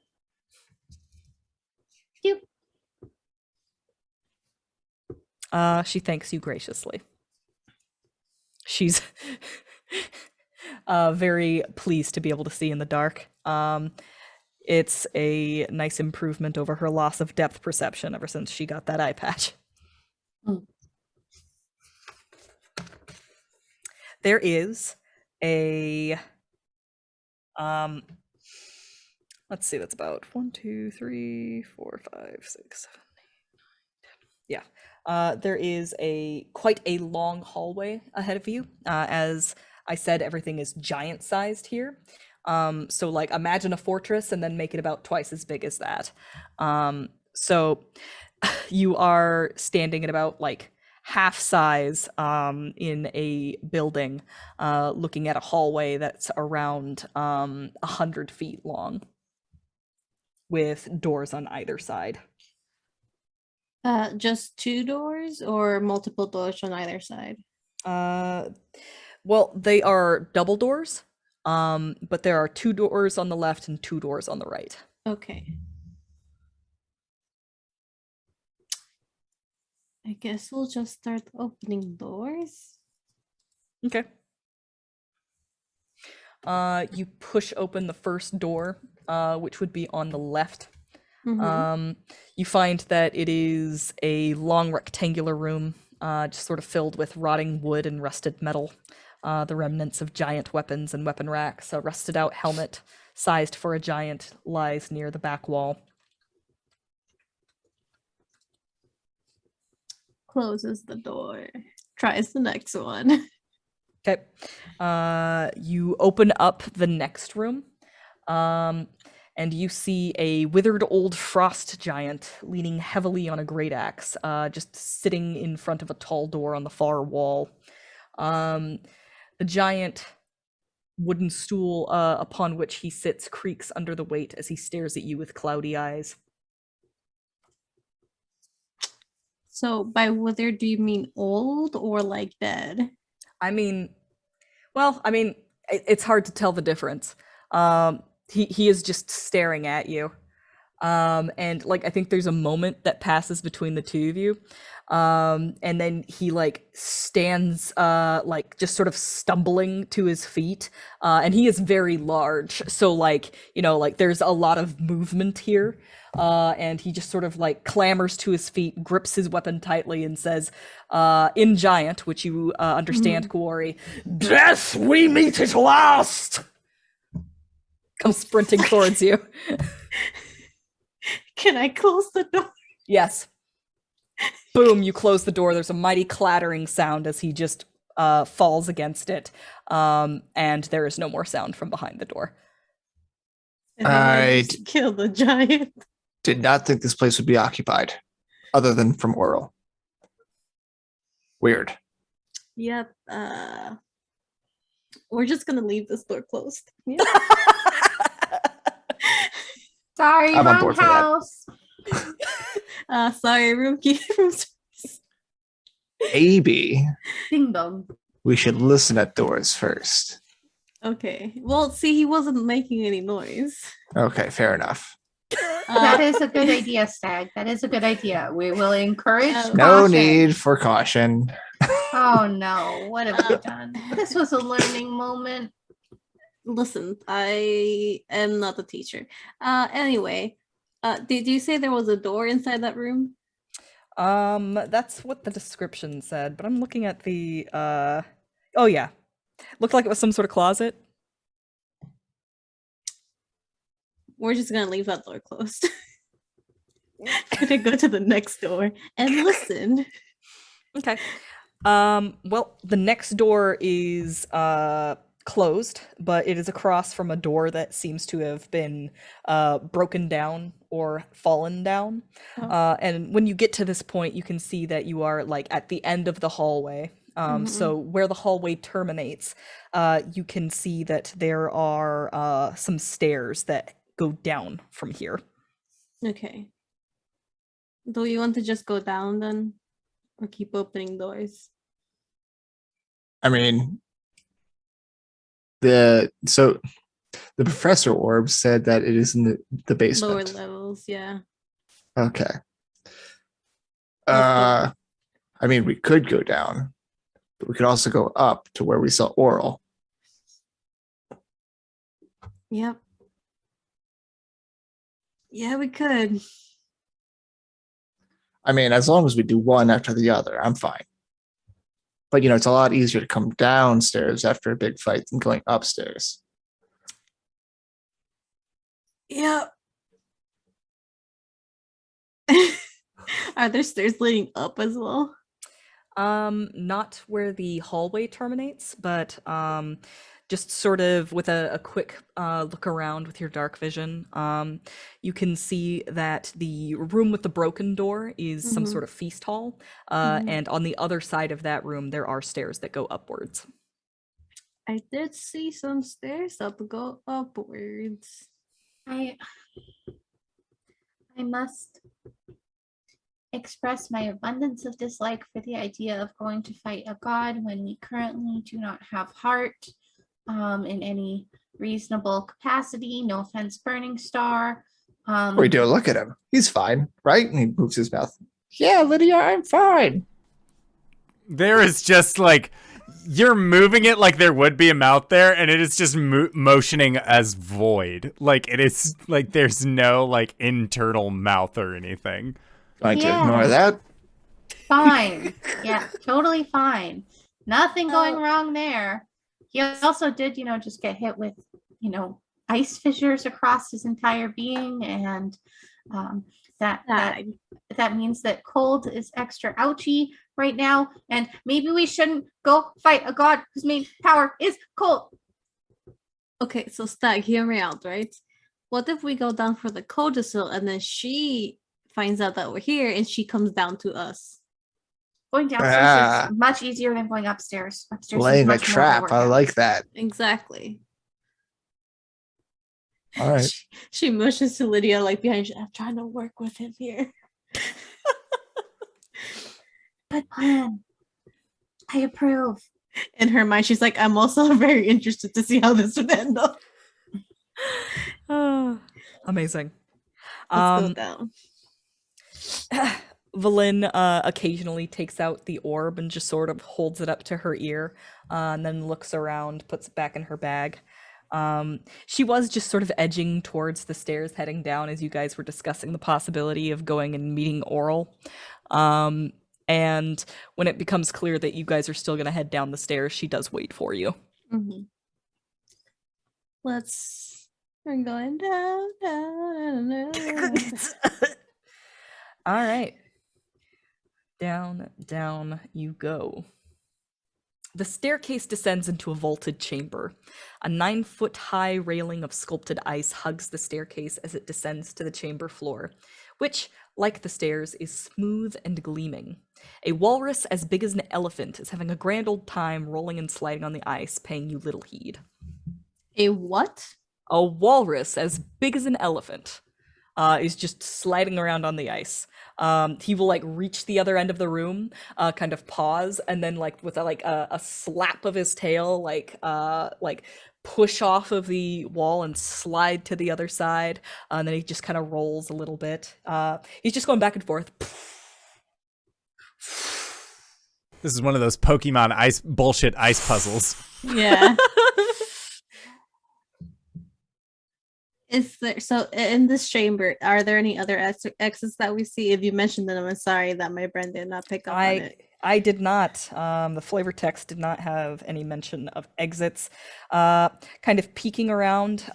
She thanks you graciously. She's very pleased to be able to see in the dark. It's a nice improvement over her loss of depth perception ever since she got that eye patch. There is a let's see, that's about 1, 2, 3, 4, 5, 6, 7, 8, 9, 10. Yeah. There is quite a long hallway ahead of you. As I said, everything is giant-sized here. So like imagine a fortress and then make it about twice as big as that. So you are standing at about like half size in a building, looking at a hallway that's around 100 feet long with doors on either side. Just 2 doors or multiple doors on either side? Well, they are double doors, but there are 2 doors on the left and 2 doors on the right. Okay. I guess we'll just start opening doors. Okay. You push open the first door, which would be on the left. You find that it is a long rectangular room, just sort of filled with rotting wood and rusted metal. The remnants of giant weapons and weapon racks. A rusted out helmet, sized for a giant, lies near the back wall. Closes the door. Tries the next one. Okay. You open up the next room, and you see a withered old frost giant leaning heavily on a great axe, just sitting in front of a tall door on the far wall. The giant wooden stool upon which he sits creaks under the weight as he stares at you with cloudy eyes. So by withered, do you mean old or like dead? I mean, it's hard to tell the difference. He is just staring at you. And like I think there's a moment that passes between the two of you. And then he like stands like just sort of stumbling to his feet. And he is very large. So like, like there's a lot of movement here. And he just sort of like clambers to his feet, grips his weapon tightly, and says, in Giant, which you understand, Kuori, "Death, we meet at last!" Comes sprinting towards you. Can I close the door? Yes. Boom, you close the door. There's a mighty clattering sound as he just falls against it. And there is no more sound from behind the door. And then I just kill the giant. Did not think this place would be occupied, other than from oral. Weird. Yep. We're just gonna leave this door closed. Yeah. Sorry, I'm on wrong board for that. house. Sorry, room key from Maybe Ding dong. we should listen at doors first. Okay. Well, see, he wasn't making any noise. Okay, fair enough. That is a good idea, Stag. That is a good idea. We will encourage No caution. need for caution. Oh no, what have we done? This was a learning moment. Listen, I am not the teacher. Anyway, did you say there was a door inside that room? That's what the description said, but I'm looking at the oh yeah. Looked like it was some sort of closet. We're just gonna leave that door closed. Gonna go to the next door and listen. Okay. Well, the next door is closed, but it is across from a door that seems to have been broken down or fallen down. Oh. And when you get to this point, you can see that you are like at the end of the hallway. So where the hallway terminates, you can see that there are some stairs that go down from here. Okay. Do you want to just go down then? Or keep opening doors? I mean, the professor orb said that it is in the Lower basement. levels, yeah. Okay. I mean, we could go down, but we could also go up to where we saw oral. Yep. Yeah, we could. I mean, as long as we do one after the other, I'm fine. But, it's a lot easier to come downstairs after a big fight than going upstairs. Yep. Are there stairs leading up as well? Not where the hallway terminates, but just sort of with a quick look around with your dark vision, you can see that the room with the broken door is some sort of feast hall, and on the other side of that room there are stairs that go upwards. I did see some stairs that go upwards. I must express my abundance of dislike for the idea of going to fight a god when we currently do not have Hart in any reasonable capacity. No offense, Burningstar. We do. Look at him. He's fine, right? And he moves his mouth. Yeah, Lydia, I'm fine. There is just like, you're moving it like there would be a mouth there, and it is just motioning as void. Like, it is like there's no like internal mouth or anything. Going to Yeah. ignore that. Fine. Yeah, totally fine. Nothing going wrong there. He also did, just get hit with, ice fissures across his entire being, and that means that cold is extra ouchy right now, and maybe we shouldn't go fight a god whose main power is cold. Okay, so Stag, hear me out, right? What if we go down for the codicil and then she finds out that we're here and she comes down to us? Going downstairs is much easier than going upstairs. Upstairs is Laying a much more trap. work. I like that. Exactly. All right. She motions to Lydia like behind you. I'm trying to work with him here. Good plan. I approve. In her mind, she's like, I'm also very interested to see how this would end up. Amazing. Let's go down. Valin occasionally takes out the orb and just sort of holds it up to her ear, and then looks around, puts it back in her bag. She was just sort of edging towards the stairs heading down as you guys were discussing the possibility of going and meeting Oral. And when it becomes clear that you guys are still going to head down the stairs, she does wait for you. Mm-hmm. We're going down, down, down, down. All right. Down, down you go. The staircase descends into a vaulted chamber. A 9-foot-high railing of sculpted ice hugs the staircase as it descends to the chamber floor, which, like the stairs, is smooth and gleaming. A walrus as big as an elephant is having a grand old time rolling and sliding on the ice, paying you little heed. A what? A walrus as big as an elephant is just sliding around on the ice. He will like reach the other end of the room, kind of pause, and then like with a slap of his tail, like push off of the wall and slide to the other side. And then he just kind of rolls a little bit. He's just going back and forth. This is one of those Pokemon ice puzzles. Yeah. Is there, so in this chamber, are there any other exits that we see? If you mentioned them, I'm sorry that my brain did not pick up on it. I did not. The flavor text did not have any mention of exits. Kind of peeking around,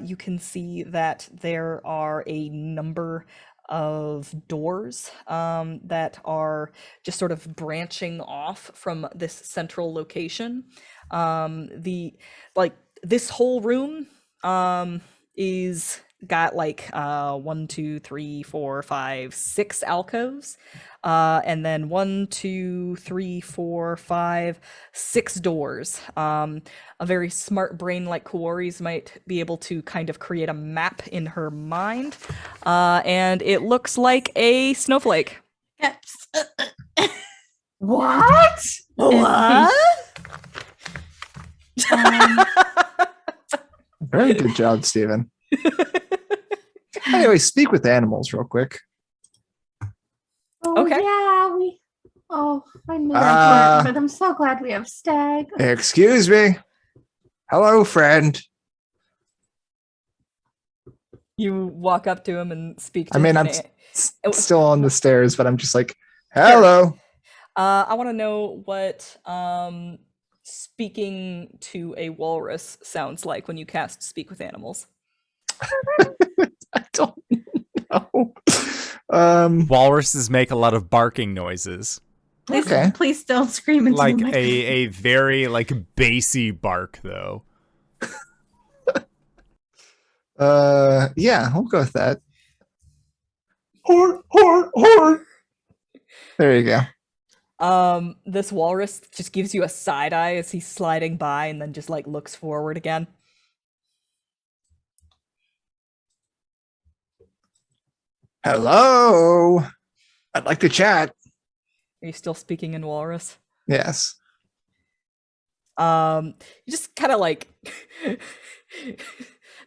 you can see that there are a number of doors that are just sort of branching off from this central location. This whole room is got like 1, 2, 3, 4, 5, 6 alcoves, and then 1, 2, 3, 4, 5, 6 doors. A very smart brain like Kuori's might be able to kind of create a map in her mind, and it looks like a snowflake. Yes. What? What? Very good job, Steven. Anyway, speak with animals real quick. Oh, Okay. yeah, I knew I weren't, but I'm so glad we have Stag. Excuse me. Hello, friend. You walk up to him and speak to I mean, him. I'm still on the stairs, but I'm just like, hello. I want to know what speaking to a walrus sounds like when you cast Speak with Animals. I don't know. Walruses make a lot of barking noises. Please don't scream into Like the microphone. a very like bassy bark though. Yeah, I'll go with that. Horn. There you go. This walrus just gives you a side eye as he's sliding by and then just like looks forward again. Hello. I'd like to chat. Are you still speaking in walrus? Yes. He just kind of like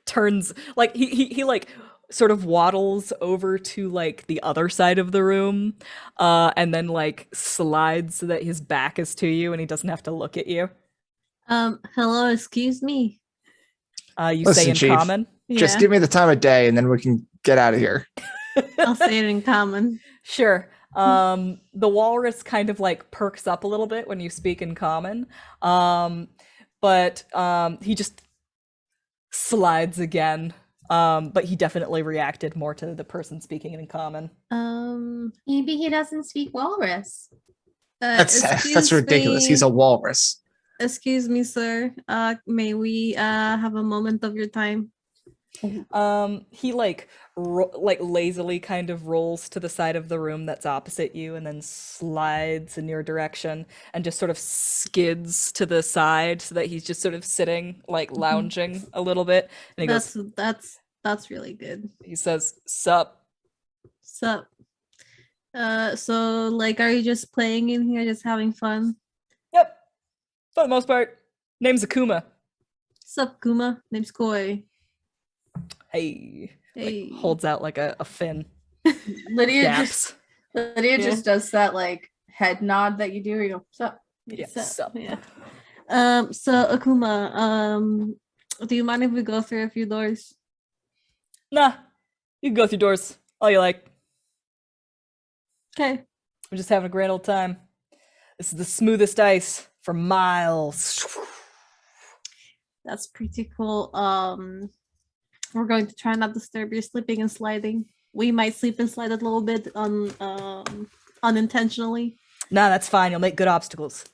turns like he like sort of waddles over to like the other side of the room, and then like slides so that his back is to you and he doesn't have to look at you. Hello, excuse me. You Listen, say in Chief, common. Just give me the time of day and then we can get out of here. I'll say it in common. Sure. The walrus kind of like perks up a little bit when you speak in common, but he just slides again. But he definitely reacted more to the person speaking in common. Maybe he doesn't speak walrus. That's ridiculous. He's a walrus. Excuse me, sir. May we have a moment of your time? He like lazily kind of rolls to the side of the room that's opposite you and then slides in your direction and just sort of skids to the side so that he's just sort of sitting like lounging a little bit, and he goes, that's really good. he says, "Sup." Sup. So like, are you just playing in here, just having fun? Yep, for the most part. Name's Akuma. Sup, Kuma? Name's Koi. Hey. Hey. Holds out like a fin. Lydia Gaps. just does that like head nod that you do. You go, sup? Yeah, So, sup. yeah. So Akuma, do you mind if we go through a few doors? Nah, you can go through doors all you like. Okay. We're just having a grand old time. This is the smoothest ice for miles. That's pretty cool. We're going to try not disturb your sleeping and sliding. We might sleep and slide a little bit unintentionally. Nah, that's fine. You'll make good obstacles.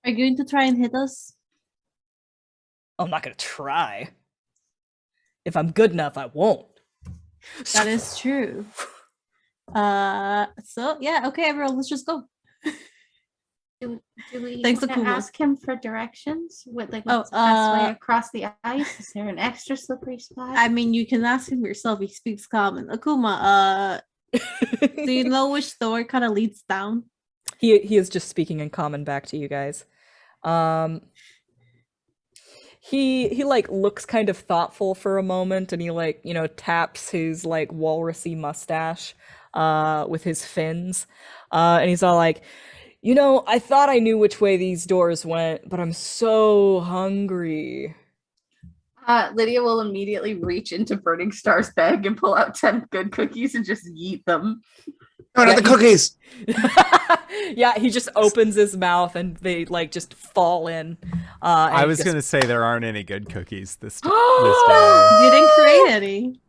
Are you going to try and hit us? I'm not gonna try. If I'm good enough, I won't. That is true. So yeah, okay, everyone, let's just go. Do we Thanks, wanna Akuma. ask him for directions? What's the best way across the ice? Is there an extra slippery spot? I mean, you can ask him yourself. He speaks common. Akuma, do you know which door kind of leads down? He is just speaking in common back to you guys. He like looks kind of thoughtful for a moment, and he like, you know, taps his like walrusy mustache with his fins, and he's all like, you know, I thought I knew which way these doors went, but I'm so hungry. Lydia will immediately reach into Burningstar's bag and pull out 10 good cookies and just yeet them. Oh, not the cookies! Yeah, he just opens his mouth and they like just fall in. I was going to say there aren't any good cookies this day. You didn't create any.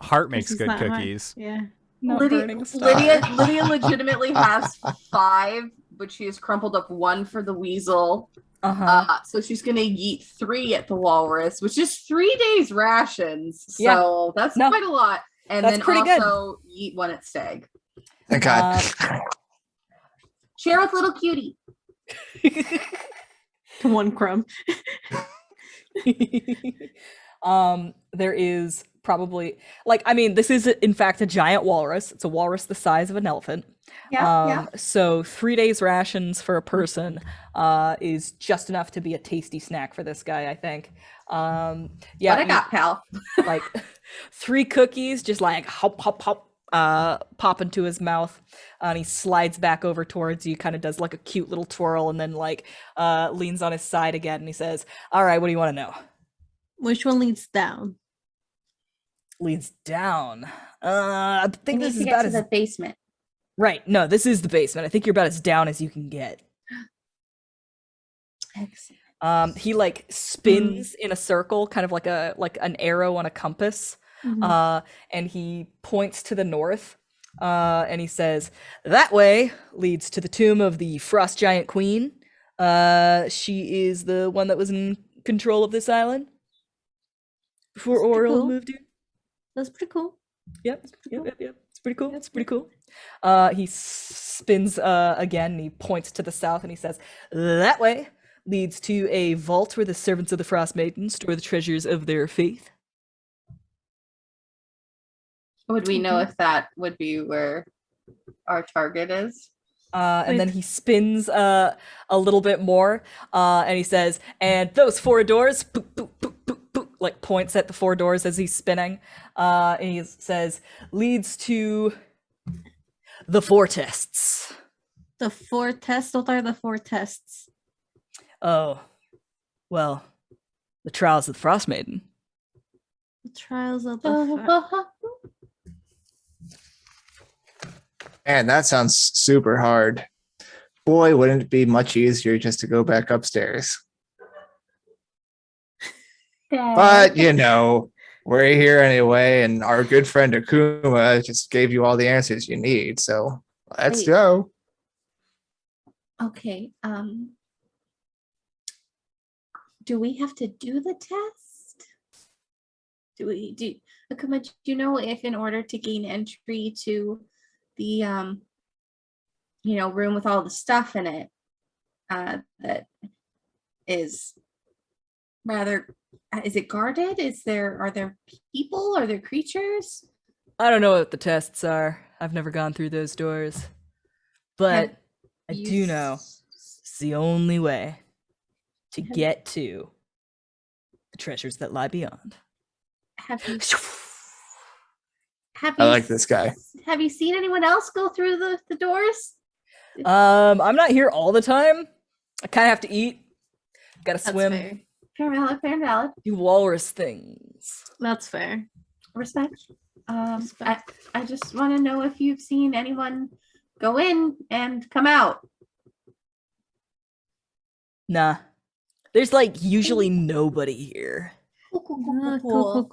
Hart makes This is good not hard. cookies. Yeah. Lydia legitimately has 5, but she has crumpled up 1 for the weasel. So she's gonna yeet 3 at the walrus, which is 3 days rations. So that's quite a lot. And that's then pretty also yeet 1 at Stag. Thank God. Share with little cutie. One crumb. There is probably like, I mean, this is in fact a giant walrus. It's a walrus the size of an elephant. So 3 days rations for a person is just enough to be a tasty snack for this guy, I think. What I got, pal. Like 3 cookies, just like hop hop hop, pop into his mouth, and he slides back over towards you, kind of does like a cute little twirl, and then like leans on his side again, and he says, all right, what do you want to know? Which one leads down? Leads down. I think this is to get about to as the basement. right. No, this is the basement. I think you're about as down as you can get. Excellent. He like spins in a circle, kind of like an arrow on a compass. And he points to the north, and he says, that way leads to the tomb of the Frost Giant Queen. She is the one that was in control of this island before That's pretty Oriole cool. moved here. That's pretty cool. Yep. It's pretty cool. It's pretty cool. He spins again, and he points to the south, and he says, that way leads to a vault where the servants of the Frostmaiden store the treasures of their faith. Would we know if that would be where our target is? And then he spins a little bit more, and he says, and those 4 doors, boop, boop, boop, boop, boop, like points at the 4 doors as he's spinning, and he says, leads to the 4 tests. The 4 tests? What are the 4 tests? Oh, well, the trials of the Frostmaiden. The trials of the Man, that sounds super hard. Boy, wouldn't it be much easier just to go back upstairs? But, you know, we're here anyway, and our good friend Akuma just gave you all the answers you need, so let's Wait. go. Okay. Do we have to do the test? Akuma, do you know if in order to gain entry to the room with all the stuff in it, that is rather, is it guarded? Are there people? Are there creatures? I don't know what the tests are. I've never gone through those doors. But I do know it's the only way to get to the treasures that lie beyond. Have you I like this guy. Have you seen anyone else go through the doors? I'm not here all the time. I kind of have to eat. Gotta That's swim. fair. Fair and valid. Do walrus things. That's fair. Respect. Respect. I just want to know if you've seen anyone go in and come out. Nah. There's like usually nobody here. Cool.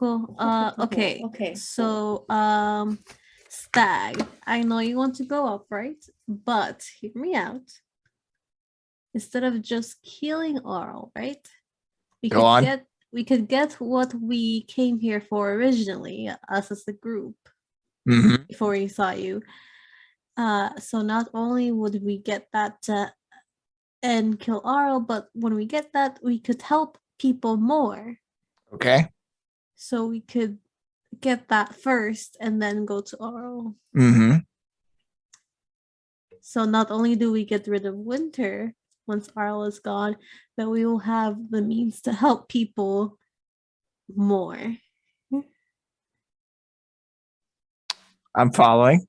Okay. Okay. So, Stag, I know you want to go up, right? But hear me out. Instead of just killing Arl, right? Go on. We could get what we came here for originally, us as a group, Mm-hmm. before we saw you. So not only would we get that and kill Arl, but when we get that, we could help people more. Okay. So we could get that first and then go to Arl. Mm-hmm. So not only do we get rid of Winter once Arl is gone, but we will have the means to help people more. I'm following.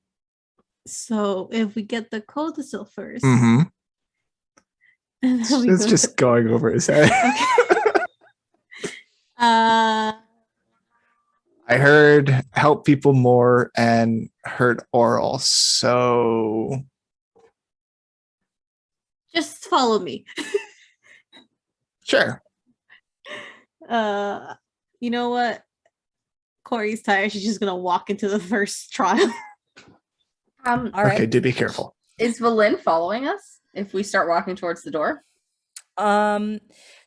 So if we get the codicil first, Mm-hmm. and then we It's go just going over his head. uh I heard help people more and hurt Oral. So just follow me. sure. You know what? Corey's tired. She's just gonna walk into the first trial. All right. Okay, do be careful. Is Valyn following us if we start walking towards the door?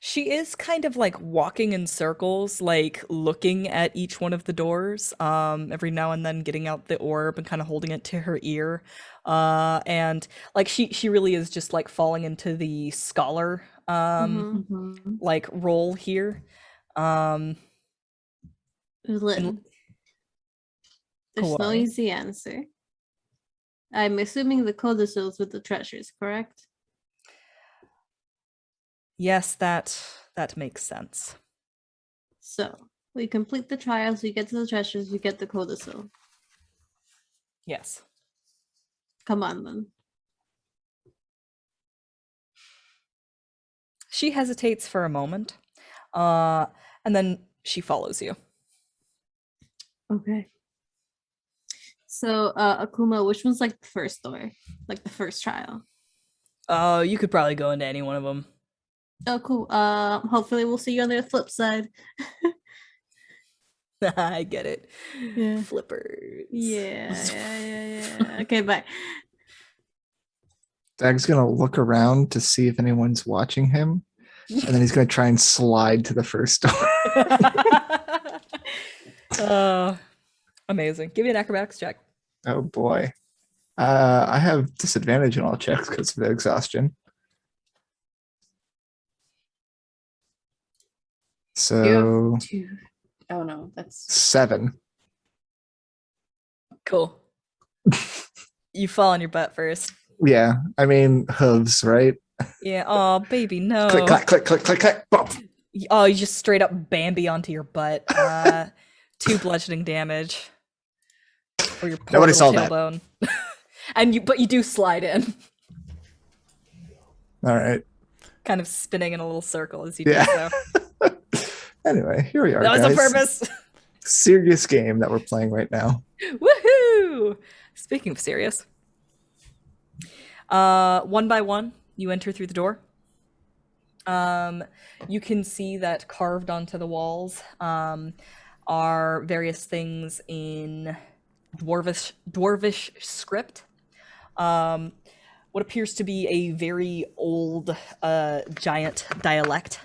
She is kind of like walking in circles, like looking at each one of the doors, every now and then getting out the orb and kind of holding it to her ear. And like she really is just like falling into the scholar Mhm. like role here. Lynn, there's no Kuori. easy answer. I'm assuming the codicils with the treasures, correct? Yes, that makes sense. So we complete the trials, we get to the treasures, we get the codicil. Yes. Come on then. She hesitates for a moment, and then she follows you. Okay. So Akuma, which one's like the first door? Like the first trial? You could probably go into any one of them. Oh cool. Hopefully we'll see you on the flip side. I get it. Yeah. Flippers. Yeah. Okay, bye. Dag's gonna look around to see if anyone's watching him, and then he's gonna try and slide to the first door. Amazing. Give me an acrobatics check. Oh boy. I have disadvantage on all checks because of the exhaustion. So Two. Oh no, that's 7. Cool. You fall on your butt first. Yeah, I mean hooves, right? Yeah. Oh, baby, no. Click, clack, click, click, click, click. Bump. Oh, you just straight up Bambi onto your butt. 2 bludgeoning damage. For your poor Nobody little saw that. tailbone. But you do slide in, All right. kind of spinning in a little circle as you do Yeah. so. Anyway, here we are. That was guys. on purpose. Serious game that we're playing right now. Woohoo! Speaking of serious, one by one, you enter through the door. You can see that carved onto the walls are various things in dwarvish script. What appears to be a very old giant dialect.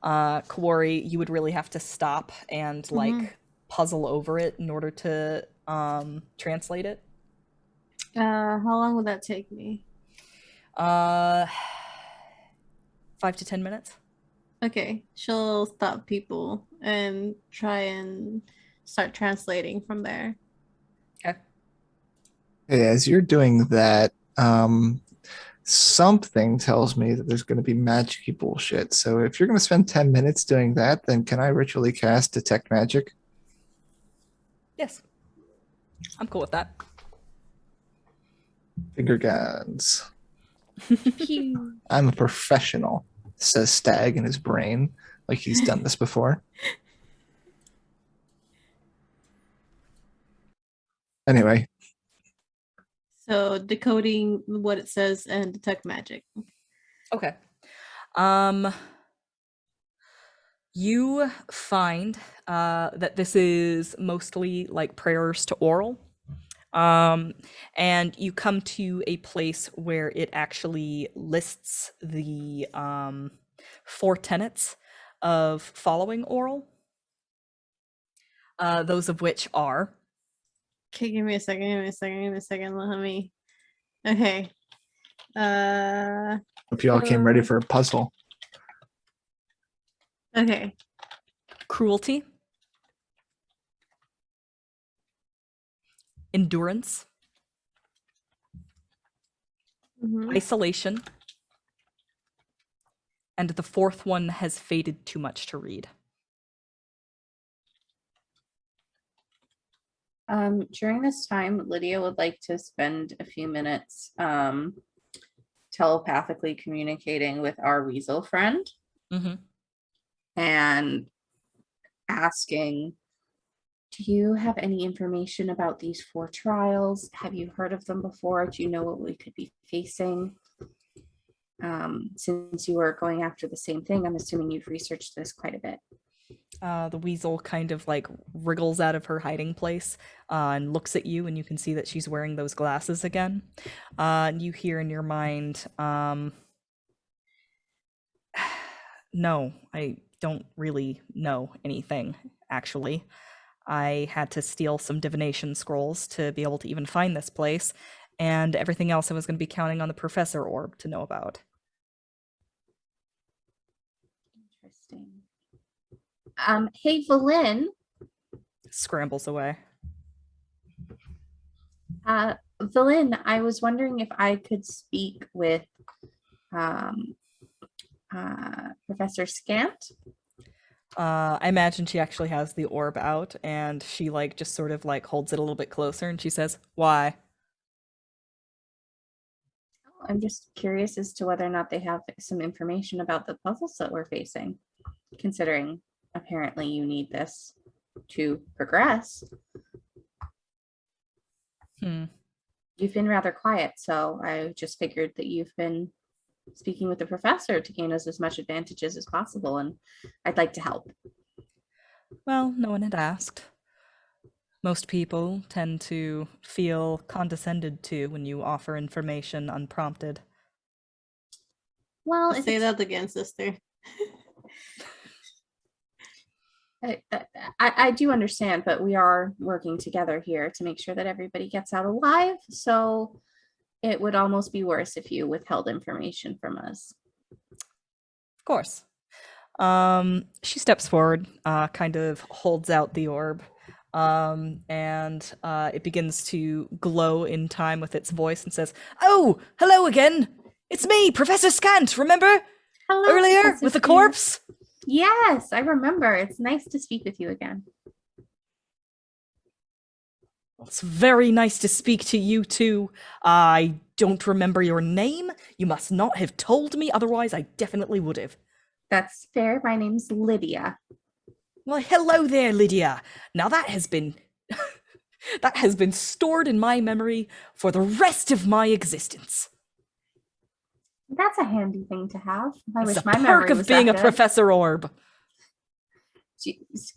Kuori, you would really have to stop and like puzzle over it in order to translate it. How long will that take me? 5 to 10 minutes. Okay, she'll stop people and try and start translating from there. Okay. Hey, as you're doing that, something tells me that there's going to be magic-y bullshit. So if you're going to spend 10 minutes doing that, then can I ritually cast Detect Magic? Yes. I'm cool with that. Finger guns. Phew. I'm a professional, says Stag in his brain, like he's done this before. Anyway, So decoding what it says and detect magic. Okay. You find that this is mostly like prayers to oral. And you come to a place where it actually lists the 4 tenets of following oral. Those of which are Okay, give me a second. Let me. Okay. hope you all came ready for a puzzle. Okay. cruelty, endurance, Mhm. isolation, and the 4th one has faded too much to read. During this time, Lydia would like to spend a few minutes telepathically communicating with our weasel friend Mm-hmm. and asking, do you have any information about these 4 trials? Have you heard of them before? Do you know what we could be facing? Since you are going after the same thing, I'm assuming you've researched this quite a bit. The weasel kind of like wriggles out of her hiding place and looks at you, and you can see that she's wearing those glasses again. And you hear in your mind, no, I don't really know anything, actually. I had to steal some divination scrolls to be able to even find this place, and everything else I was going to be counting on the professor orb to know about. Interesting. Hey, Valin. Scrambles away. Valin, I was wondering if I could speak with Professor Scant. I imagine she actually has the orb out, and she like just sort of like holds it a little bit closer, and she says, "Why?" I'm just curious as to whether or not they have some information about the puzzles that we're facing, considering apparently you need this to progress. You've been rather quiet, so I just figured that you've been speaking with the professor to gain us as much advantages as possible, and I'd like to help. Well, no one had asked. Most people tend to feel condescended to when you offer information unprompted. Well, Say that again, sister. I do understand, but we are working together here to make sure that everybody gets out alive, so it would almost be worse if you withheld information from us. Of course. She steps forward, kind of holds out the orb, and it begins to glow in time with its voice and says, "Oh, hello again! It's me, Professor Scant, remember? Hello, Earlier, Professor with the Scant. corpse?" Yes, I remember. It's nice to speak with you again. It's very nice to speak to you too. I don't remember your name. You must not have told me, otherwise I definitely would have. That's fair. My name's Lydia. Well, hello there, Lydia. Now that has been that has been stored in my memory for the rest of my existence. That's a handy thing to have. I It's wish the my perk memory of was being that a good. professor orb.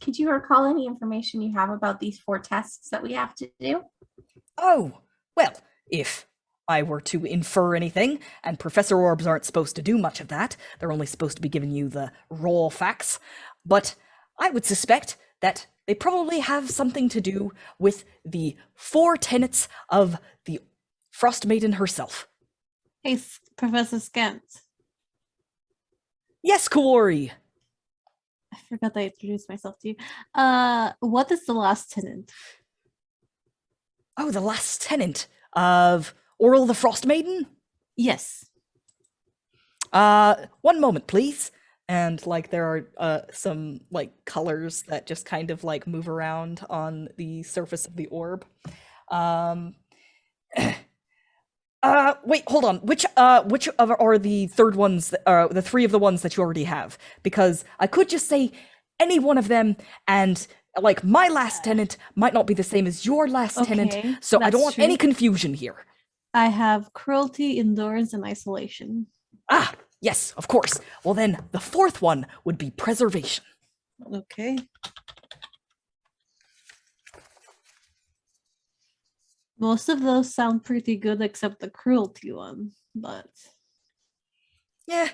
Could you recall any information you have about these 4 tests that we have to do? Oh, well, if I were to infer anything, and professor orbs aren't supposed to do much of that, they're only supposed to be giving you the raw facts, but I would suspect that they probably have something to do with the 4 tenets of the Frostmaiden herself. Hey, Professor Scant. Yes, Kuori. I forgot that I introduced myself to you. What is the last tenant? Oh, the last tenant of Oral the Frostmaiden? Yes. One moment, please. And like there are some like colors that just kind of like move around on the surface of the orb. Wait, hold on. Which of are the third ones, the three of the ones that you already have? Because I could just say any one of them, and like my last tenant might not be the same as your last tenant, Okay, so I don't that's want true. any confusion here. I have cruelty, endurance, and isolation. Ah, yes, of course. Well then, the fourth one would be preservation. Okay. Most of those sound pretty good except the cruelty one, but Yeah,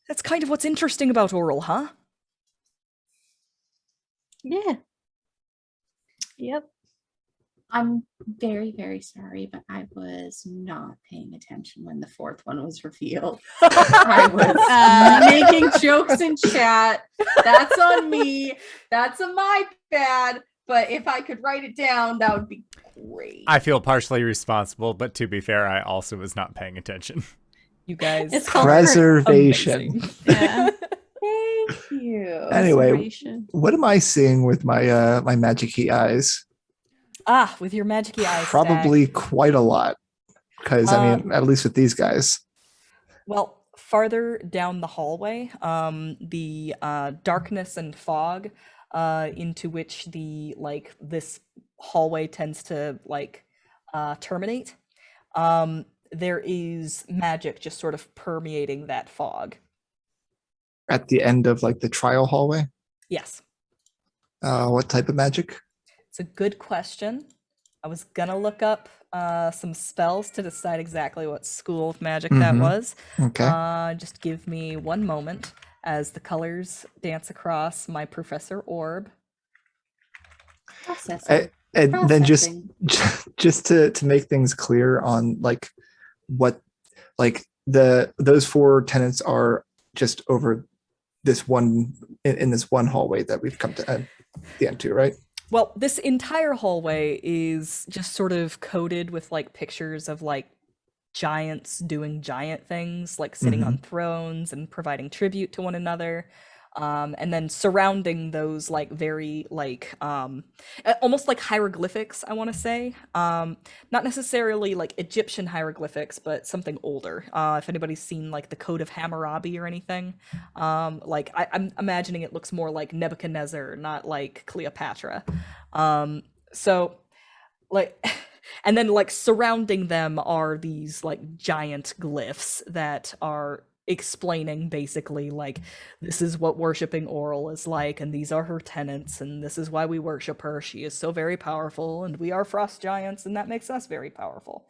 that's kind of what's interesting about oral, huh? yeah. Yep. I'm very, very sorry, but I was not paying attention when the fourth one was revealed. I was making jokes in chat. That's on me. That's a my bad. But if I could write it down, that would be great. I feel partially responsible, but to be fair, I also was not paying attention. You guys It's called Preservation. amazing. Yeah. Thank you. Anyway, Preservation. what am I seeing with my my magic-y eyes? Ah, with your magic-y eyes. Probably quite a lot. Because I mean, at least with these guys. Well, farther down the hallway, the darkness and fog into which the like this hallway tends to like terminate, there is magic just sort of permeating that fog. At the end of like the trial hallway. Yes. What type of magic? It's a good question. I was gonna look up some spells to decide exactly what school of magic that was. Okay. Just give me one moment as the colors dance across my professor orb. Processing. And then just Processing. to make things clear on like what like those four tenants are just over this one in this one hallway that we've come to the end to, right? Well, this entire hallway is just sort of coated with like pictures of like giants doing giant things, like sitting on thrones and providing tribute to one another. And then surrounding those like very like almost like hieroglyphics, I want to say. Not necessarily like Egyptian hieroglyphics, but something older. If anybody's seen like the Code of Hammurabi or anything, like I'm imagining it looks more like Nebuchadnezzar, not like Cleopatra. So like and then like surrounding them are these like giant glyphs that are explaining basically like this is what worshiping Oral is like, and these are her tenants, and this is why we worship her. She is so very powerful, and we are frost giants, and that makes us very powerful.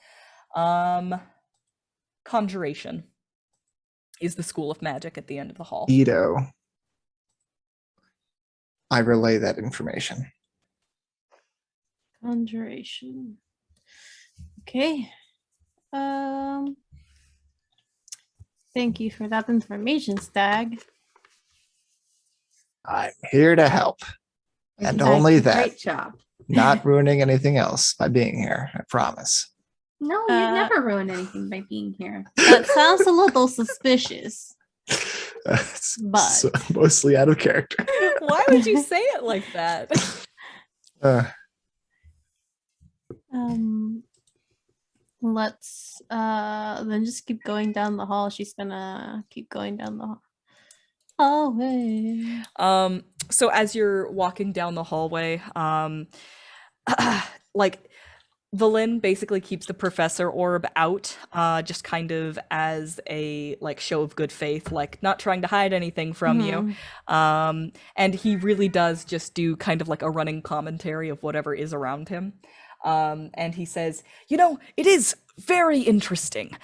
Conjuration is the school of magic at the end of the hall. Edo. I relay that information. Conjuration. Okay. Thank you for that information, Stag. I'm here to help. And only that. Great job. Not ruining anything else by being here, I promise. No, you never ruin anything by being here. That sounds a little suspicious. It's But mostly out of character. Why would you say it like that? let's then just keep going down the hall. She's gonna keep going down the hallway. So as you're walking down the hallway, like Valin basically keeps the professor orb out, just kind of as a like show of good faith, like not trying to hide anything from you. And he really does just do kind of like a running commentary of whatever is around him. And he says, you know, it is very interesting.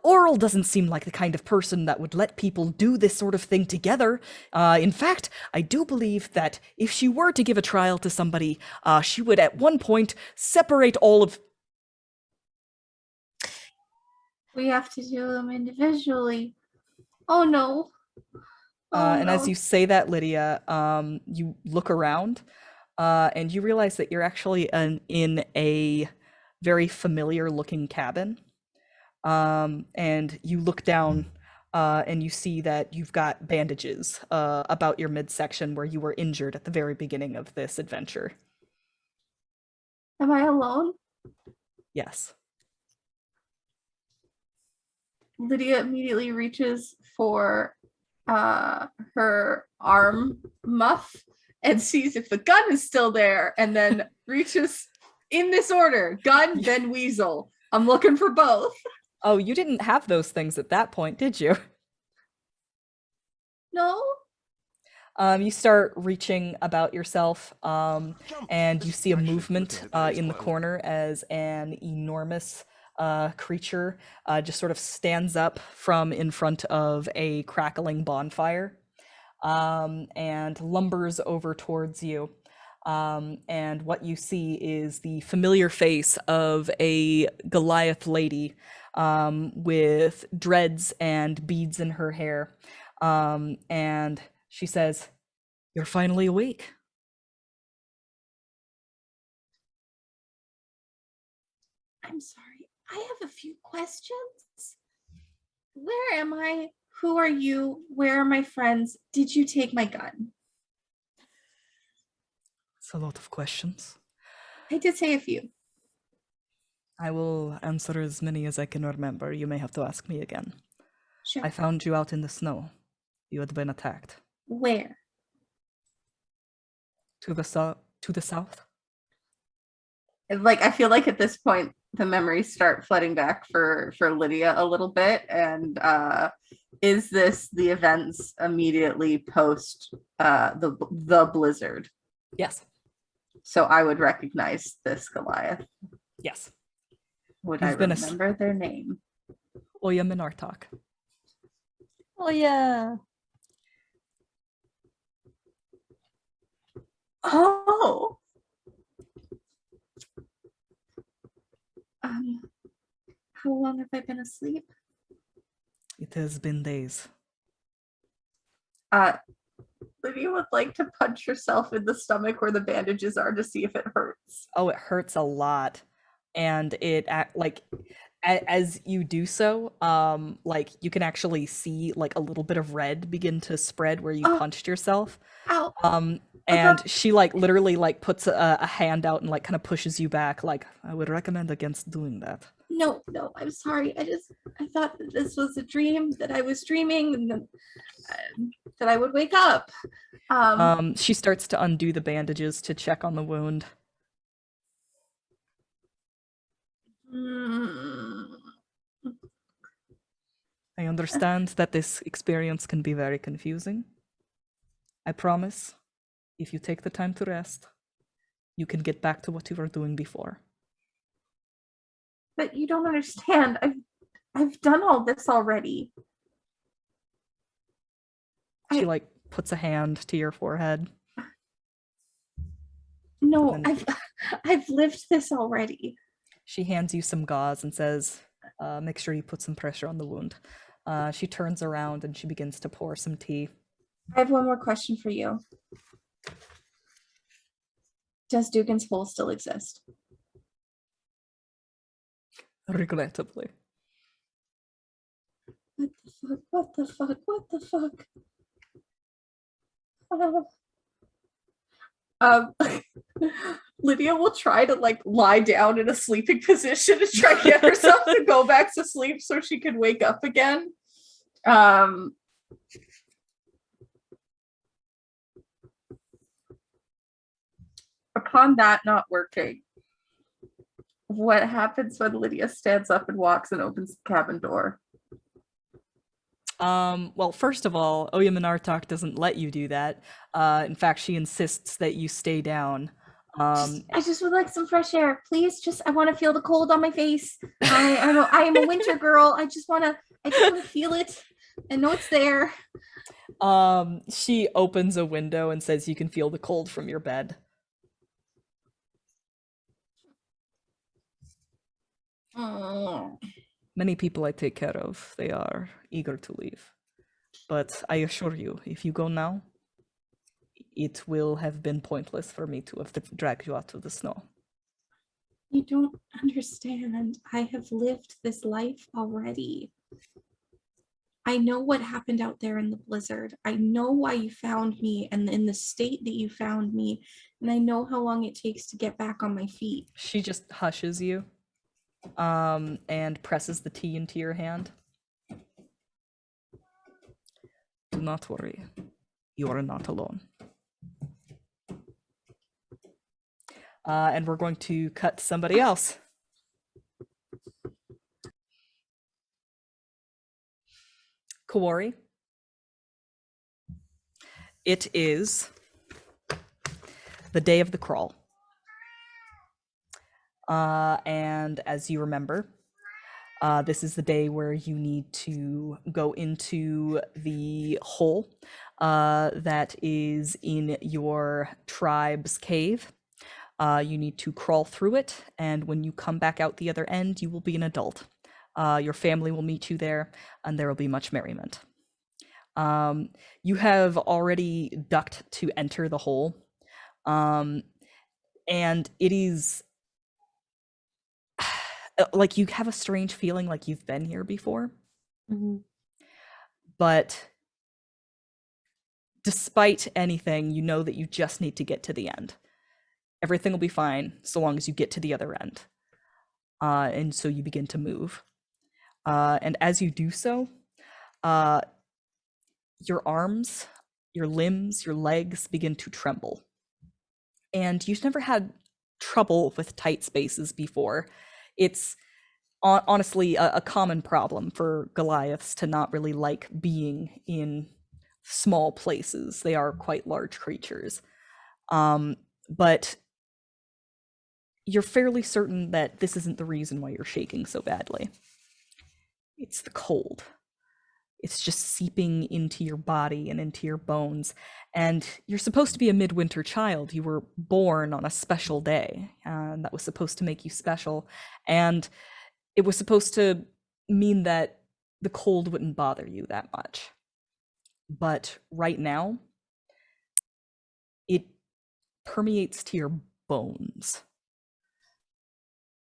Oral doesn't seem like the kind of person that would let people do this sort of thing together. In fact, I do believe that if she were to give a trial to somebody, she would at one point separate all of... We have to do them individually. Oh no. And as you say that, Lydia, you look around, and you realize that you're actually in a very familiar looking cabin. And you look down and you see that you've got bandages about your midsection where you were injured at the very beginning of this adventure. Am I alone? Yes. Lydia immediately reaches for her arm muff and sees if the gun is still there, and then reaches in this order: gun, then weasel. I'm looking for both. Oh, you didn't have those things at that point, did you? No? You start reaching about yourself, and you see a movement in the corner as an enormous creature just sort of stands up from in front of a crackling bonfire and lumbers over towards you. And what you see is the familiar face of a Goliath lady with dreads and beads in her hair. And she says, "You're finally awake." I'm sorry. I have a few questions. Where am I? Who are you? Where are my friends? Did you take my gun? It's a lot of questions. I did say a few. I will answer as many as I can remember. You may have to ask me again. Sure. I found you out in the snow. You had been attacked. Where? To the south. Like, I feel like at this point the memories start flooding back for Lydia a little bit, and is this the events immediately post the blizzard? Yes. So I would recognize this Goliath. Yes. Would You've I been remember their name? Oya Minartok. Oh yeah. Oh. How long have I been asleep? It has been days. Lydia would like to punch herself in the stomach where the bandages are to see if it hurts. Oh, it hurts a lot. And it as you do so, like you can actually see like a little bit of red begin to spread where you punched yourself. Ow. And she like literally like puts a hand out and like kind of pushes you back, like, I would recommend against doing that. No, I'm sorry. I thought that this was a dream, that I was dreaming, and that I would wake up. She starts to undo the bandages to check on the wound. I understand that this experience can be very confusing. I promise, if you take the time to rest, you can get back to what you were doing before. But you don't understand. I've done all this already. She like puts a hand to your forehead. No, I've lived this already. She hands you some gauze and says, make sure you put some pressure on the wound. She turns around and she begins to pour some tea. I have one more question for you. Does Dugan's Hole still exist? Regrettably. What the fuck? Lydia will try to like lie down in a sleeping position to try to get herself to go back to sleep so she can wake up again. Upon that not working, what happens when Lydia stands up and walks and opens the cabin door? Well, first of all, Oya Minartok doesn't let you do that. In fact, she insists that you stay down. I just would like some fresh air, please. I want to feel the cold on my face. I am a winter girl. I just want to feel it and know it's there. She opens a window and says you can feel the cold from your bed. Many people I take care of, they are eager to leave. But I assure you, if you go now, it will have been pointless for me to have dragged you out of the snow. You don't understand. I have lived this life already. I know what happened out there in the blizzard. I know why you found me and in the state that you found me, and I know how long it takes to get back on my feet. She just hushes you, and presses the tea into your hand. Do not worry. You are not alone. And we're going to cut to somebody else. Kuori. It is the day of the crawl. And as you remember, this is the day where you need to go into the hole that is in your tribe's cave. You need to crawl through it, and when you come back out the other end, you will be an adult. Your family will meet you there, and there will be much merriment. You have already ducked to enter the hole, and it is like you have a strange feeling like you've been here before. Mm-hmm. But despite anything, you know that you just need to get to the end. Everything will be fine so long as you get to the other end. And so you begin to move. And as you do so, your arms, your limbs, your legs begin to tremble. And you've never had trouble with tight spaces before. It's honestly a common problem for Goliaths to not really like being in small places. They are quite large creatures. But you're fairly certain that this isn't the reason why you're shaking so badly. It's the cold. It's just seeping into your body and into your bones. And you're supposed to be a midwinter child. You were born on a special day, and that was supposed to make you special. And it was supposed to mean that the cold wouldn't bother you that much. But right now, it permeates to your bones.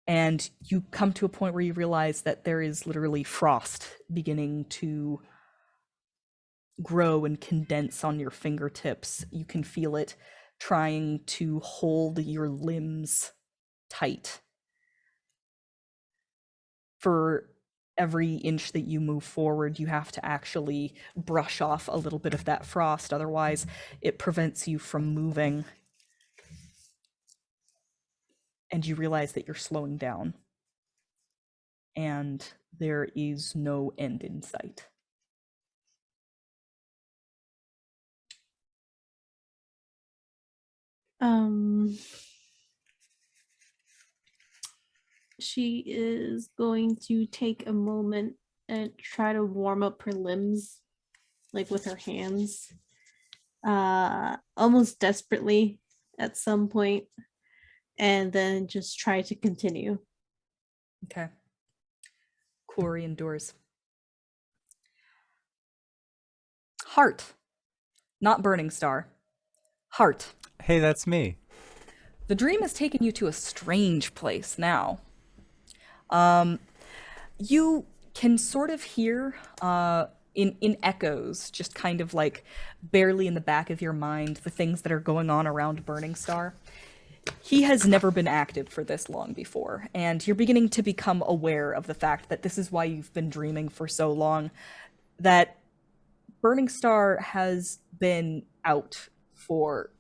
And you come to a point where you realize that there is literally frost beginning to grow and condense on your fingertips. You can feel it trying to hold your limbs tight. For every inch that you move forward, you have to actually brush off a little bit of that frost. Otherwise, it prevents you from moving. And you realize that you're slowing down. And there is no end in sight. She is going to take a moment and try to warm up her limbs, like with her hands, almost desperately at some point, and then just try to continue. Okay. Kuori endures. Hart, not Burningstar. Hart. Hey, that's me. The dream has taken you to a strange place now. You can sort of hear in echoes, just kind of like barely in the back of your mind, the things that are going on around Burningstar. He has never been active for this long before, and you're beginning to become aware of the fact that this is why you've been dreaming for so long, that Burningstar has been out for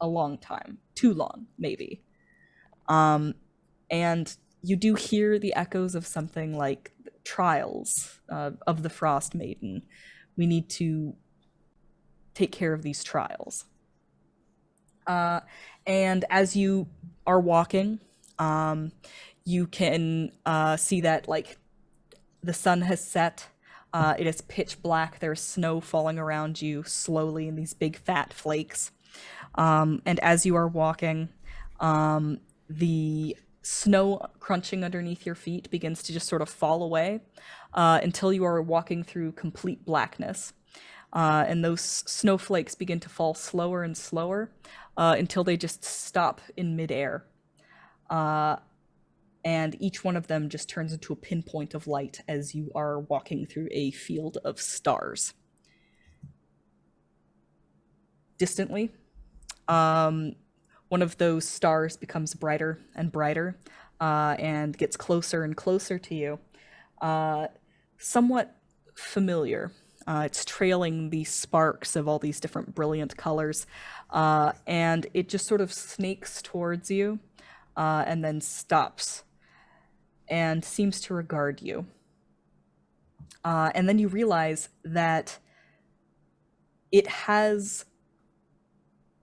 a long time. Too long, maybe. And you do hear the echoes of something like trials of the Frostmaiden. We need to take care of these trials. And as you are walking, you can see that like the sun has set. It is pitch black. There's snow falling around you slowly in these big fat flakes. And as you are walking, the snow crunching underneath your feet begins to just sort of fall away until you are walking through complete blackness. And those snowflakes begin to fall slower and slower until they just stop in midair. and each one of them just turns into a pinpoint of light as you are walking through a field of stars. Distantly, one of those stars becomes brighter and brighter, and gets closer and closer to you. Somewhat familiar. It's trailing these sparks of all these different brilliant colors, and it just sort of snakes towards you, and then stops and seems to regard you. And then you realize that it has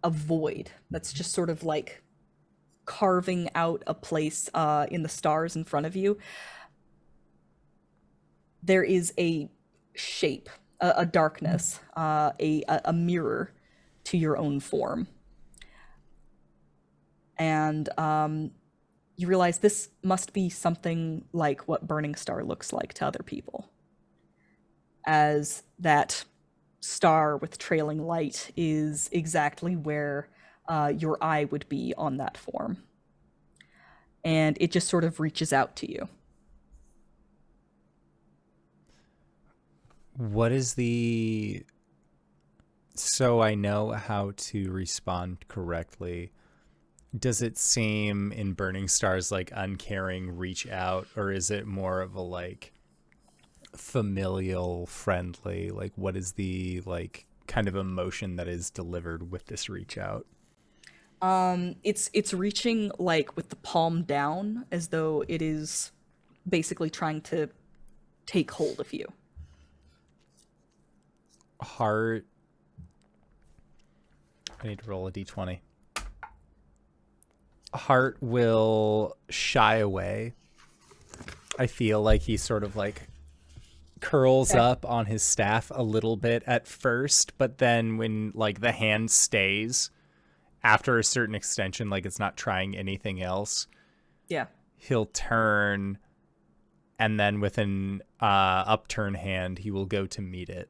a void that's just sort of like carving out a place in the stars in front of you. There is a shape, a darkness, a mirror to your own form. And you realize this must be something like what Burningstar looks like to other people. As that star with trailing light is exactly where your eye would be on that form. And it just sort of reaches out to you. What is the... So I know how to respond correctly. Does it seem in Burningstar's like uncaring reach out, or is it more of a like familial, friendly? Like, what is the like kind of emotion that is delivered with this reach out? It's reaching like with the palm down, as though it is basically trying to take hold of you. Hart, I need to roll a d20. Hart will shy away. I feel like he sort of like curls up on his staff a little bit at first, but then when like the hand stays after a certain extension, like it's not trying anything else, he'll turn, and then with an upturn hand he will go to meet it.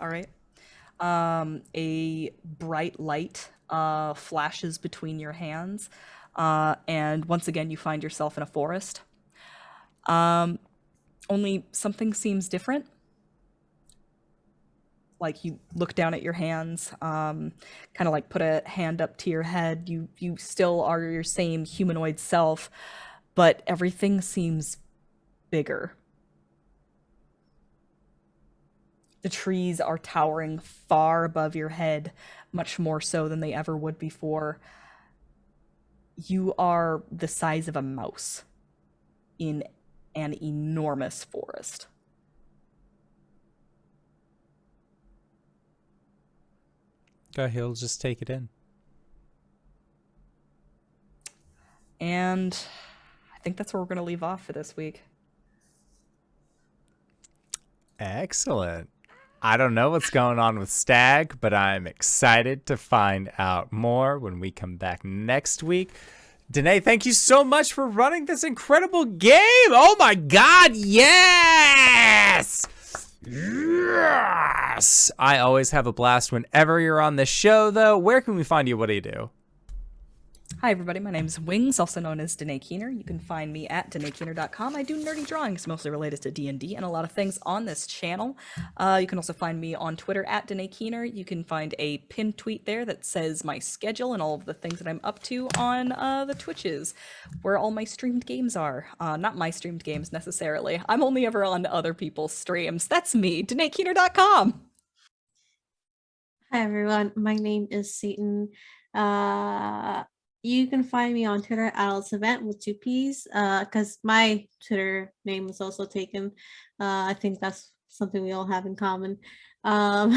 All right. A bright light flashes between your hands, and once again you find yourself in a forest. Only something seems different. Like you look down at your hands, kind of like put a hand up to your head. You still are your same humanoid self, but everything seems bigger. The trees are towering far above your head, much more so than they ever would before. You are the size of a mouse in an enormous forest. He'll just take it in. And I think that's where we're going to leave off for this week. Excellent. I don't know what's going on with Stag, but I'm excited to find out more when we come back next week. Danae, thank you so much for running this incredible game. Oh my God, yes! Yes! I always have a blast whenever you're on the show, though. Where can we find you? What do you do? Hi, everybody. My name is Wings, also known as Danae Keener. You can find me at DanaeKeener.com. I do nerdy drawings, mostly related to D&D, and a lot of things on this channel. You can also find me on Twitter at Danae Keener. You can find a pinned tweet there that says my schedule and all of the things that I'm up to on the Twitches, where all my streamed games are. Not my streamed games, necessarily. I'm only ever on other people's streams. That's me, DanaeKeener.com. Hi everyone, my name is Satan. You can find me on Twitter at @event with 2 P's, because my Twitter name was also taken. I think that's something we all have in common. You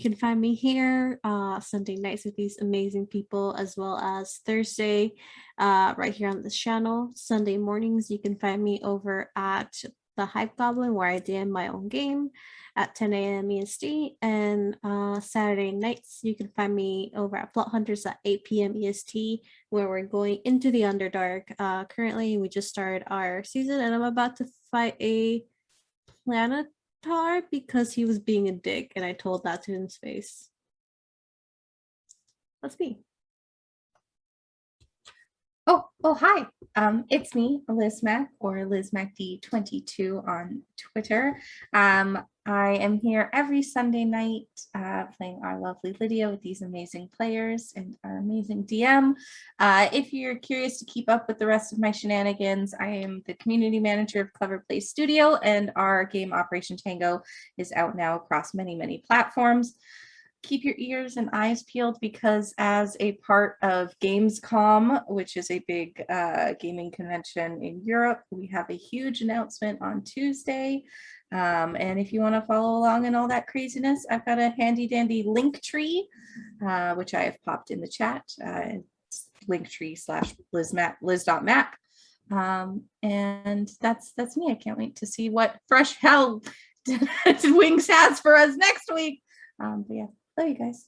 can find me here Sunday nights with these amazing people, as well as Thursday right here on this channel. Sunday mornings you can find me over at the Hype Goblin, where I DM my own game at 10 a.m. EST, and Saturday nights you can find me over at Plot Hunters at 8 p.m. EST, where we're going into the Underdark. Currently we just started our season, and I'm about to fight a Planetar because he was being a dick, and I told that to his face. That's me. Oh, hi. It's me, LizMac, or LizMacD22 on Twitter. I am here every Sunday night playing our lovely Lydia with these amazing players and our amazing DM. If you're curious to keep up with the rest of my shenanigans, I am the community manager of Clever Play Studio, and our game Operation Tango is out now across many, many platforms. Keep your ears and eyes peeled, because as a part of Gamescom, which is a big gaming convention in Europe, we have a huge announcement on Tuesday. And if you want to follow along in all that craziness, I've got a handy dandy link tree, which I have popped in the chat. It's linktree/liz.mac. And that's me. I can't wait to see what fresh hell Wings has for us next week. But yeah. Love you guys.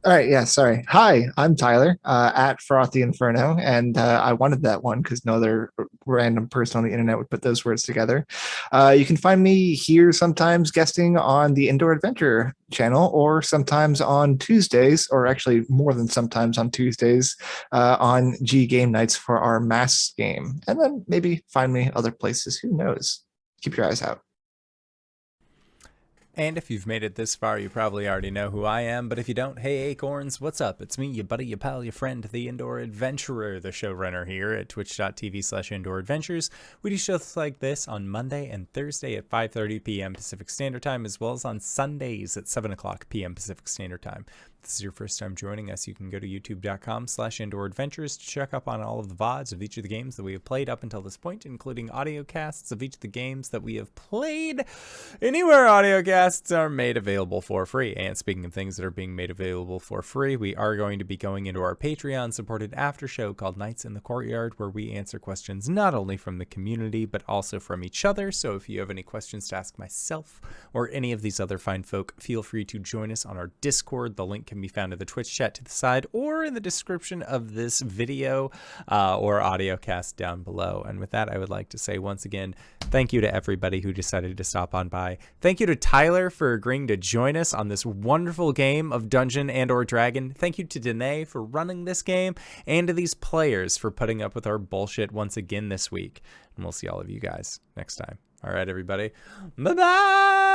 All right, yeah, sorry. Hi, I'm Tyler at Frothy Inferno, and I wanted that one because no other random person on the internet would put those words together. You can find me here sometimes guesting on the Indoor Adventure channel, or sometimes on Tuesdays, or actually more than sometimes on Tuesdays, on G Game Nights for our mass game. And then maybe find me other places. Who knows? Keep your eyes out. And if you've made it this far, you probably already know who I am, but if you don't, hey Acorns, what's up? It's me, your buddy, your pal, your friend, the Indoor Adventurer, the showrunner here at twitch.tv/Indoor Adventures. We do shows like this on Monday and Thursday at 5:30 p.m. Pacific Standard Time, as well as on Sundays at 7 o'clock p.m. Pacific Standard Time. If this is your first time joining us, you can go to youtube.com/Indoor Adventures to check up on all of the VODs of each of the games that we have played up until this point, including audio casts of each of the games that we have played. Anywhere audio casts are made available for free. And speaking of things that are being made available for free, we are going to be going into our Patreon supported after show called Nights in the Courtyard, where we answer questions not only from the community but also from each other. So if you have any questions to ask myself or any of these other fine folk, feel free to join us on our Discord. The link can be found in the Twitch chat to the side or in the description of this video or audio cast down below. And with that, I would like to say once again, thank you to everybody who decided to stop on by. Thank you to Tyler for agreeing to join us on this wonderful game of Dungeon and or Dragon. Thank you to Danae for running this game, and to these players for putting up with our bullshit once again this week. And we'll see all of you guys next time. All right, everybody. Bye-bye!